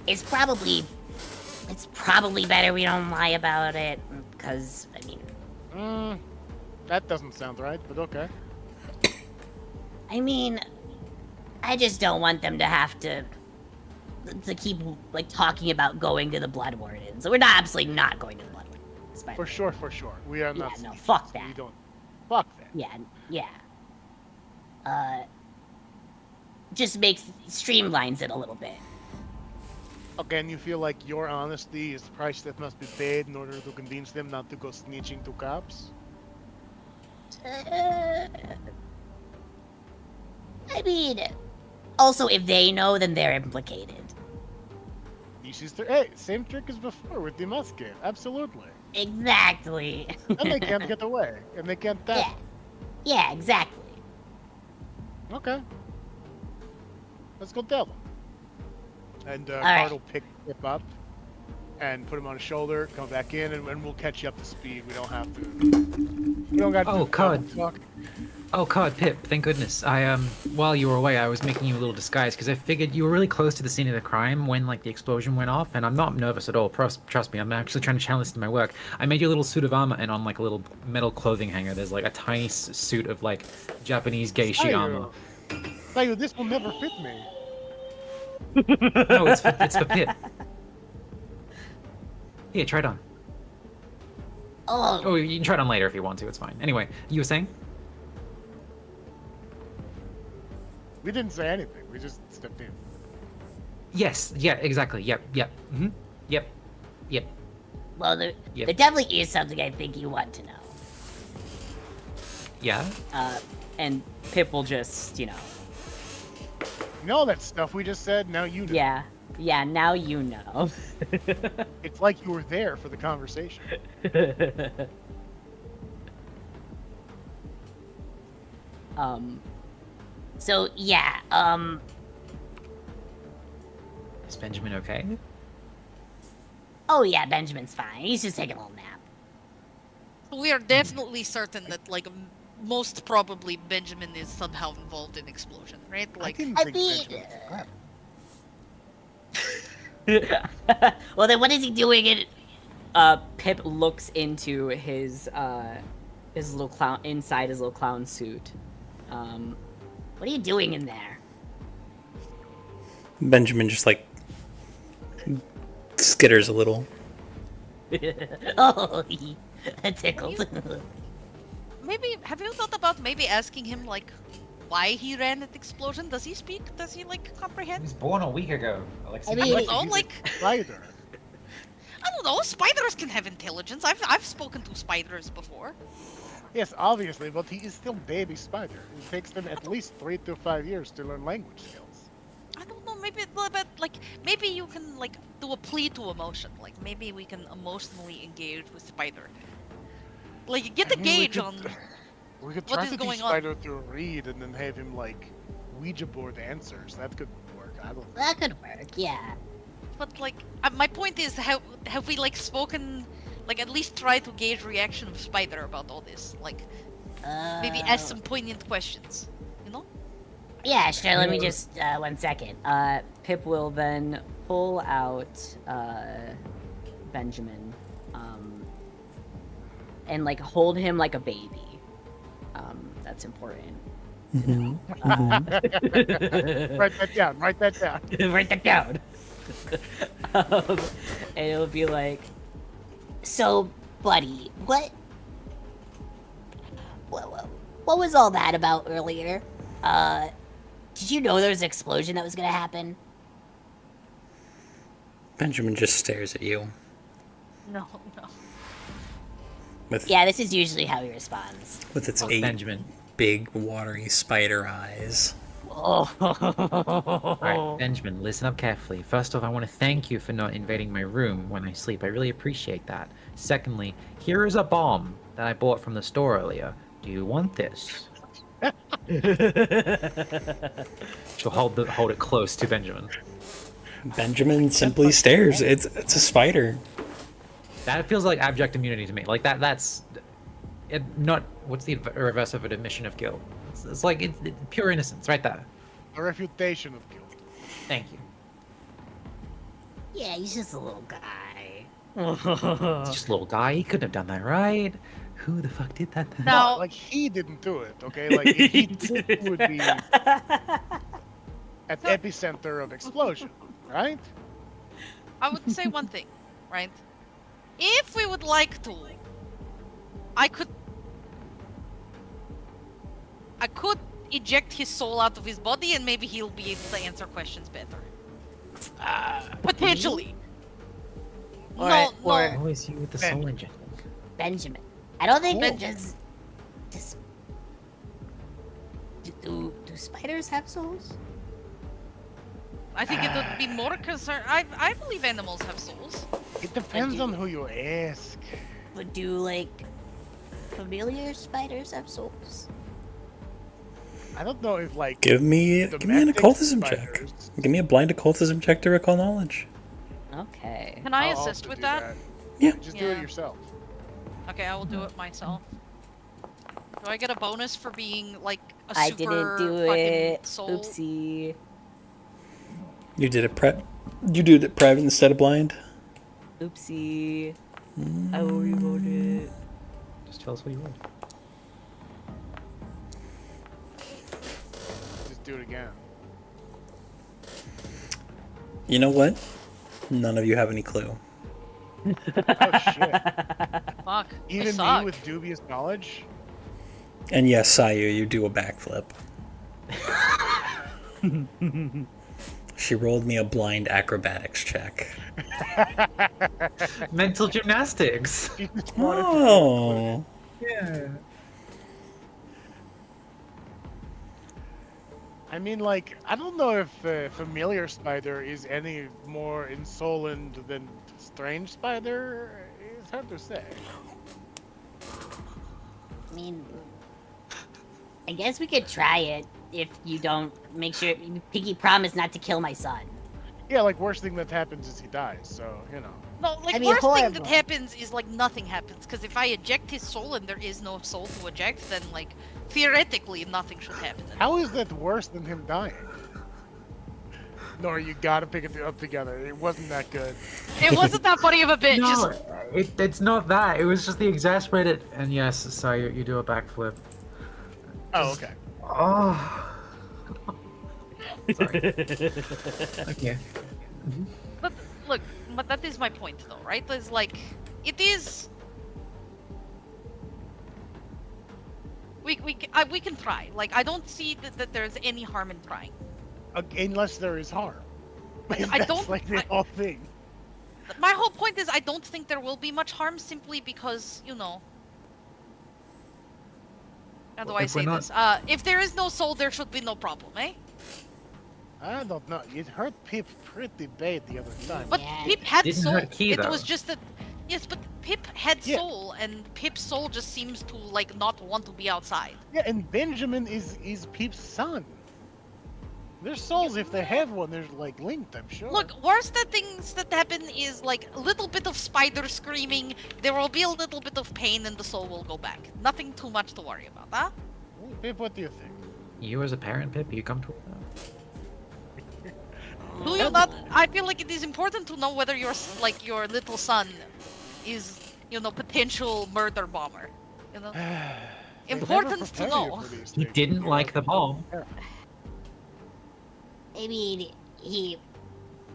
Speaker 10: It's probably better we don't lie about it, because, I mean...
Speaker 4: That doesn't sound right, but okay.
Speaker 10: I mean, I just don't want them to have to keep, like, talking about going to the Blood Wardens. We're absolutely not going to the Blood Wardens.
Speaker 4: For sure. We are not...
Speaker 10: Yeah, no, fuck that.
Speaker 4: We don't... Fuck that.
Speaker 10: Yeah. Just streamlines it a little bit.
Speaker 4: Okay, and you feel like your honesty is the price that must be paid in order to convince them not to go snitching to cops?
Speaker 10: I mean, also, if they know, then they're implicated.
Speaker 4: Hey, same trick as before with the musket. Absolutely.
Speaker 10: Exactly.
Speaker 4: And they can't get away. And they can't tap.
Speaker 10: Yeah, exactly.
Speaker 4: Okay. Let's go tell them. And Card
Speaker 10: right.
Speaker 4: will pick Pip up and put him on his shoulder, come back in, and we'll catch you up to speed. We don't have to. We don't got to.
Speaker 3: Oh, Card.
Speaker 4: Talk.
Speaker 3: Oh, Card, Pip, thank goodness. While you were away, I was making you a little disguise because I figured you were really close to the scene of the crime when, like, the explosion went off, and I'm not nervous at all. Trust me, I'm actually trying to channel this into my work. I made you a little suit of armor, and on, like, a little metal clothing hanger, there's, like, a tiny suit of, like, Japanese geisha armor.
Speaker 4: Sayu, this will never fit me.
Speaker 3: No, it's for Pip. Here, try it on. Oh, you can try it on later if you want to, it's fine. Anyway, you were saying?
Speaker 4: We didn't say anything. We just stepped in.
Speaker 3: Yes, yeah, exactly. Yep. Mm-hmm. Yep.
Speaker 10: Well, there definitely is something I think you want to know.
Speaker 3: Yeah?
Speaker 7: And Pip will just,
Speaker 4: You know all that stuff we just said? Now you know.
Speaker 7: Yeah, now you know.
Speaker 4: It's like you were there for the conversation.
Speaker 10: So, yeah,
Speaker 3: Is Benjamin okay?
Speaker 10: Oh, yeah, Benjamin's fine. He's just taking a little nap.
Speaker 8: We are definitely certain that, like, most probably Benjamin is somehow involved in explosion, right? Like,
Speaker 4: I didn't think Benjamin was crap.
Speaker 10: Well, then what is he doing in?
Speaker 7: Pip looks into his little clown inside his little clown suit.
Speaker 10: What are you doing in there?
Speaker 1: Benjamin just like skitters a little.
Speaker 10: Oh, that tickled.
Speaker 8: maybe have you thought about maybe asking him like why he ran that explosion? Does he speak? Does he like
Speaker 3: He
Speaker 8: comprehend?
Speaker 3: was born a week ago, Alexi.
Speaker 10: I mean-
Speaker 8: I don't know, like
Speaker 4: Spider.
Speaker 8: I don't know. Spiders can have intelligence. I've spoken to spiders before.
Speaker 4: Yes, obviously, but he is still baby spider. It takes them at least 3 to 5 years to learn language skills.
Speaker 8: I don't know. Maybe a little bit like maybe you can like do a plea to emotion. Like maybe we can emotionally engage with spider. Like get
Speaker 4: I
Speaker 8: a
Speaker 4: mean, we
Speaker 8: gauge
Speaker 4: could-
Speaker 8: on.
Speaker 4: We could
Speaker 8: What
Speaker 4: try
Speaker 8: is
Speaker 4: to teach
Speaker 8: going on?
Speaker 4: Spider to read and then have him like Ouija board answers. That could work. I don't know.
Speaker 10: That could work, yeah.
Speaker 8: But like, my point is, have we like spoken, like at least try to gauge reaction of Spider about all this? Like, maybe ask some poignant questions. You know?
Speaker 10: Yeah, sure. Let me just 1 second.
Speaker 7: Pip will then pull out Benjamin and like hold him like a baby. That's important.
Speaker 1: Mhm.
Speaker 4: Write that down. Write that down.
Speaker 7: Write that down. And it'll be like,
Speaker 10: So, buddy, what was all that about earlier? Did you know there was an explosion that was gonna happen?
Speaker 1: Benjamin just stares at you
Speaker 8: No.
Speaker 1: with
Speaker 10: Yeah, this is usually how he responds.
Speaker 1: with its
Speaker 3: Oh,
Speaker 1: 8
Speaker 3: Benjamin.
Speaker 1: big watery spider eyes.
Speaker 3: Alright, Benjamin, listen up carefully. First off, I want to thank you for not invading my room when I sleep. I really appreciate that. Secondly, here is a bomb that I bought from the store earlier. Do you want this? She'll hold it close to Benjamin.
Speaker 1: Benjamin simply stares. It's a spider.
Speaker 3: That feels like abject immunity to me. Like that's it, not what's the reverse of an admission of guilt. It's like it's pure innocence right there.
Speaker 4: A refutation of guilt.
Speaker 3: Thank you.
Speaker 10: Yeah, he's just a little guy.
Speaker 3: It's just a little guy. He couldn't have done that, right? Who the fuck did that then?
Speaker 8: Now,
Speaker 4: Like he didn't do it. Okay, like if he did, he would be at epicenter of explosion, right?
Speaker 8: I would say one thing, right? If we would like to, I could eject his soul out of his body, and maybe he'll be able to answer questions better. Potentially. No.
Speaker 3: Always you with the soul injection.
Speaker 10: Benjamin. I don't think
Speaker 8: Cool.
Speaker 10: does do spiders have souls?
Speaker 8: I think it would be more concerned. I believe animals have souls.
Speaker 4: It depends on who you ask.
Speaker 10: But do like familiar spiders have souls?
Speaker 4: I don't know if like
Speaker 1: Give me an
Speaker 4: domestic
Speaker 1: occultism check.
Speaker 4: spiders-
Speaker 1: Give me a blind occultism check to recall knowledge.
Speaker 7: okay.
Speaker 8: Can I
Speaker 4: I'll
Speaker 8: assist
Speaker 4: also
Speaker 8: with
Speaker 4: do
Speaker 8: that?
Speaker 1: Yeah.
Speaker 4: Just do it
Speaker 8: Yeah.
Speaker 4: yourself.
Speaker 8: Okay, I will do it myself. Do I get a bonus for being like a
Speaker 7: I
Speaker 8: super
Speaker 7: didn't do
Speaker 8: fucking
Speaker 7: it.
Speaker 8: soul?
Speaker 7: Oopsie.
Speaker 1: You did it prep. You did it private instead of blind.
Speaker 7: Oopsie. I will reload it.
Speaker 3: Just tell us what you want.
Speaker 4: Just do it again.
Speaker 1: You know what? None of you have any clue.
Speaker 4: Oh shit!
Speaker 8: Fuck. I
Speaker 4: Even me
Speaker 8: suck.
Speaker 4: with dubious knowledge.
Speaker 1: And yes, Sayu, you do a backflip. She rolled me a blind acrobatics check.
Speaker 3: Mental gymnastics.
Speaker 4: She just wanted to-
Speaker 1: Oh.
Speaker 3: Yeah.
Speaker 4: I mean, like, I don't know if familiar spider is any more insolent than strange spider. It's hard to say.
Speaker 10: I mean, I guess we could try it if you don't make sure. Pinky promise not to kill my son.
Speaker 4: Yeah, like worst thing that happens is he dies. So
Speaker 8: No, like
Speaker 9: I mean,
Speaker 8: worst thing
Speaker 9: horrible.
Speaker 8: that happens is like nothing happens. Because if I eject his soul and there is no soul to eject, then like theoretically nothing should happen.
Speaker 4: How is that worse than him dying? No, you gotta pick it up together. It wasn't that good.
Speaker 8: It wasn't that funny of a bit.
Speaker 3: No,
Speaker 8: Just
Speaker 3: it's not that. It was just the exasperated. And yes, sorry, you do a backflip.
Speaker 4: Oh, okay.
Speaker 3: Oh. Sorry. Okay.
Speaker 8: But look, but that is my point, though, right? It's like it is. We can try. Like I don't see that there's any harm in trying.
Speaker 4: Unless there is harm.
Speaker 8: I
Speaker 4: That's
Speaker 8: don't-
Speaker 4: like the whole thing.
Speaker 8: My whole point is I don't think there will be much harm simply because How do I
Speaker 3: If we're
Speaker 8: say
Speaker 3: not-
Speaker 8: this? If there is no soul, there should be no problem, eh?
Speaker 4: I don't know. It hurt Pip pretty bad the other time.
Speaker 8: But
Speaker 10: Yeah.
Speaker 8: Pip had
Speaker 3: Didn't
Speaker 8: soul.
Speaker 3: hurt Key,
Speaker 8: It was
Speaker 3: though.
Speaker 8: just that. Yes, but Pip had
Speaker 4: Yeah.
Speaker 8: soul, and Pip's soul just seems to like not want to be outside.
Speaker 4: Yeah, and Benjamin is Pip's son. Their souls, if they have one, they're like linked, I'm sure.
Speaker 8: Look, worst the things that happen is like a little bit of spider screaming. There will be a little bit of pain, and the soul will go back. Nothing too much to worry about, huh?
Speaker 4: Pip, what do you think?
Speaker 3: You as a parent, Pip, you comfortable?
Speaker 8: Do you not? I feel like it is important to know whether your little son is potential murder bomber.
Speaker 4: They
Speaker 8: Important
Speaker 4: never
Speaker 8: to
Speaker 4: prepare you
Speaker 8: know.
Speaker 4: for these
Speaker 3: He
Speaker 4: things.
Speaker 3: didn't
Speaker 4: You're
Speaker 3: like the bomb.
Speaker 10: I mean, he.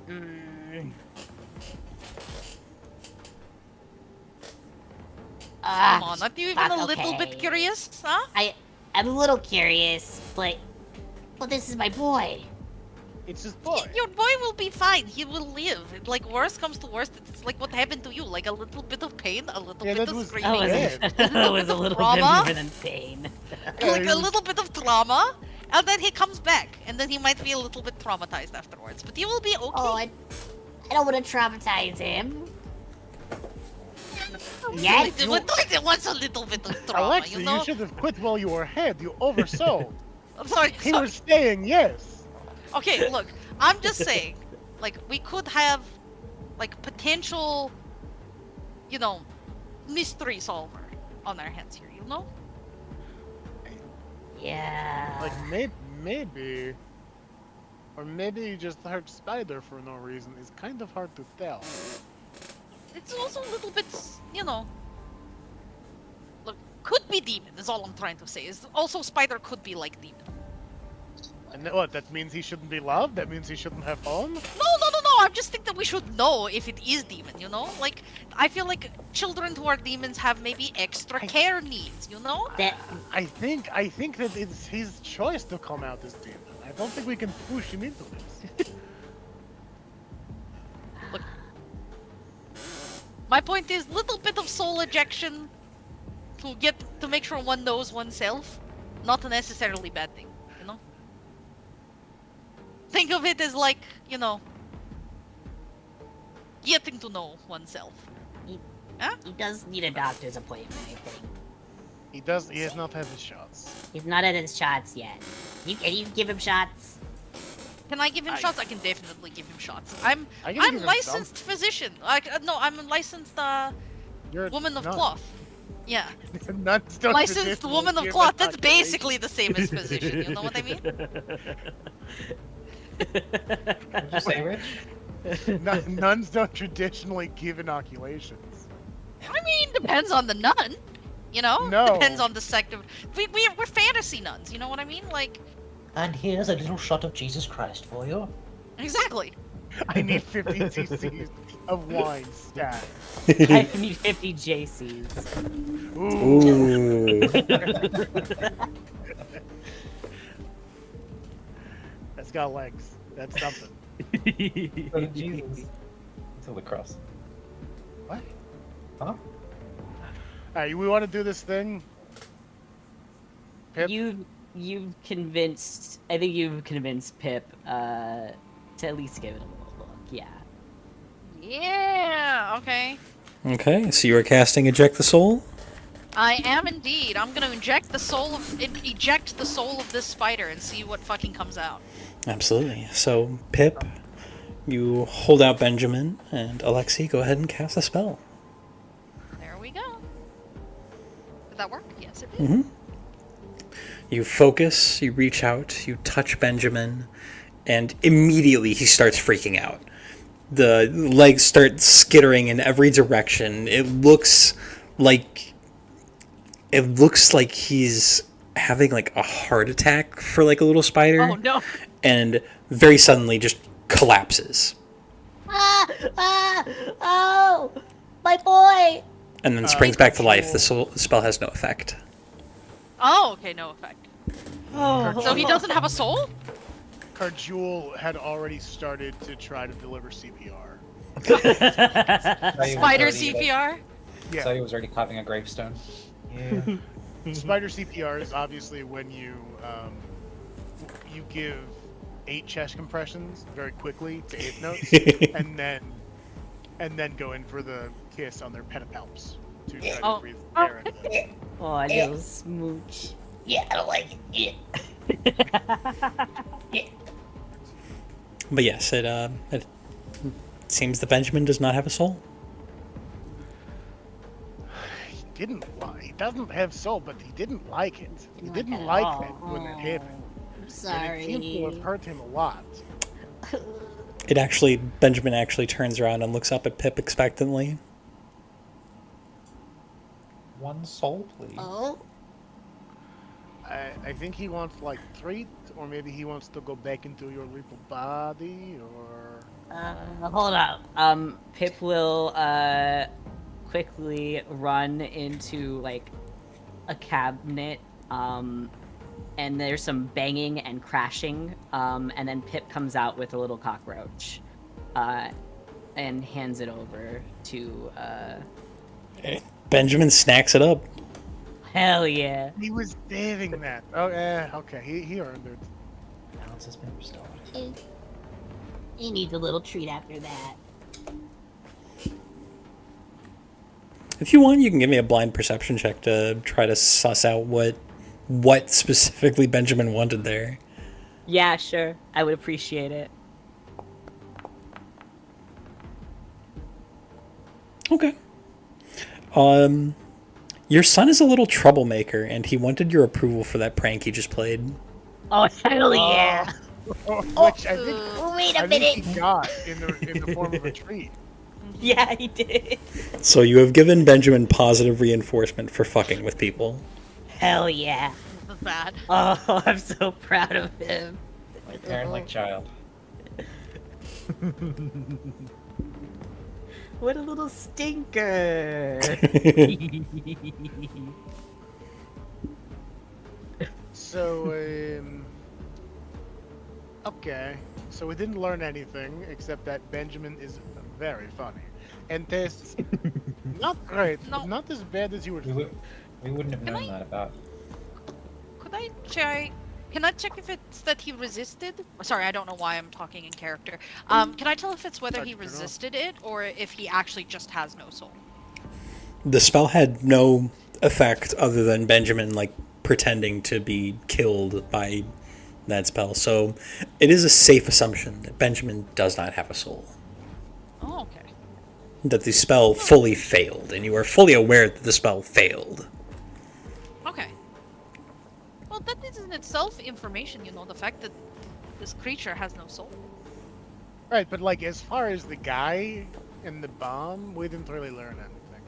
Speaker 10: Mm,
Speaker 8: Come on, aren't you even
Speaker 10: fuck,
Speaker 8: a little bit
Speaker 10: okay.
Speaker 8: curious, huh?
Speaker 10: I'm a little curious, but this is my boy.
Speaker 4: It's his boy.
Speaker 8: Your boy will be fine. He will live. Like worst comes to worst, it's like what happened to you, like a little bit of pain, a little
Speaker 4: Yeah,
Speaker 8: bit
Speaker 4: that
Speaker 8: of
Speaker 4: was-
Speaker 8: screaming,
Speaker 4: Yeah.
Speaker 10: That was a little bit
Speaker 8: Trauma?
Speaker 10: more than pain.
Speaker 8: like
Speaker 4: he
Speaker 8: a
Speaker 4: was-
Speaker 8: little bit of trauma, and then he comes back, and then he might be a little bit traumatized afterwards, but he will be okay.
Speaker 10: Oh, I don't want to traumatize him. Yet?
Speaker 8: It was a little bit of trauma,
Speaker 4: Alexa,
Speaker 8: you know?
Speaker 4: you should have quit while you were ahead. You oversold.
Speaker 8: I'm sorry.
Speaker 4: He was saying yes.
Speaker 8: Okay, look, I'm just saying, like, we could have, like, potential, mystery solver on our hands here, you know?
Speaker 10: Yeah.
Speaker 4: Like maybe, or maybe you just heard spider for no reason. It's kind of hard to tell.
Speaker 8: It's also a little bit, look, could be demon, is all I'm trying to say. Is also spider could be like demon.
Speaker 4: And what? That means he shouldn't be loved. That means he shouldn't have home.
Speaker 8: No, I just think that we should know if it is demon, you know? Like, I feel like children who are demons have maybe extra care needs, you know?
Speaker 4: I think that it's his choice to come out as demon. I don't think we can push him into this.
Speaker 8: Look, my point is little bit of soul ejection to make sure one knows oneself, not a necessarily bad thing, you know? Think of it as like, getting to know oneself.
Speaker 10: He
Speaker 8: Huh?
Speaker 10: does need a doctor's appointment, I think.
Speaker 4: He does. He has not had his shots.
Speaker 10: He's not at his shots yet. Can you give him shots?
Speaker 8: Can I give him shots? I can definitely give him shots. I'm
Speaker 4: I can give him
Speaker 8: licensed physician. I'm a licensed
Speaker 4: You're
Speaker 8: woman of
Speaker 4: not-
Speaker 8: cloth. Yeah,
Speaker 4: Nuns don't
Speaker 8: licensed
Speaker 4: traditionally
Speaker 8: woman of
Speaker 4: give
Speaker 8: cloth. That's
Speaker 4: inoculation.
Speaker 8: basically the same as physician. You know what I mean?
Speaker 3: What did you say, Rich?
Speaker 4: Nuns don't traditionally give inoculations.
Speaker 8: I mean, depends on the nun. You know?
Speaker 4: No.
Speaker 8: Depends on the sect of. We're fantasy nuns. You know what I mean? Like,
Speaker 12: And here's a little shot of Jesus Christ for you.
Speaker 8: exactly.
Speaker 4: I need 50 cc's of wine stat.
Speaker 7: I need 50 JCs.
Speaker 1: Ooh.
Speaker 4: That's got legs. That's something.
Speaker 12: So did Jesus. To the cross.
Speaker 4: What?
Speaker 12: Huh?
Speaker 4: Alright, we want to do this thing. Pip?
Speaker 7: You've convinced. I think you've convinced Pip to at least give it a little look. Yeah.
Speaker 8: Yeah. Okay.
Speaker 1: Okay, so you are casting Eject the Soul?
Speaker 8: I am indeed. I'm gonna eject the soul of this spider and see what fucking comes out.
Speaker 1: Absolutely. So, Pip, You hold out Benjamin, and Alexei, go ahead and cast a spell.
Speaker 8: There we go. Did that work? Yes, it did.
Speaker 1: Mm-hmm. You focus, you reach out, you touch Benjamin, and immediately he starts freaking out. The legs start skittering in every direction. It looks like he's having like a heart attack for like a little spider.
Speaker 8: Oh no.
Speaker 1: And very suddenly just collapses.
Speaker 10: Oh, my boy.
Speaker 1: And then springs back to life. The spell has no effect.
Speaker 8: Oh, okay, no effect.
Speaker 9: Oh.
Speaker 8: So he doesn't have a soul?
Speaker 4: Carjul had already started to try to deliver CPR.
Speaker 8: Spider CPR?
Speaker 4: Yeah.
Speaker 3: So he was already carving a gravestone. Yeah.
Speaker 4: Spider CPR is obviously when you give 8 chest compressions very quickly to 8 notes, and then go in for the kiss on their pedipalps to try to breathe air into them.
Speaker 9: Oh, a little smooch.
Speaker 10: Yeah, I like it. Yeah.
Speaker 1: But yes, it seems that Benjamin does not have a soul.
Speaker 4: He doesn't have soul, but he didn't like it. He didn't like it when it happened.
Speaker 9: I'm sorry.
Speaker 4: And it seems to have hurt him a lot.
Speaker 1: Benjamin actually turns around and looks up at Pip expectantly.
Speaker 3: One soul, please.
Speaker 9: Oh.
Speaker 4: I think he wants like treat, or maybe he wants to go back into your little body, or...
Speaker 7: Hold up. Pip will quickly run into like a cabinet, and there's some banging and crashing, and then Pip comes out with a little cockroach, and hands it over to
Speaker 1: Benjamin snacks it up.
Speaker 7: Hell yeah.
Speaker 4: He was saving that. Oh, yeah, okay, he earned it.
Speaker 3: Balance has been restored.
Speaker 10: He needs a little treat after that.
Speaker 1: If you want, you can give me a blind perception check to try to suss out what specifically Benjamin wanted there.
Speaker 7: Yeah, sure. I would appreciate it.
Speaker 1: Okay. Your son is a little troublemaker, and he wanted your approval for that prank he just played.
Speaker 10: Oh, hell yeah.
Speaker 4: Which I think,
Speaker 10: Wait a
Speaker 4: I
Speaker 10: minute.
Speaker 4: think he got in the form of a treat.
Speaker 7: Yeah, he did.
Speaker 1: So you have given Benjamin positive reinforcement for fucking with people.
Speaker 10: Hell yeah.
Speaker 8: That's bad.
Speaker 7: Oh, I'm so proud of him.
Speaker 3: Like parent, like child.
Speaker 7: What a little stinker.
Speaker 4: So, okay. So we didn't learn anything except that Benjamin is very funny and tastes not great,
Speaker 8: No.
Speaker 4: but not as bad as you would think.
Speaker 3: We wouldn't have
Speaker 8: Can
Speaker 3: known
Speaker 8: I-
Speaker 3: that about.
Speaker 8: Could I check? Can I check if it's that he resisted? Sorry, I don't know why I'm talking in character. Can I tell if it's whether he resisted it or if he actually just has no soul?
Speaker 1: The spell had no effect other than Benjamin like pretending to be killed by that spell. So it is a safe assumption that Benjamin does not have a soul.
Speaker 8: Oh, okay.
Speaker 1: That the spell fully failed, and you are fully aware that the spell failed.
Speaker 8: Okay. Well, that is in itself information, the fact that this creature has no soul.
Speaker 4: Right, but like as far as the guy and the bomb, we didn't really learn anything.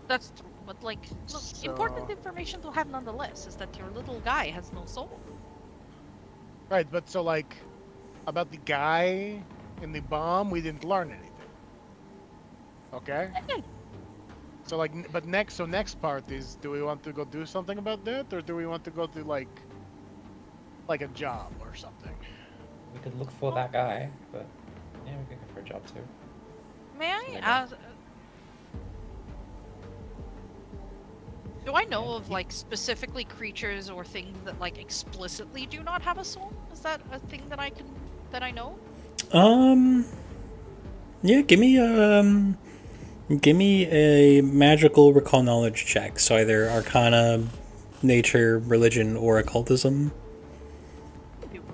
Speaker 8: That's true, but like, look,
Speaker 4: So-
Speaker 8: important information to have nonetheless is that your little guy has no soul.
Speaker 4: Right, but so like about the guy and the bomb, we didn't learn anything. Okay? So like, but next part is, do we want to go do something about that, or do we want to go do like a job or something?
Speaker 3: We could look for that guy, but yeah, we could go for a job too.
Speaker 8: May I
Speaker 3: Like
Speaker 8: ask? Do I know of like specifically creatures or things that like explicitly do not have a soul? Is that a thing that I know?
Speaker 1: Yeah, give me a magical recall knowledge check. So either Arcana, Nature, Religion, or Occultism.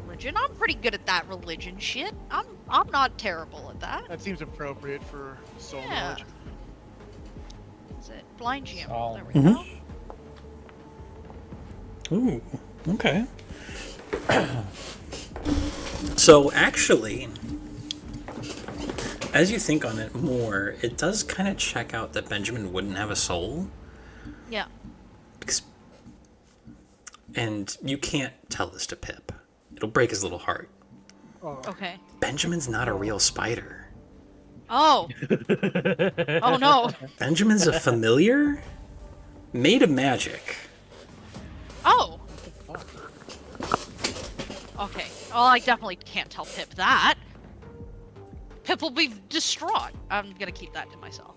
Speaker 8: Religion? I'm pretty good at that religion shit. I'm I'm not terrible at that.
Speaker 4: That seems appropriate for soul
Speaker 8: Yeah.
Speaker 4: knowledge.
Speaker 8: Is it blind gem?
Speaker 12: Oh.
Speaker 8: There we go.
Speaker 1: Ooh, okay. So actually, as you think on it more, it does kind of check out that Benjamin wouldn't have a soul.
Speaker 8: Yeah.
Speaker 1: And you can't tell this to Pip. It'll break his little heart.
Speaker 8: Okay.
Speaker 1: Benjamin's not a real spider.
Speaker 8: Oh. Oh no.
Speaker 1: Benjamin's a familiar made of magic.
Speaker 8: Oh. Okay. Well, I definitely can't tell Pip that. Pip will be distraught. I'm gonna keep that to myself.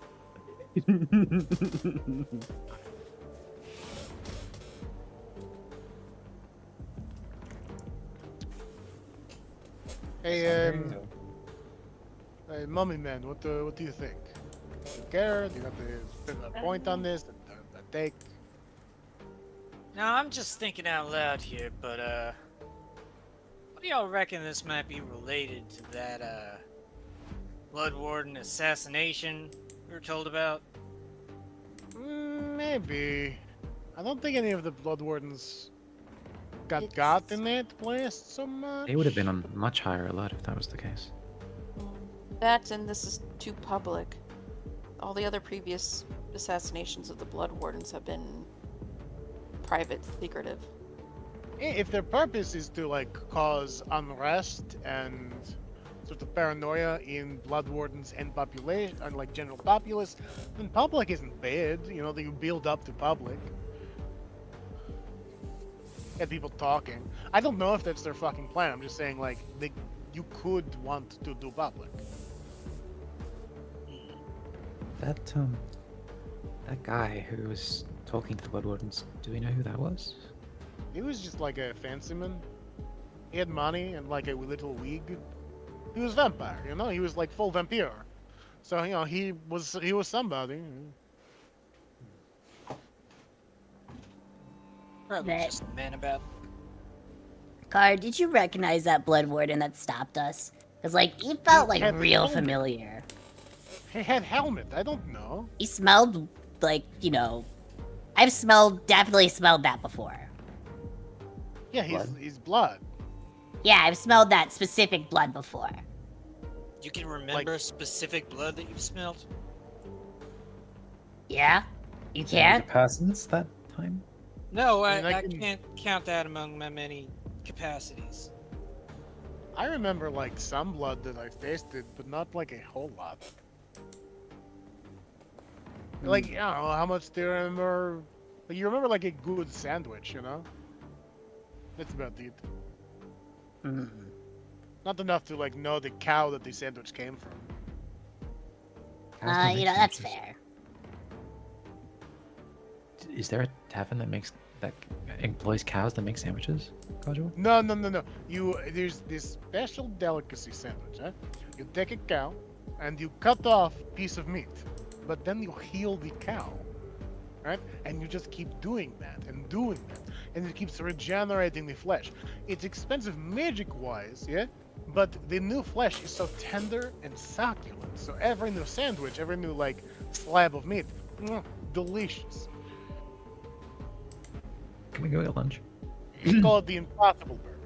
Speaker 4: Hey, mummy man, what do you think? Do you care? Do you have to spend a point on this? A take?
Speaker 6: No, I'm just thinking out loud here, but what do y'all reckon this might be related to that Blood Warden assassination we were told about?
Speaker 4: Maybe. I don't think any of the Blood Wardens got in that place so much.
Speaker 3: They would have been on much higher alert if that was the case.
Speaker 5: That and this is too public. All the other previous assassinations of the Blood Wardens have been private, secretive.
Speaker 4: If their purpose is to like cause unrest and sort of paranoia in Blood Wardens and population and like general populace, then public isn't bad. You know, that you build up to public. Get people talking. I don't know if that's their fucking plan. I'm just saying, like, you could want to do public.
Speaker 3: That guy who was talking to the Blood Wardens, do we know who that was?
Speaker 4: He was just like a fancy man. He had money and like a little wig. He was vampire, you know. He was like full vampire. So you know he was somebody.
Speaker 6: Probably
Speaker 10: That-
Speaker 6: just a man about.
Speaker 10: Car, did you recognize that Blood Warden that stopped us? Because, like, he felt like
Speaker 4: had
Speaker 10: real
Speaker 4: helmet.
Speaker 10: familiar.
Speaker 4: He had helmet. I don't know.
Speaker 10: He smelled like, you know, definitely smelled that before.
Speaker 4: Yeah, he's blood.
Speaker 10: Yeah, I've smelled that specific blood before.
Speaker 6: You can remember specific blood that you've smelled?
Speaker 10: Yeah? You
Speaker 3: Was
Speaker 10: can't?
Speaker 3: it persons that time?
Speaker 6: No,
Speaker 4: I mean, I
Speaker 6: I
Speaker 4: can-
Speaker 6: can't count that among my many capacities.
Speaker 4: I remember like some blood that I've tasted, but not like a whole lot. Like, I don't know, how much do you remember? Like, you remember like a good sandwich, you know? That's about it. Not enough to like know the cow that the sandwich came from.
Speaker 10: You know, that's fair.
Speaker 3: Is there a tavern that employs cows that make sandwiches, Casual?
Speaker 4: No. There's this special delicacy sandwich, huh? You take a cow and you cut off a piece of meat, but then you heal the cow, right? And you just keep doing that, and it keeps regenerating the flesh. It's expensive magic-wise, yeah? But the new flesh is so tender and succulent. So every new sandwich, every new like slab of meat, delicious.
Speaker 3: Can we go get lunch?
Speaker 4: We call it the Impossible Burger.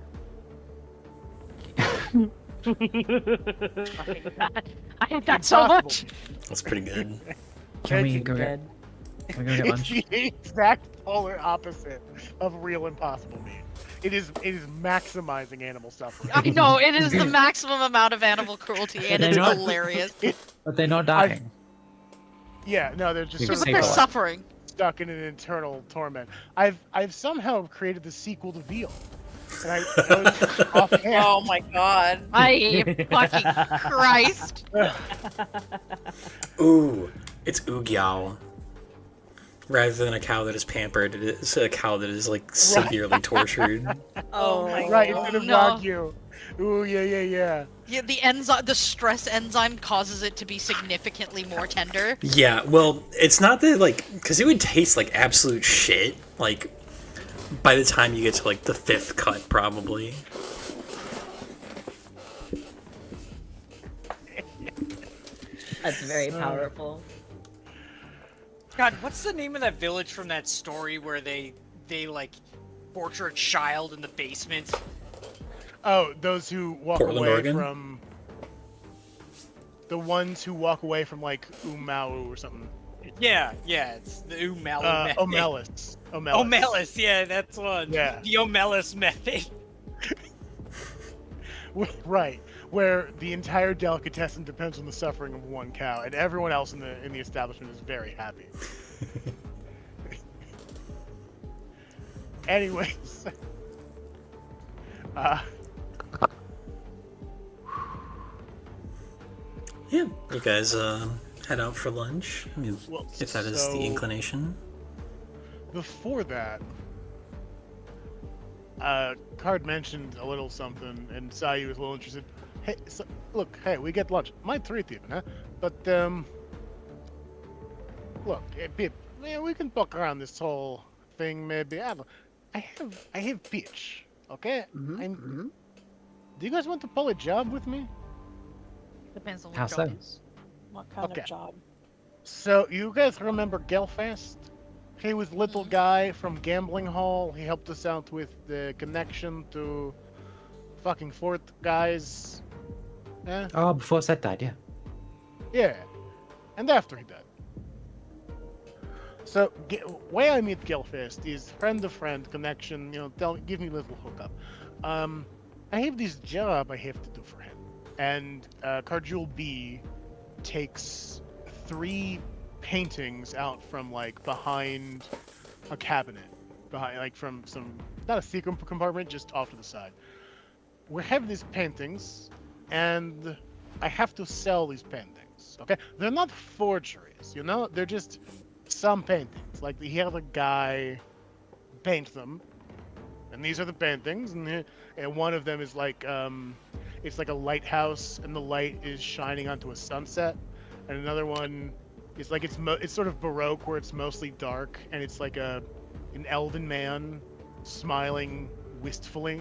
Speaker 8: I hate that so much.
Speaker 1: That's pretty good.
Speaker 3: Can we
Speaker 4: It's
Speaker 3: go get
Speaker 4: It's
Speaker 3: lunch?
Speaker 4: the exact polar opposite of real impossible meat. It is maximizing animal suffering.
Speaker 8: I know, it is the maximum amount of animal cruelty, and
Speaker 3: They're
Speaker 8: it's
Speaker 3: not-
Speaker 8: hilarious.
Speaker 3: But they're not dying.
Speaker 4: Yeah, no, they're just
Speaker 3: You
Speaker 4: sort
Speaker 8: But
Speaker 4: of
Speaker 8: they're
Speaker 3: Save
Speaker 8: suffering.
Speaker 4: stuck in an internal torment. I've somehow created the sequel to Veal. And I was offhand.
Speaker 5: Oh my god.
Speaker 8: I fucking Christ.
Speaker 1: Ooh, it's Ugyao. Rather than a cow that is pampered, it is a cow that is like severely tortured.
Speaker 5: Oh my
Speaker 4: Right,
Speaker 5: god.
Speaker 4: instead of
Speaker 8: no.
Speaker 4: Wagyu. Ooh, yeah.
Speaker 8: Yeah, the enzyme, the stress enzyme causes it to be significantly more tender.
Speaker 1: Yeah, well, it's not that like, because it would taste like absolute shit. Like, by the time you get to like the 5th cut, probably.
Speaker 7: That's very
Speaker 4: So-
Speaker 7: powerful.
Speaker 6: God, what's the name of that village from that story where they like torture a child in the basement?
Speaker 4: Oh, those who walk
Speaker 1: Portland,
Speaker 4: away
Speaker 1: Oregon?
Speaker 4: from... The ones who walk away from, like, Umau or something.
Speaker 6: Yeah, it's the Umali method.
Speaker 4: Omelis.
Speaker 6: Omelis, yeah, that's one.
Speaker 4: Yeah.
Speaker 6: The Omelis method.
Speaker 4: Right, where the entire delicatessen depends on the suffering of one cow, and everyone else in the establishment is very happy. Anyways,
Speaker 1: Yeah, you guys head out for lunch. I mean,
Speaker 4: Well,
Speaker 1: if that is the
Speaker 4: so-
Speaker 1: inclination.
Speaker 4: before that, Card mentioned a little something, and Sayu was a little interested. Hey, so, look, hey, we get lunch. Might treat even, huh? But look, Pip, yeah, we can talk around this whole thing. Maybe I have pitch. Okay, do you guys want to pull a job with me?
Speaker 8: Depends on
Speaker 3: How
Speaker 8: what job
Speaker 3: so?
Speaker 8: it is.
Speaker 9: What kind
Speaker 4: Okay.
Speaker 9: of job?
Speaker 4: So you guys remember Gelfast? He was little guy from Gambling Hall. He helped us out with the connection to fucking fort guys. Eh?
Speaker 3: Oh, before Seth died, yeah.
Speaker 4: Yeah. And after he died. So, way I meet Gelfast is friend of friend connection, give me a little hookup. I have this job I have to do for him. And Carjul B takes 3 paintings out from like behind a cabinet, behind like from some, not a secret compartment, just off to the side. We have these paintings, and I have to sell these paintings. Okay, they're not forgeries, they're just some paintings. Like he had a guy paint them, and these are the paintings, and one of them is like it's like a lighthouse, and the light is shining onto a sunset, and another one. It's like it's sort of Baroque where it's mostly dark, and it's like an elven man smiling wistfully,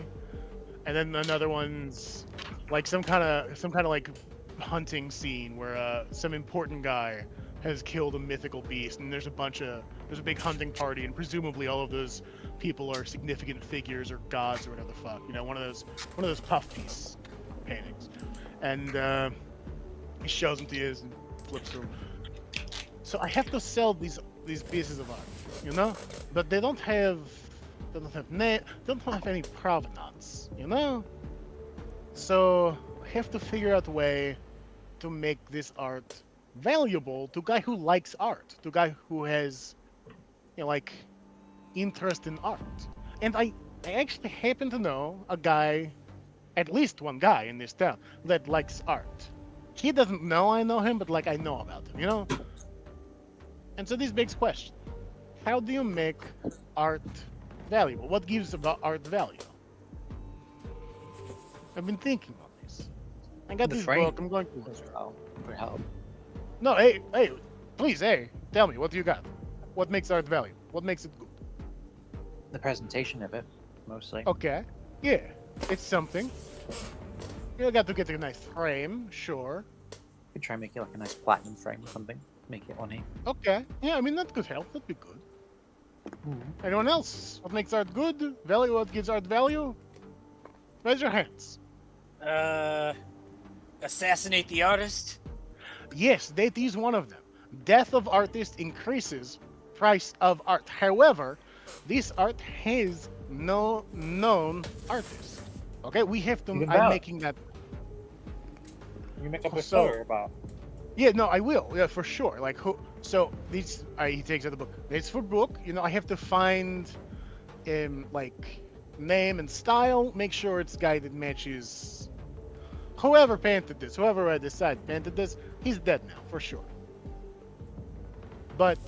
Speaker 4: and then another one's like some kind of like hunting scene where some important guy has killed a mythical beast, and there's a big hunting party, and presumably all of those people are significant figures or gods or whatever the fuck, one of those puff piece paintings, and he shows them to you and flips through. So I have to sell these pieces of art, but they don't have any provenance, So I have to figure out a way to make this art valuable to a guy who likes art, to a guy who has, like, interest in art. And I actually happen to know a guy, at least one guy in this town that likes art. He doesn't know I know him, but like I know about him, And so this begs question: how do you make art valuable? What gives art value? I've been thinking on this. I got this book. I'm going to.
Speaker 12: For help.
Speaker 4: No, hey, please, tell me, what do you got? What makes art valuable? What makes it good?
Speaker 12: The presentation of it, mostly.
Speaker 4: Okay, yeah, it's something. You got to get a nice frame, sure.
Speaker 12: You could try and make it like a nice platinum frame or something. Make it ornate.
Speaker 4: Okay, yeah, I mean, that could help. That'd be good. Anyone else? What makes art good? Value? What gives art value? Raise your hands.
Speaker 6: Assassinate the artist?
Speaker 4: Yes, that is one of them. Death of artist increases price of art. However, this art has no known artist. Okay, we have to. I'm making that.
Speaker 12: You make up a
Speaker 4: So-
Speaker 12: story about.
Speaker 4: Yeah, no, I will. Yeah, for sure. Like who? So these. He takes out the book. It's for book. I have to find, like, name and style. Make sure it's guy that matches. Whoever painted this, whoever I decide painted this, he's dead now for sure. But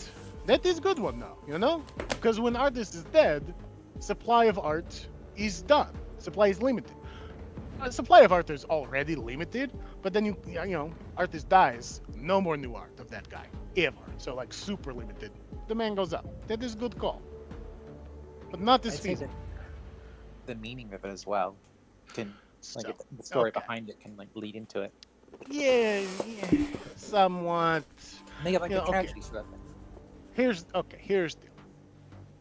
Speaker 4: that is good one now, because when artist is dead, supply of art is done. Supply is limited. Supply of art is already limited, but then artist dies, no more new art of that guy ever. So like super limited. The man goes up. That is a good call, but not this
Speaker 12: I'd say
Speaker 4: feasible.
Speaker 12: the meaning of it as well can, like,
Speaker 4: So,
Speaker 12: the story
Speaker 4: okay.
Speaker 12: behind it can like lead into it.
Speaker 4: Yeah, somewhat.
Speaker 12: They get like
Speaker 4: You
Speaker 12: a
Speaker 4: know, okay.
Speaker 12: tragedy for that thing.
Speaker 4: Here's the deal.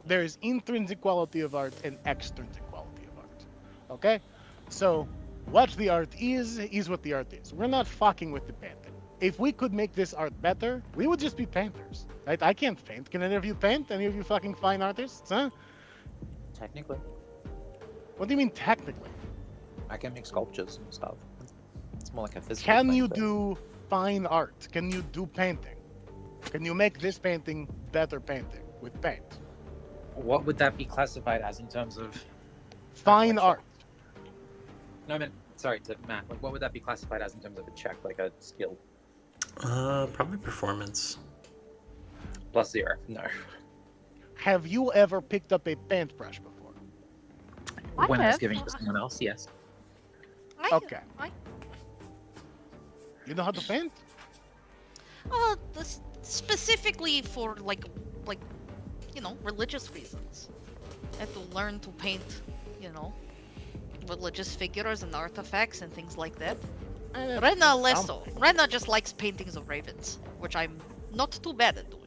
Speaker 4: There is intrinsic quality of art and extrinsic quality of art. Okay? So, what the art is what the art is. We're not fucking with the painting. If we could make this art better, we would just be painters. Right? I can't paint. Can any of you paint? Any of you fucking fine artists? Huh?
Speaker 12: Technically,
Speaker 4: What do you mean technically?
Speaker 12: I can make sculptures and stuff. It's more like a physical
Speaker 4: Can
Speaker 12: thing,
Speaker 4: you
Speaker 12: but-
Speaker 4: do fine art? Can you do painting? Can you make this painting better painting with paint?
Speaker 12: What would that be classified as in terms of?
Speaker 4: Fine art.
Speaker 12: No, I mean, sorry, to Matt. Like, what would that be classified as in terms of a check, like a skill?
Speaker 1: Probably performance.
Speaker 12: +0. No.
Speaker 4: Have you ever picked up a paintbrush before?
Speaker 12: When I was
Speaker 8: have.
Speaker 12: giving it to someone else, yes.
Speaker 4: Okay. You know how to paint?
Speaker 8: Specifically for like religious reasons. I had to learn to paint, religious figures and artifacts and things like that. Rena less so. Rena just likes paintings of ravens, which I'm not too bad at doing.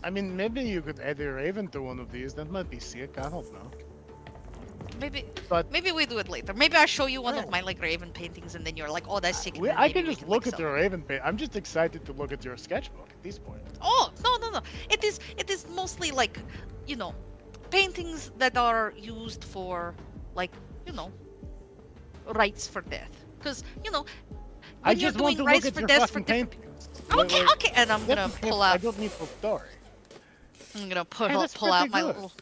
Speaker 4: I mean, maybe you could add a raven to one of these. That might be sick. I don't know.
Speaker 8: Maybe we do it later. Maybe I show you one of my like raven paintings, and then you're like, "Oh, that's sick." and then
Speaker 4: I
Speaker 8: maybe
Speaker 4: can
Speaker 8: we
Speaker 4: just look
Speaker 8: like,
Speaker 4: at your raven paint. I'm just excited to look at your sketchbook at this point.
Speaker 8: Oh no! It is mostly like, paintings that are used for like, rites for death. Because
Speaker 4: I
Speaker 8: when you're
Speaker 4: just want
Speaker 8: doing
Speaker 4: to
Speaker 8: rites
Speaker 4: look at
Speaker 8: for
Speaker 4: your
Speaker 8: death for
Speaker 4: fucking
Speaker 8: different.
Speaker 4: paintings.
Speaker 8: Okay, and I'm gonna pull
Speaker 4: I
Speaker 8: out.
Speaker 4: don't need full story.
Speaker 8: I'm gonna
Speaker 4: Hey, that's
Speaker 8: pull out
Speaker 4: pretty
Speaker 8: my
Speaker 4: good.
Speaker 8: little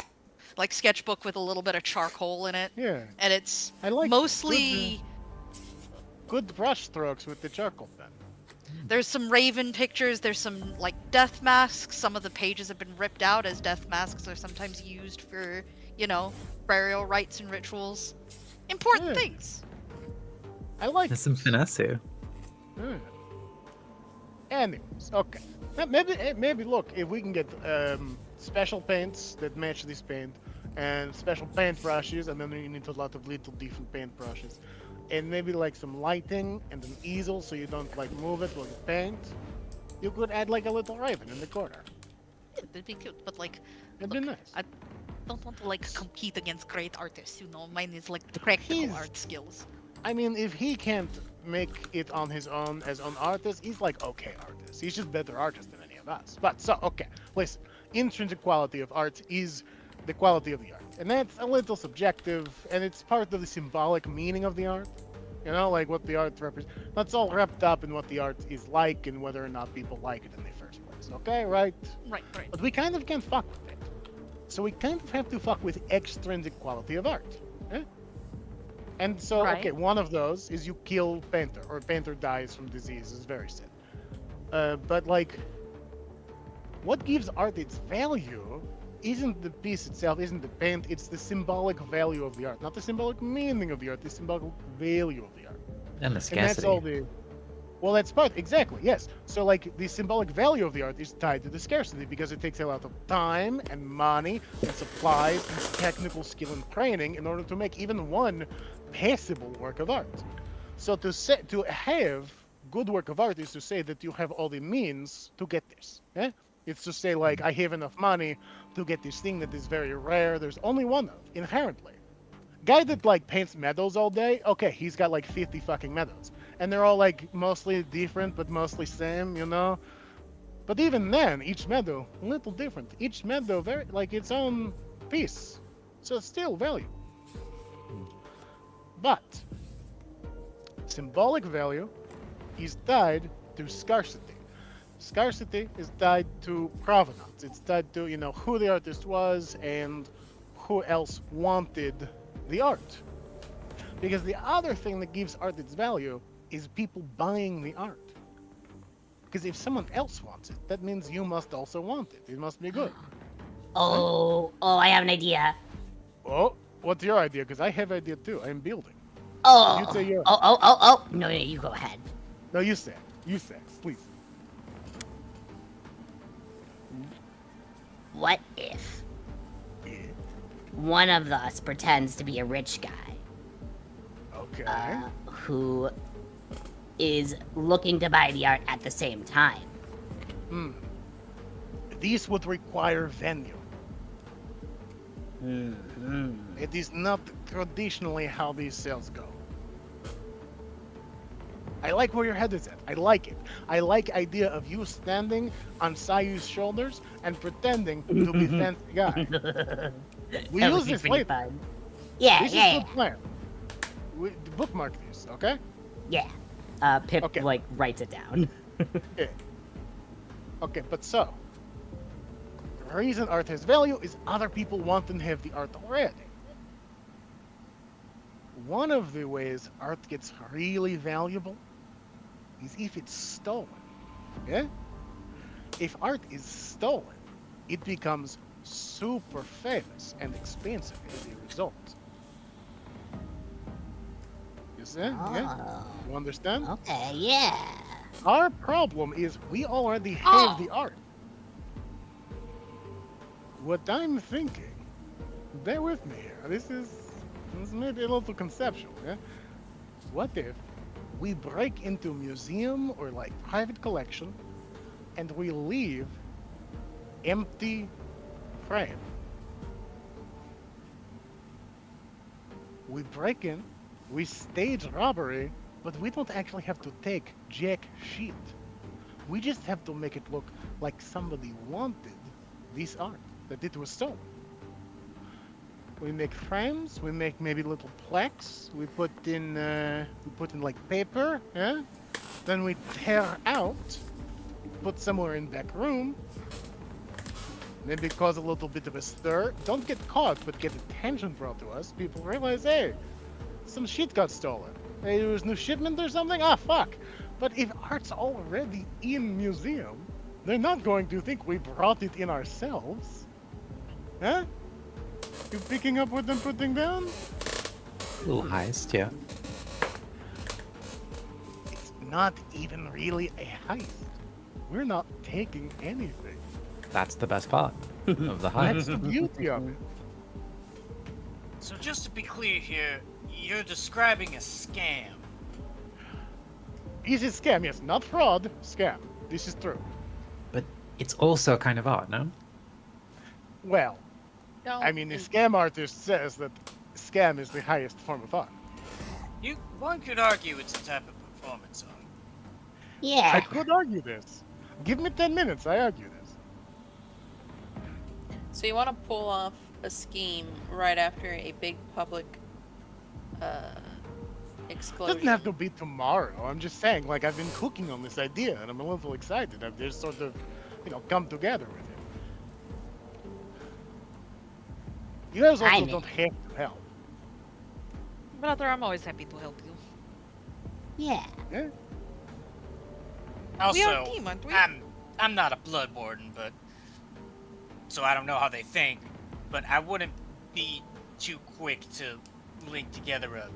Speaker 8: like sketchbook with a little bit of charcoal in it,
Speaker 4: Yeah.
Speaker 8: and it's
Speaker 4: I like
Speaker 8: mostly.
Speaker 4: Good brush strokes with the charcoal pen.
Speaker 8: There's some raven pictures. There's some like death masks. Some of the pages have been ripped out as death masks are sometimes used for, burial rites and rituals. Important
Speaker 4: Yeah.
Speaker 8: things.
Speaker 4: I like
Speaker 3: There's some finesse here.
Speaker 4: Hmm. Anyways, okay. Maybe look, if we can get special paints that match this paint, and special paint brushes, and then you need a lot of little different paint brushes, and maybe like some lighting and an easel so you don't like move it while you paint. You could add like a little raven in the corner.
Speaker 8: Yeah, that'd be cute, but like,
Speaker 4: It'd be nice.
Speaker 8: I don't want to like compete against great artists. Mine is like practical art skills.
Speaker 4: I mean, if he can't make it on his own as an artist, he's like okay artist. He's just better artist than any of us. But so okay, listen. Intrinsic quality of art is the quality of the art, and that's a little subjective, and it's part of the symbolic meaning of the art. Like what the art represents. That's all wrapped up in what the art is like and whether or not people like it in the first place. Okay, right?
Speaker 8: Right.
Speaker 4: But we kind of can't fuck with it. So we kind of have to fuck with extrinsic quality of art. Eh? And so,
Speaker 8: Right.
Speaker 4: okay, one of those is you kill painter, or painter dies from disease. Is very sad. But like, what gives art its value isn't the piece itself, isn't the paint, it's the symbolic value of the art. Not the symbolic meaning of the art, the symbolic value of the art.
Speaker 3: And the
Speaker 4: And
Speaker 3: scarcity.
Speaker 4: that's all the... Well, that's part, exactly, yes. So, like, the symbolic value of the art is tied to the scarcity because it takes a lot of time and money and supplies and technical skill and training in order to make even one passable work of art. So to have good work of art is to say that you have all the means to get this. Yeah? It's to say, like, I have enough money to get this thing that is very rare. There's only one of, inherently. Guy that, like, paints meadows all day, okay, he's got, like, 50 fucking meadows. And they're all, like, mostly different, but mostly same, But even then, each meadow, a little different. Each meadow, very, like, its own piece. So it's still value. But symbolic value is tied to scarcity. Scarcity is tied to provenance. It's tied to, who the artist was and who else wanted the art. Because the other thing that gives art its value is people buying the art. Because if someone else wants it, that means you must also want it. It must be good.
Speaker 10: Oh, I have an idea.
Speaker 4: Oh, what's your idea? Because I have an idea too. I'm building.
Speaker 10: Oh,
Speaker 4: You say yours.
Speaker 10: oh. No, you go ahead.
Speaker 4: No, you say. You say, please.
Speaker 10: What if one of us pretends to be a rich guy
Speaker 4: Okay.
Speaker 10: who is looking to buy the art at the same time.
Speaker 4: This would require venue. It is not traditionally how these sales go. I like where your head is at. I like it. I like idea of you standing on Sayu's shoulders and pretending to be fancy guy. We
Speaker 10: That would
Speaker 4: use
Speaker 10: be
Speaker 4: this
Speaker 10: pretty
Speaker 4: later.
Speaker 10: fun. Yeah,
Speaker 4: This
Speaker 10: yeah,
Speaker 4: is good plan. We bookmark this, okay?
Speaker 10: yeah.
Speaker 7: Pip
Speaker 4: Okay.
Speaker 7: like writes it down.
Speaker 4: Yeah. Okay, but so the reason art has value is other people want to have the art already. One of the ways art gets really valuable is if it's stolen. Yeah? If art is stolen, it becomes super famous and expensive as a result. You see? Yeah?
Speaker 10: Oh,
Speaker 4: You understand?
Speaker 10: okay, yeah.
Speaker 4: Our problem is we already have the art. What I'm thinking, bear with me here. This is maybe a little conceptual, yeah? What if we break into a museum or like private collection and we leave empty frame? We break in, we stage robbery, but we don't actually have to take jack shit. We just have to make it look like somebody wanted this art, that it was stolen. We make frames, we make maybe little plaques, we put in like paper, yeah? Then we tear out, put somewhere in back room, maybe cause a little bit of a stir. Don't get caught, but get attention brought to us. People realize, hey, some shit got stolen. Hey, there was no shipment or something? Ah, fuck. But if art's already in museum, they're not going to think we brought it in ourselves. Huh? You picking up what I'm putting down?
Speaker 3: Little heist, yeah.
Speaker 4: It's not even really a heist. We're not taking anything.
Speaker 3: That's the best part of the
Speaker 4: That's
Speaker 3: heist.
Speaker 4: the beauty of it.
Speaker 11: So just to be clear here, you're describing a scam.
Speaker 4: This is scam, yes, not fraud, scam. This is true.
Speaker 3: But it's also kind of art, no?
Speaker 4: Well,
Speaker 5: Don't
Speaker 4: I mean, the scam artist says that scam is the highest form of art.
Speaker 11: One could argue it's a type of performance art.
Speaker 10: Yeah.
Speaker 4: I could argue this. Give me 10 minutes, I argue this.
Speaker 5: So you want to pull off a scheme right after a big public explosion.
Speaker 4: Doesn't have to be tomorrow. I'm just saying, like, I've been cooking on this idea, and I'm a little excited. I've just sort of, come together with it. You guys also don't have to help.
Speaker 8: Brother, I'm always happy to help you.
Speaker 10: Yeah.
Speaker 4: Yeah?
Speaker 11: Also,
Speaker 8: We are a team, aren't we?
Speaker 11: I'm not a blood warden, but so I don't know how they think, but I wouldn't be too quick to link together a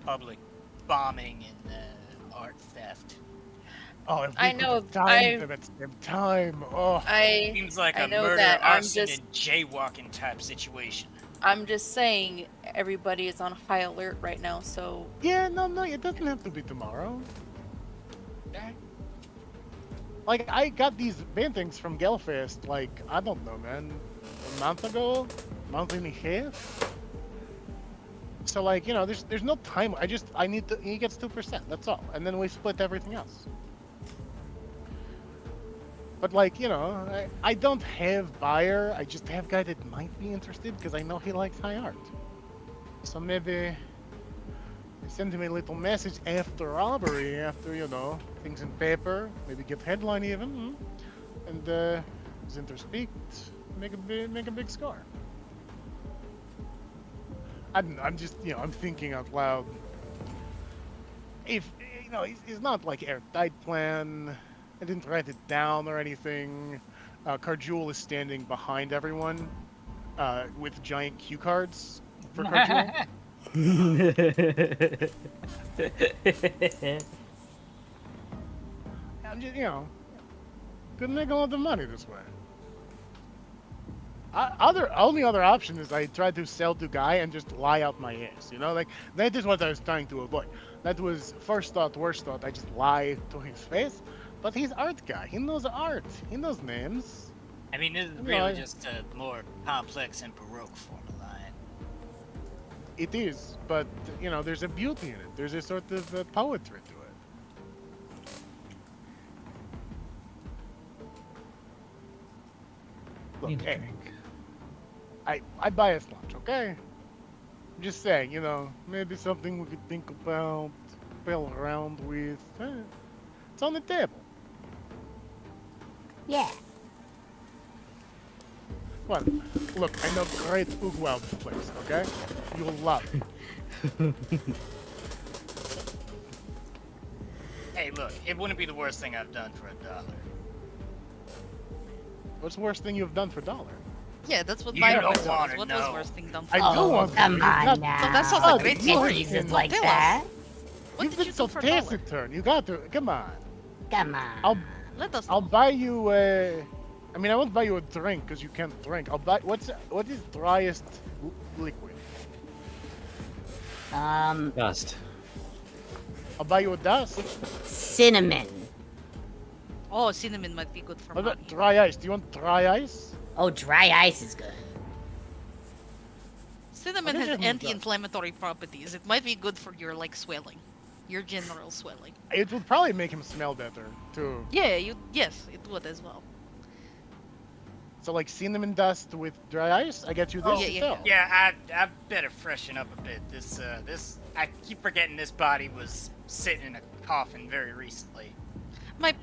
Speaker 11: public bombing and art theft.
Speaker 4: Oh, if we
Speaker 5: I
Speaker 4: could
Speaker 5: know,
Speaker 4: have timed them at the same time. Oh,
Speaker 11: Seems like
Speaker 5: I
Speaker 11: a
Speaker 5: know
Speaker 11: murder,
Speaker 5: that.
Speaker 11: arson, and jaywalking type situation.
Speaker 5: I'm just saying everybody is on high alert right now, so
Speaker 4: yeah, no, it doesn't have to be tomorrow. Like, I got these paintings from Gelfest, like, I don't know, man, a month ago? Month and a half? So, like, there's no time. I need to, he gets 2%, that's all. And then we split everything else. But, like, I don't have buyer, I just have guy that might be interested, because I know he likes high art. So maybe I send him a little message after robbery, after, things in paper, maybe give headline even, and interspeak, make a big score. I'm just, I'm thinking out loud. If, it's not like airtight plan, I didn't write it down or anything. Carjul is standing behind everyone with giant cue cards for Carjul. I'm just, could make a lot of money this way. Only other option is I try to sell to guy and just lie out my ass, like that is what I was trying to avoid. That was first thought, worst thought. I just lie to his face. But he's art guy. He knows art. He knows names.
Speaker 11: I mean, this is
Speaker 4: You know,
Speaker 11: really just a more complex and baroque form of lying.
Speaker 4: It is, but you know, there's a beauty in it. There's a sort of poetry to it. Look,
Speaker 3: Need a
Speaker 4: hey,
Speaker 3: drink.
Speaker 4: I bias lunch, okay? I'm just saying, you know, maybe something we could think about, play around with. It's on the table.
Speaker 10: Yeah.
Speaker 4: Well, look, I know great Ugwald place, okay? You'll love it.
Speaker 11: Hey, look, it wouldn't be the worst thing I've done for $1.
Speaker 4: What's the worst thing you've done for $1?
Speaker 8: Yeah, that's what
Speaker 11: You
Speaker 8: my
Speaker 11: don't
Speaker 8: question was.
Speaker 11: wanna
Speaker 8: What was
Speaker 11: know.
Speaker 8: worst thing done for
Speaker 4: I
Speaker 8: $1?
Speaker 4: do want to.
Speaker 10: Come
Speaker 4: You've
Speaker 10: on
Speaker 4: got-
Speaker 10: now.
Speaker 8: So that sounds like
Speaker 4: Oh,
Speaker 8: great
Speaker 4: you
Speaker 8: story.
Speaker 10: Jesus,
Speaker 8: So
Speaker 10: like
Speaker 8: tell
Speaker 10: that.
Speaker 8: us. What
Speaker 4: You've
Speaker 8: did
Speaker 4: been
Speaker 8: you
Speaker 4: so
Speaker 8: do for $1?
Speaker 4: taciturn. You got to. Come on.
Speaker 10: Come on.
Speaker 8: Let us
Speaker 4: I'll
Speaker 8: know.
Speaker 4: buy you a. I mean, I won't buy you a drink because you can't drink. I'll buy. What is driest liquid?
Speaker 3: Dust.
Speaker 4: I'll buy you a dust.
Speaker 10: Cinnamon.
Speaker 8: Oh, cinnamon might be good for
Speaker 4: What
Speaker 8: money.
Speaker 4: about dry ice? Do you want dry ice?
Speaker 10: Oh, dry ice is good.
Speaker 8: Cinnamon
Speaker 4: I
Speaker 8: has
Speaker 4: think it has
Speaker 8: anti-inflammatory properties. It might be good for your like swelling, your general swelling.
Speaker 4: It would probably make him smell better too.
Speaker 8: Yeah, yes, it would as well.
Speaker 4: So like cinnamon dust with dry ice. I get you this.
Speaker 8: Oh, yeah,
Speaker 4: as well.
Speaker 11: Yeah, I better freshen up a bit. This I keep forgetting this body was sitting in a coffin very recently.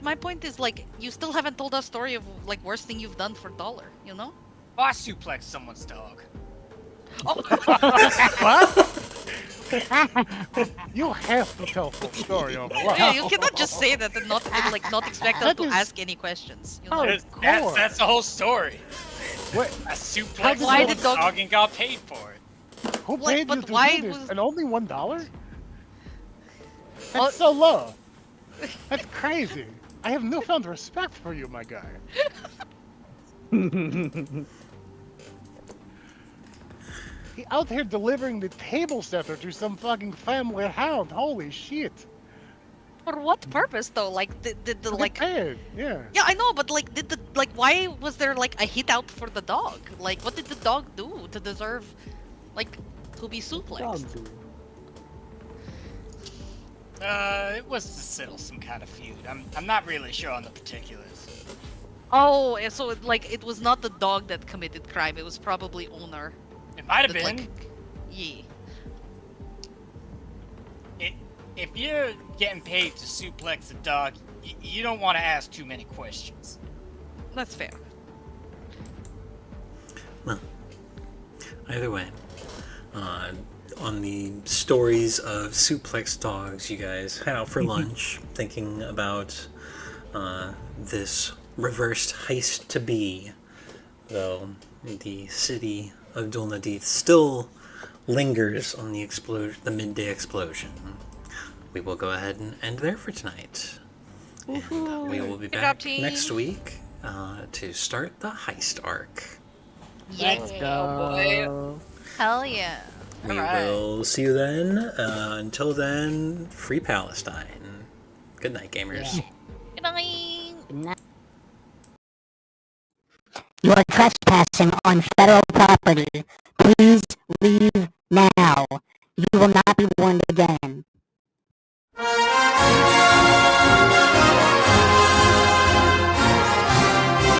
Speaker 8: My point is like you still haven't told us story of like worst thing you've done for $1. You know?
Speaker 11: Oh, I suplexed someone's dog.
Speaker 4: You have to tell full story over. What?
Speaker 8: Yeah, you cannot just say that and not not expect us
Speaker 4: That
Speaker 8: to
Speaker 4: is-
Speaker 8: ask any questions. You know?
Speaker 4: Oh,
Speaker 11: That's the whole story.
Speaker 4: Wait,
Speaker 11: I suplexed
Speaker 4: How did
Speaker 11: someone's
Speaker 8: the dog-
Speaker 11: dog and got paid for it.
Speaker 4: who
Speaker 8: Like,
Speaker 4: paid
Speaker 8: but
Speaker 4: you to
Speaker 8: why
Speaker 4: do this?
Speaker 8: was-
Speaker 4: And only $1? That's
Speaker 8: Oh.
Speaker 4: so low. That's crazy. I have newfound respect for you, my guy. He out here delivering the table setter to some fucking family hound. Holy shit.
Speaker 8: For what purpose though? Like did the
Speaker 4: To get
Speaker 8: like
Speaker 4: paid, yeah.
Speaker 8: Yeah, I know, but like did the like why was there like a hit out for the dog? Like what did the dog do to deserve like to be suplexed?
Speaker 11: It was to settle some kind of feud. I'm not really sure on the particulars.
Speaker 8: Oh, and so it was not the dog that committed crime. It was probably owner.
Speaker 11: It might have
Speaker 8: that,
Speaker 11: been.
Speaker 8: like, yeah.
Speaker 11: If you're getting paid to suplex a dog, you don't want to ask too many questions.
Speaker 8: That's fair.
Speaker 1: Well, either way, on the stories of suplex dogs, you guys head out for lunch, thinking about this reversed heist to be, though the city of Dulnadith still lingers on the the midday explosion. We will go ahead and end there for tonight. And we will be
Speaker 8: Good
Speaker 1: back
Speaker 8: job, team.
Speaker 1: next week to start the heist arc.
Speaker 8: Let's
Speaker 7: Go.
Speaker 8: Hell yeah.
Speaker 1: We
Speaker 8: Alright.
Speaker 1: will see you then. Until then, free Palestine. Good night, gamers.
Speaker 8: Good night.
Speaker 10: You are trespassing on federal property. Please leave now. You will not be warned again.